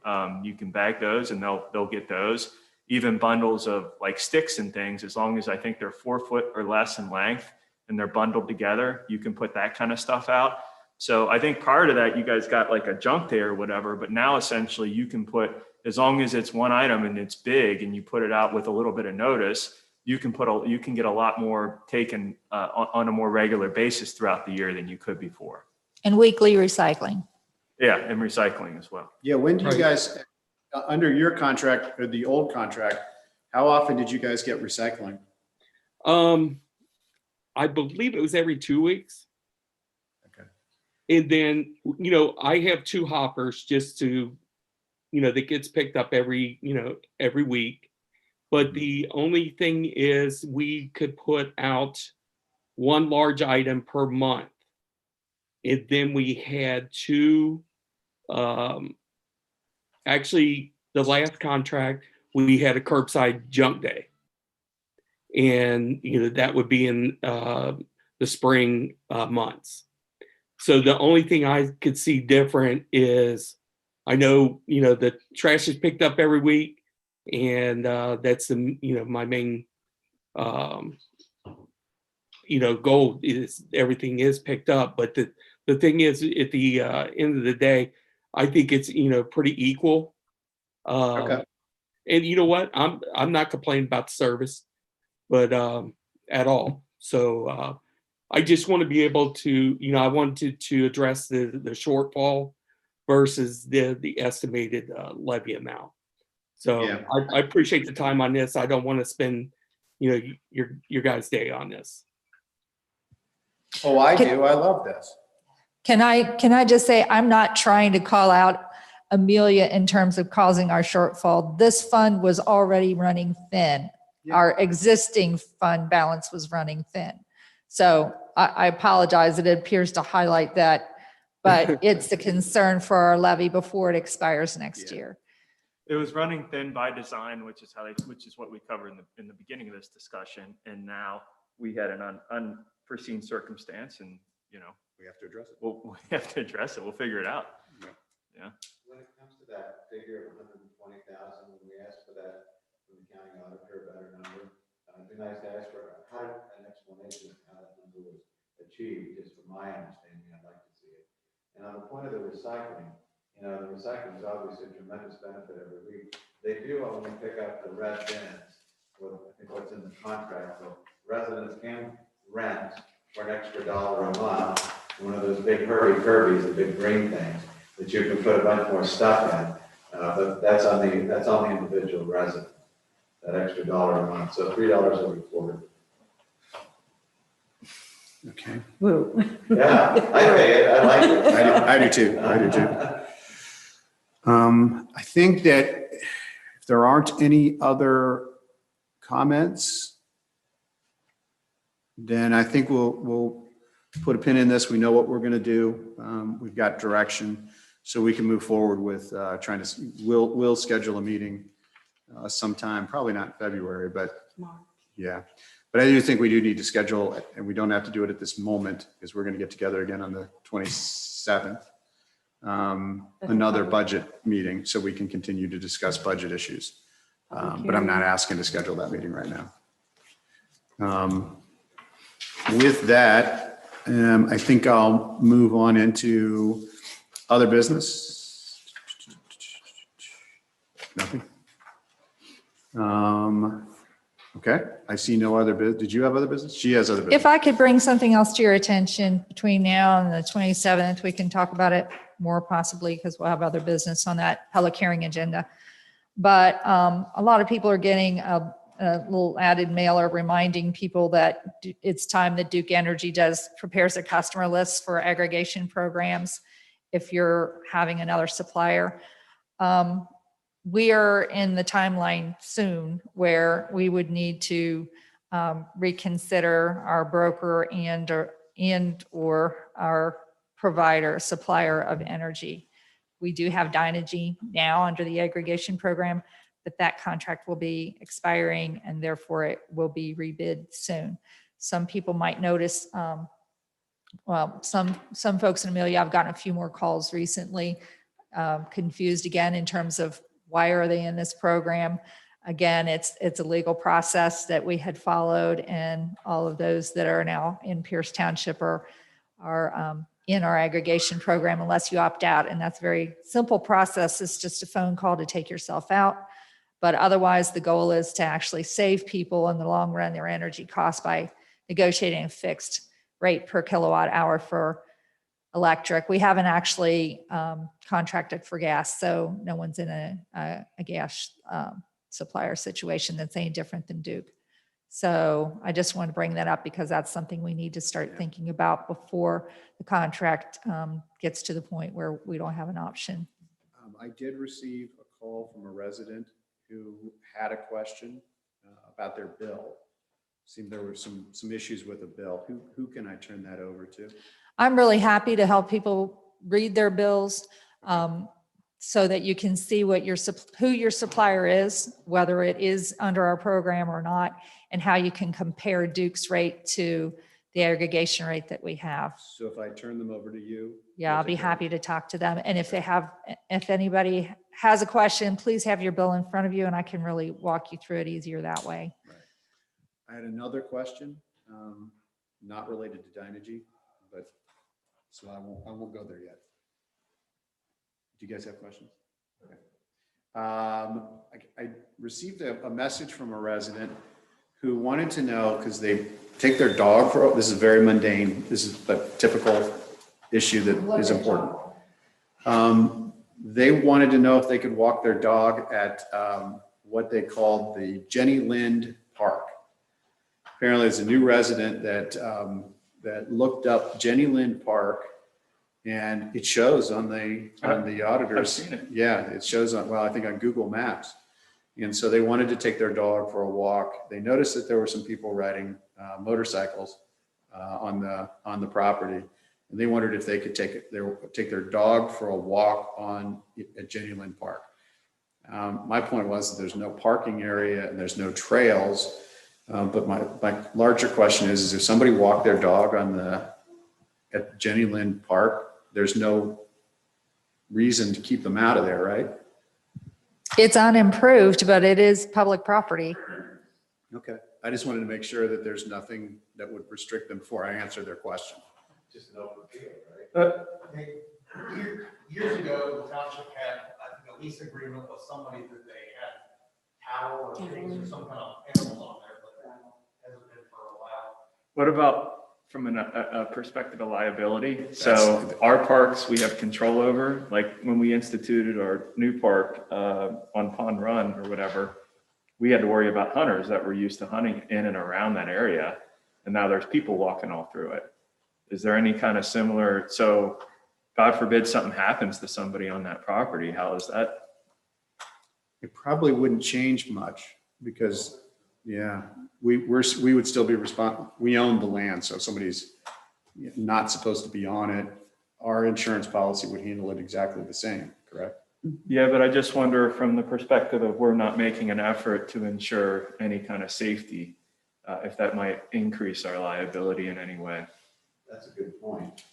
you can bag those and they'll get those. Even bundles of like sticks and things, as long as I think they're 4 foot or less in length and they're bundled together, you can put that kind of stuff out. So I think prior to that, you guys got like a junk day or whatever, but now essentially you can put, as long as it's one item and it's big and you put it out with a little bit of notice, you can get a lot more taken on a more regular basis throughout the year than you could before. And weekly recycling. Yeah, and recycling as well. Yeah, when do you Right. guys, under your contract or the old contract, how often did you guys get recycling? I believe it was every 2 weeks. Okay. And then, I have 2 hoppers just to, that gets picked up every week. But the only thing is we could put out 1 large item per month. And then we had 2, actually the last contract, we had a curbside junk day. And, that would be in the spring months. So the only thing I could see different is, I know, the trash is picked up every week, and that's the, my main, goal is everything is picked up. But the thing is, at the end of the day, I think it's, pretty equal. Okay. And you know what? I'm not complaining about the service, but at all. So I just want to be able to, I wanted to address the shortfall versus the estimated levy amount. So Yeah. I appreciate the time on this. I don't want to spend, your guys' day on this. Oh, I do. I love this. Can I just say, I'm not trying to call out Amelia in terms of causing our shortfall. This fund was already running thin. Yeah. Our existing fund balance was running thin. So I apologize. It appears to highlight that, but it's the concern for our levy before it expires next Yeah. year. It was running thin by design, which is what we covered in the beginning of this discussion. And now we had an unforeseen circumstance, and We have to address it. we have to address it. We'll figure it out. Yeah. When it comes to that figure of 120,000, when we ask for that from the county auditor, a better number, it'd be nice to ask for an explanation of how that number was achieved, just from my understanding. I'd like to see it. And on the point of the recycling, the recycling is obviously a tremendous benefit every week. They do only pick up the red bins, I think what's in the contract, so residents can rent for an extra $1 a month, one of those big hurry Kirby's, the big green things, that you can put a bunch more stuff in. But that's on the individual resident, that extra $1 a month, so $3 every quarter. Okay. Woo. Yeah, I pay it, I like it. I do too. I do too. I think that if there aren't any other comments, then I think we'll put a pin in this. We know what we're going to do. We've got direction, so we can move forward with we'll schedule a meeting sometime, probably not in February, but yeah. But I do think we do need to schedule, and we don't have to do it at this moment, because we're going to get together again on the 27th. Another budget meeting, so we can continue to discuss budget issues. But I'm not asking to schedule that meeting right now. With that, I think I'll move on into other business. Nothing. Okay, I see no other business. Did you have other business? She has other business. If I could bring something else to your attention between now and the 27th, we can talk about it more possibly because we'll have other business on that public hearing agenda. But a lot of people are getting a little added mailer reminding people that it's time that Duke Energy prepares a customer list for aggregation programs if you're having another supplier. We are in the timeline soon where we would need to reconsider our broker and or our provider, supplier of energy. We do have Dynegy now under the aggregation program, but that contract will be expiring and therefore it will be rebid soon. Some people might notice, well, some folks in Amelia, I've gotten a few more calls recently, confused again in terms of why are they in this program? Again, it's a legal process that we had followed, and all of those that are now in Pierce Township are in our aggregation program unless you opt out. And that's a very simple process. It's just a phone call to take yourself out. But otherwise, the goal is to actually save people in the long run their energy costs by negotiating a fixed rate per kilowatt hour for electric. We haven't actually contracted for gas, so no one's in a gas supplier situation that's any different than Duke. So I just want to bring that up because that's something we need to start thinking about before the contract gets to the point where we don't have an option. I did receive a call from a resident who had a question about their bill. Seemed there were some issues with the bill. Who can I turn that over to? I'm really happy to help people read their bills so that you can see what who your supplier is, whether it is under our program or not, and how you can compare Duke's rate to the aggregation rate that we have. So if I turn them over to you? Yeah, I'll be happy to talk to them. And if anybody has a question, please have your bill in front of you and I can really walk you through it easier that way. Right. I had another question, not related to Dynegy, but so I won't go there yet. Do you guys have questions? Okay. I received a message from a resident who wanted to know, because they take their dog for, this is very mundane, this is a typical issue that is important. They wanted to know if they could walk their dog at what they called the Jenny Lind Park. Apparently it's a new resident that looked up Jenny Lind Park, and it shows on the auditors. I've seen it. Yeah, it shows on, well, I think on Google Maps. And so they wanted to take their dog for a walk. They noticed that there were some people riding motorcycles on the property, and they wondered if they could take their dog for a walk at Jenny Lind Park. My point was that there's no parking area and there's no trails. But my larger question is if somebody walked their dog at Jenny Lind Park, there's no reason to keep them out of there, right? It's unimproved, but it is public property. Okay. I just wanted to make sure that there's nothing that would restrict them before I answer their question. Just an open field, right? Years ago, the township had, I think, a lease agreement with somebody that they had cattle or pigs or some kind of animals on there, but hasn't been for a while. What about from a perspective of liability? So our parks, we have control over, like when we instituted our new park on Pond Run or whatever, we had to worry about hunters that were used to hunting in and around that area. And now there's people walking all through it. Is there any kind of similar, so God forbid something happens to somebody on that property, how is that? It probably wouldn't change much because, yeah, we would still be responsible. We own the land, so if somebody's not supposed to be on it, our insurance policy would handle it exactly the same, correct? Yeah, but I just wonder from the perspective of we're not making an effort to ensure any kind of safety, if that might increase our liability in any way. That's a good point.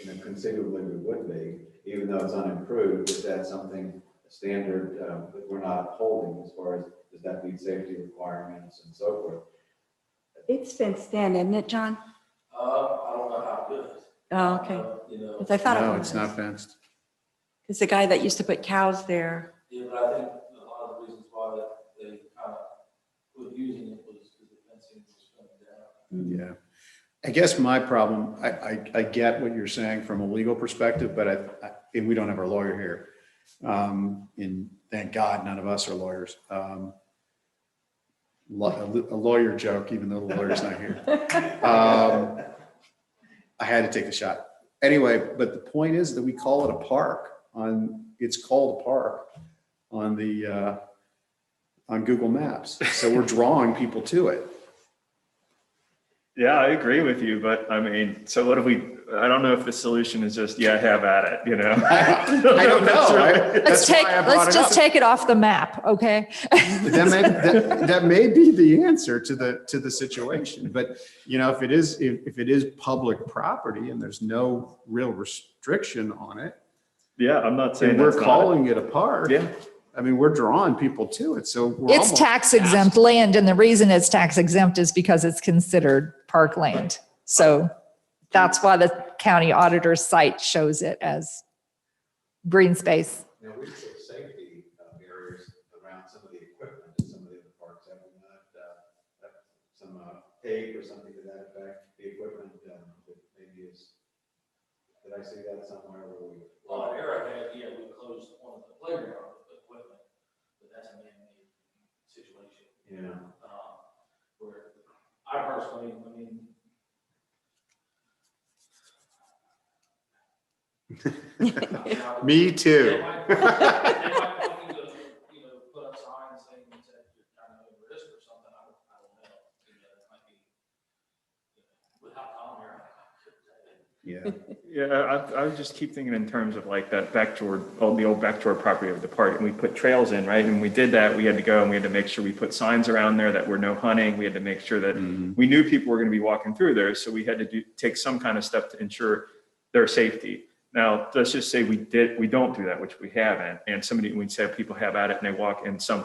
And then conceivably we would be, even though it's unimproved, if that's something, standard that we're not upholding as far as, does that meet safety requirements and so forth? It's fenced in, isn't it, John? I don't know how good. Oh, okay. You know, Because I thought it No, was. it's not fenced. It's the guy that used to put cows there. yeah, but I think a lot of the reasons why that they kind of quit using it was because the fencing was coming down. Yeah. I guess my problem, I get what you're saying from a legal perspective, but and we don't have our lawyer here. And thank God none of us are lawyers. A lawyer joke, even though the lawyer's not here. I had to take the shot. Anyway, but the point is that we call it a park it's called a park on on Google Maps. So we're drawing people to it. Yeah, I agree with you, but I mean, so what do I don't know if the solution is just, yeah, have at it, you know? I don't know. Let's just take it off the map, okay? That may be the answer to the situation, but you know, if it is public property and there's no real restriction on it, Yeah, I'm not saying and we're that's not calling it a park. Yeah. I mean, we're drawing people to it, so we're It's almost tax exempt land, and the reason it's tax exempt is because it's considered parkland. So that's why the county auditor's site shows it as green space. Now, we put safety barriers around some of the equipment in some of the other parks, have we not, some tape or something to that effect, the equipment that maybe is, did I see that somewhere where we? Well, Arrowhead, yeah, we closed one of the playground equipment, but that's a man-made situation. Yeah. Where I personally, I mean. Me too. They might want you to, you know, put up signs saying that you're kind of at risk or something, I don't know. You know, it might be, you know, without Tom here, I couldn't tell you. Yeah. Yeah, I would just keep thinking in terms of like that the old backdoor property of the park, and we put trails in, right? And we did that, we had to go and we had to make sure we put signs around there that were no hunting. We had to make sure that we knew people were going to be walking through there. So we had to take some kind of step to ensure their safety. Now, let's just say we don't do that, which we haven't. And we say people have at it and they walk, and some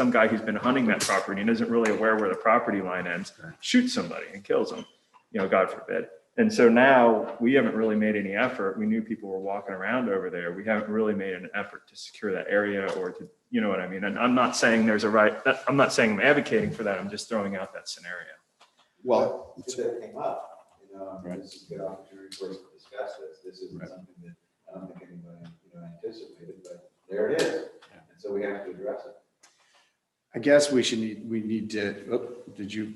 guy who's been hunting that property and isn't really aware where the property line ends, shoots somebody and kills them, you know, God forbid. And so now we haven't really made any effort. We knew people were walking around over there. We haven't really made an effort to secure that area or to, you know what I mean? And I'm not saying I'm not saying I'm advocating for that. I'm just throwing out that scenario. Well, If that came up, you know, this is a good opportunity for us to discuss this. This isn't something that I don't think anybody, you know, anticipated, but there it is. And so we have to address it. I guess we need to, did you?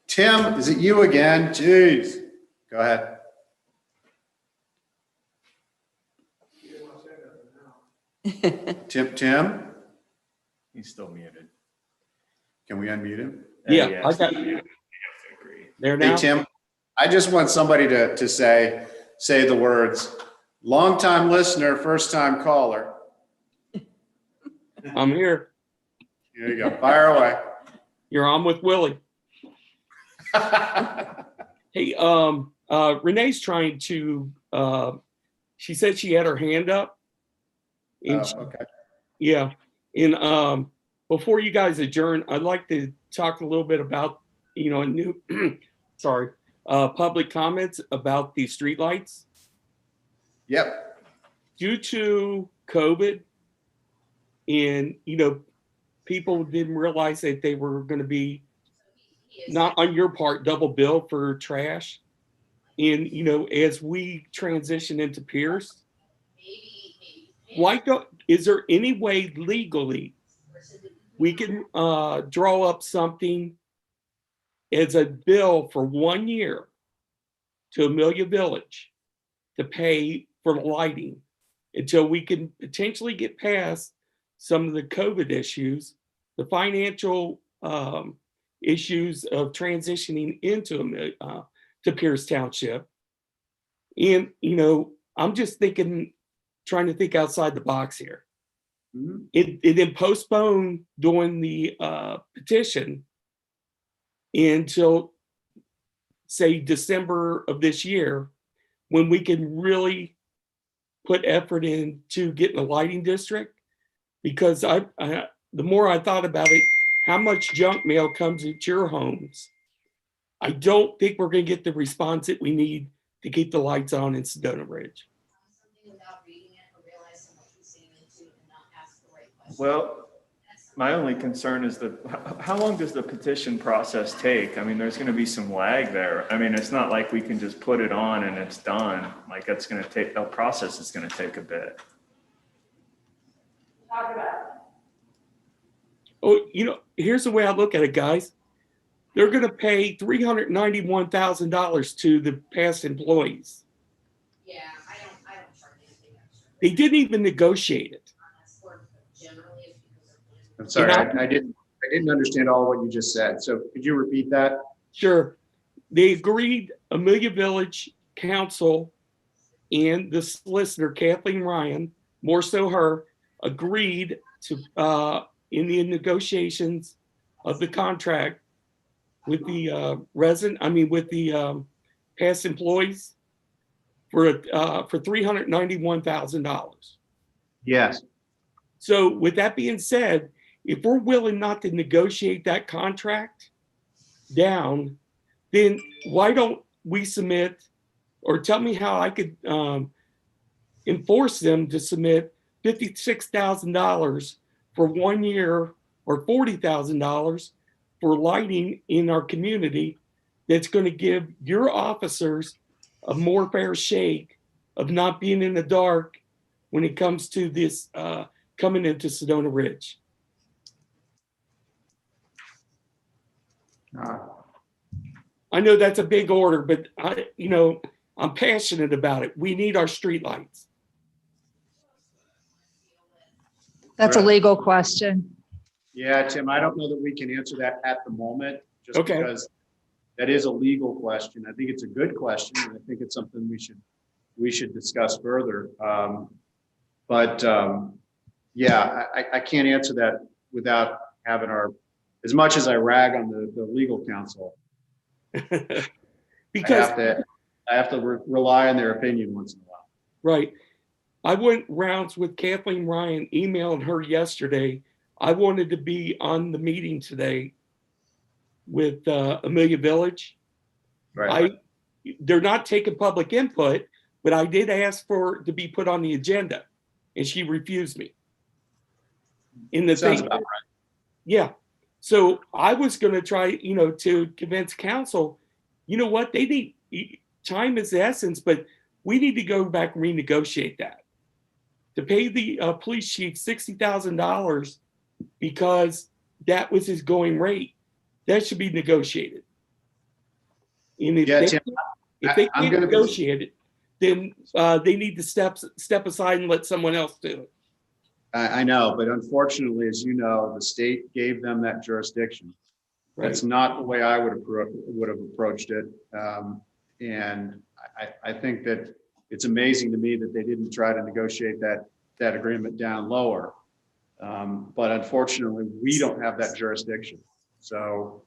Tim, is it you again? Jeez. Go ahead. Tim? He's still muted. Can we unmute him? Yeah, I got You you. have to agree. There Hey, now. Tim, I just want somebody to say the words, longtime listener, first time caller. I'm here. Here you go. Fire away. You're on with Willie. Hey, Renee's trying to, she said she had her hand up. And Okay. yeah, and before you guys adjourn, I'd like to talk a little bit about, you know, a new, public comments about the streetlights. Yep. Due to COVID, and, you know, people didn't realize that they were going to be, not on your part, double bill for trash. And, you know, as we transition into Pierce, is there any way legally we can draw up something as a bill for 1 year to Amelia Village to pay for lighting until we can potentially get past some of the COVID issues, the financial issues of transitioning into to Pierce Township. And, you know, I'm just trying to think outside the box here. Mhm. It then postponed doing the petition until, say, December of this year, when we can really put effort into getting a lighting district, because the more I thought about it, how much junk mail comes at your homes. I don't think we're going to get the response that we need to keep the lights on in Sedona Ridge. Something without reading it or realizing what he's saying into and not ask the right question. Well, my only concern is how long does the petition process take? I mean, there's going to be some lag there. I mean, it's not like we can just put it on and it's done. Like that's going to take, the process is going to take a bit. Talk about it. Oh, here's the way I look at it, guys. They're going to pay $391,000 to the past employees. Yeah, I don't charge anything extra. They didn't even negotiate it. Generally, it's because of. I'm sorry, I didn't understand all of what you just said. So could you repeat that? Sure. They agreed, Amelia Village Council and the solicitor, Kathleen Ryan, more so her, agreed to, in the negotiations of the contract with the with the past employees for $391,000. Yes. So with that being said, if we're willing not to negotiate that contract down, then why don't we submit, or tell me how I could enforce them to submit $56,000 for 1 year or $40,000 for lighting in our community that's going to give your officers a more fair shake of not being in the dark when it comes to this coming into Sedona Ridge. I know that's a big order, but I'm passionate about it. We need our streetlights. That's a legal question. Yeah, Tim, I don't know that we can answer that at the moment, just Okay. because that is a legal question. I think it's a good question, and I think it's something we should discuss further. Yeah, I can't answer that without having as much as I rag on the legal counsel. Because I have to rely on their opinion once in a while. right. I went rounds with Kathleen Ryan, emailed her yesterday. I wanted to be on the meeting today with Amelia Village. Right. They're not taking public input, but I did ask for to be put on the agenda, and she refused me. Sounds about right. Yeah. So I was going to try, to convince council, what they need, time is the essence, but we need to go back and renegotiate that. To pay the police chief $60,000 because that was his going rate, that should be negotiated. And if they can't negotiate it, then they need to step aside and let someone else do it. I know, but unfortunately, as you know, the state gave them that jurisdiction. Right. That's not the way I would have approached it. And I think that it's amazing to me that they didn't try to negotiate that agreement down lower. But unfortunately, we don't have that jurisdiction. So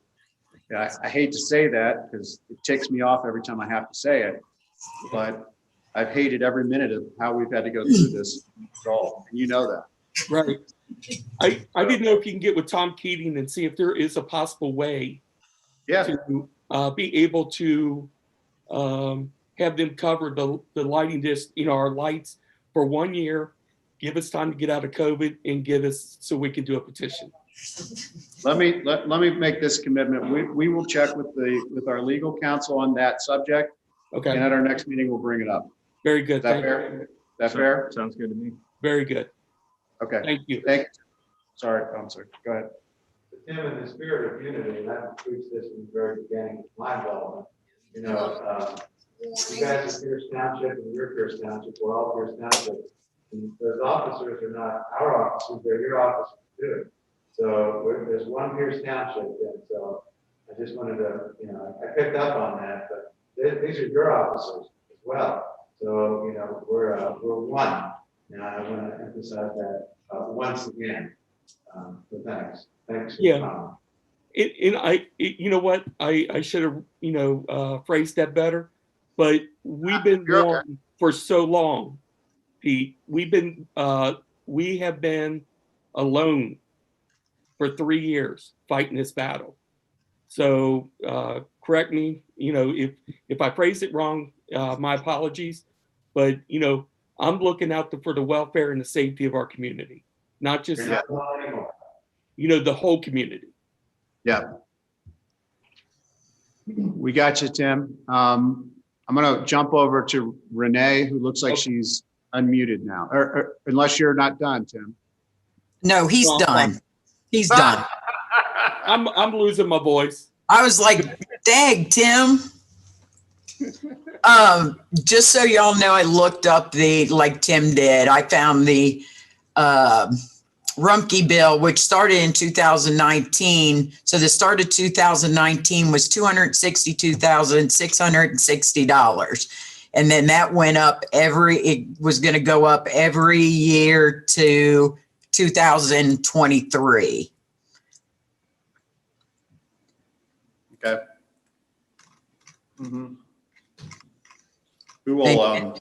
I hate to say that because it ticks me off every time I have to say it, but I've hated every minute of how we've had to go through this all, and you know that. Right. I didn't know if you can get with Tom Keating and see if there is a possible way to be able to have them cover the lighting our lights for 1 year, give us time to get out of COVID and get us so we can do a petition. Let me make this commitment. We will check with our legal counsel on that subject. Okay. And at our next meeting, we'll bring it up. Very good. Is that fair? Is that fair? Sounds good to me. Very good. Okay. Thank you. Sorry, I'm sorry. Go ahead. Tim, in the spirit of unity, and I've preached this from the very beginning of my involvement, you guys are Pierce Township and you're Pierce Township, we're all Pierce Township. And those officers are not our officers, they're your officers too. So there's one Pierce Township, and so I just wanted to, I picked up on that, but these are your officers as well. So, we're one. And I want to emphasize that once again. So thanks. Yeah. You know what? I should have, phrased that better, but we've been warned for so long Pete, we have been alone for 3 years fighting this battle. So correct me, if I phrase it wrong, my apologies. But I'm looking out for the welfare and the safety of our community, not just Yeah. the whole community. Yeah. We got you, Tim. I'm going to jump over to Renee, who looks like she's unmuted now, or unless you're not done, Tim. No, he's done. He's done. I'm losing my voice. I was like, dang, Tim. Just so y'all know, I looked up like Tim did, I found the Rumpke bill, which started in 2019. So the start of 2019 was $262,660. And then that went up it was going to go up every year to 2023. Okay. Mm-hmm. Who will,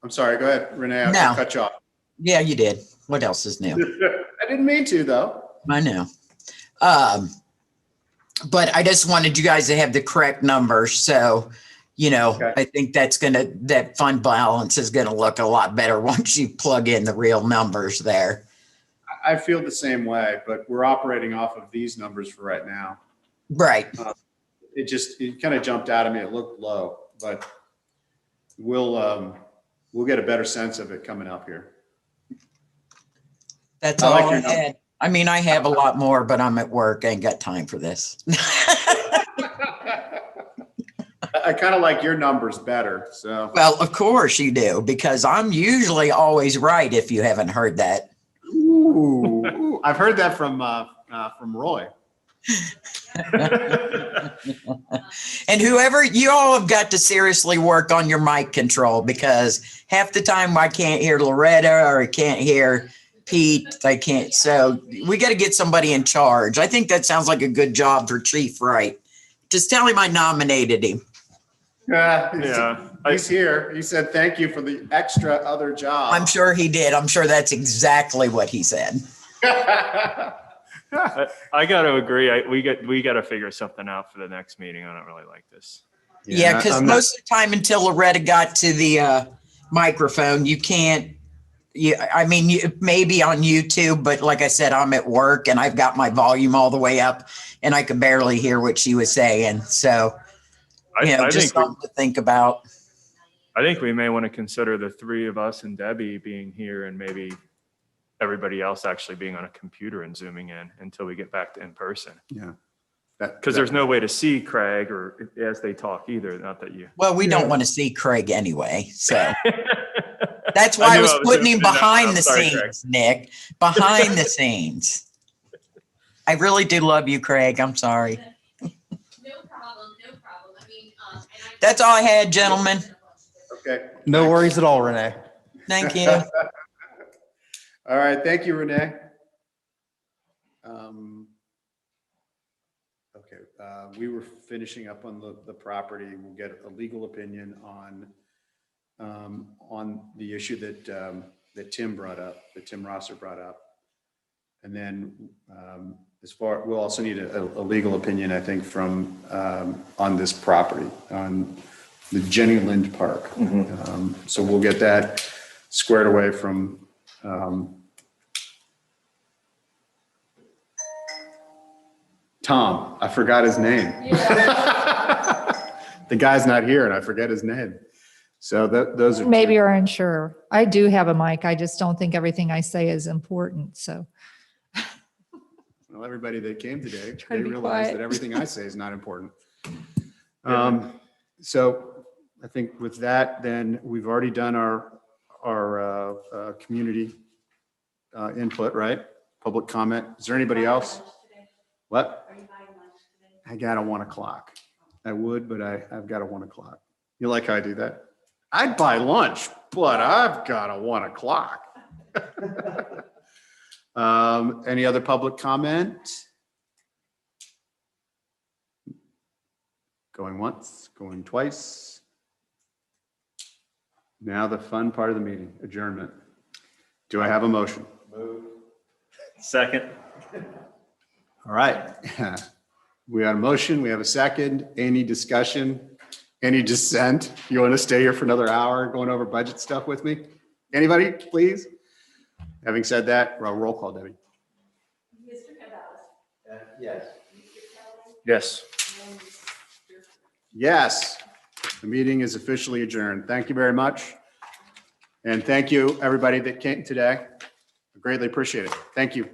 I'm sorry, go ahead, Renee, I'll cut you off. Yeah, you did. What else is new? I didn't mean to, though. I know. But I just wanted you guys to have the correct numbers. So, okay. I think that fund balance is going to look a lot better once you plug in the real numbers there. I feel the same way, but we're operating off of these numbers for right now. Right. It kind of jumped out at me. It looked low, but we'll get a better sense of it coming up here. That's all I had. I mean, I have a lot more, but I'm at work. I ain't got time for this. I kind of like your numbers better. So. Well, of course you do, because I'm usually always right. If you haven't heard that. Ooh, I've heard that from Roy. And whoever, you all have got to seriously work on your mic control, because half the time I can't hear Loretta or I can't hear Pete. I can't. So we got to get somebody in charge. I think that sounds like a good job for Chief Wright. Just tell him I nominated him. He's here. He said, thank you for the extra other job. I'm sure he did. I'm sure that's exactly what he said. I got to agree. We got to figure something out for the next meeting. I don't really like this. Yeah, because most of the time until Loretta got to the microphone, you can't. I mean, maybe on YouTube, but like I said, I'm at work and I've got my volume all the way up and I could barely hear what she was saying. So, just something to think about. I think we may want to consider the three of us and Debbie being here and maybe everybody else actually being on a computer and zooming in until we get back to in person. Yeah. Because there's no way to see Craig or as they talk either. Not that you. Well, we don't want to see Craig anyway. So that's why I was putting him behind the scenes, Nick, behind the scenes. I really do love you, Craig. I'm sorry. No problem. I mean, that's all I had, gentlemen. Okay. No worries at all, Renee. Thank you. All right. Thank you, Renee. Okay. We were finishing up on the property. We'll get a legal opinion on the issue that Tim brought up, that Tim Rosser brought up. And then we'll also need a legal opinion, I think, from on this property, on the Jenny Lind Park. Mm-hmm. So we'll get that squared away from Tom. I forgot his name. Yeah. The guy's not here and I forget his name. So those are maybe our insurer. I do have a mic. I just don't think everything I say is important. So. Well, everybody that came today, Try they to be realize quiet. that everything I say is not important. So I think with that, then we've already done our community input, right? Public comment. Is there anybody else? What? Are you buying lunch today? I got a 1 o'clock. I would, but I've got a 1 o'clock. You like how I do that? I'd buy lunch, but I've got a 1 o'clock. Any other public comment? Going once, going twice. Now the fun part of the meeting, adjournment. Do I have a motion? Second. All right. We got a motion. We have a second. Any discussion? Any dissent? You want to stay here for another hour going over budget stuff with me? Anybody, please? Having said that, roll call, Debbie. Mr. Campbell. Yes. Yes. Yes, the meeting is officially adjourned. Thank you very much. And thank you, everybody that came today. I greatly appreciate it. Thank you.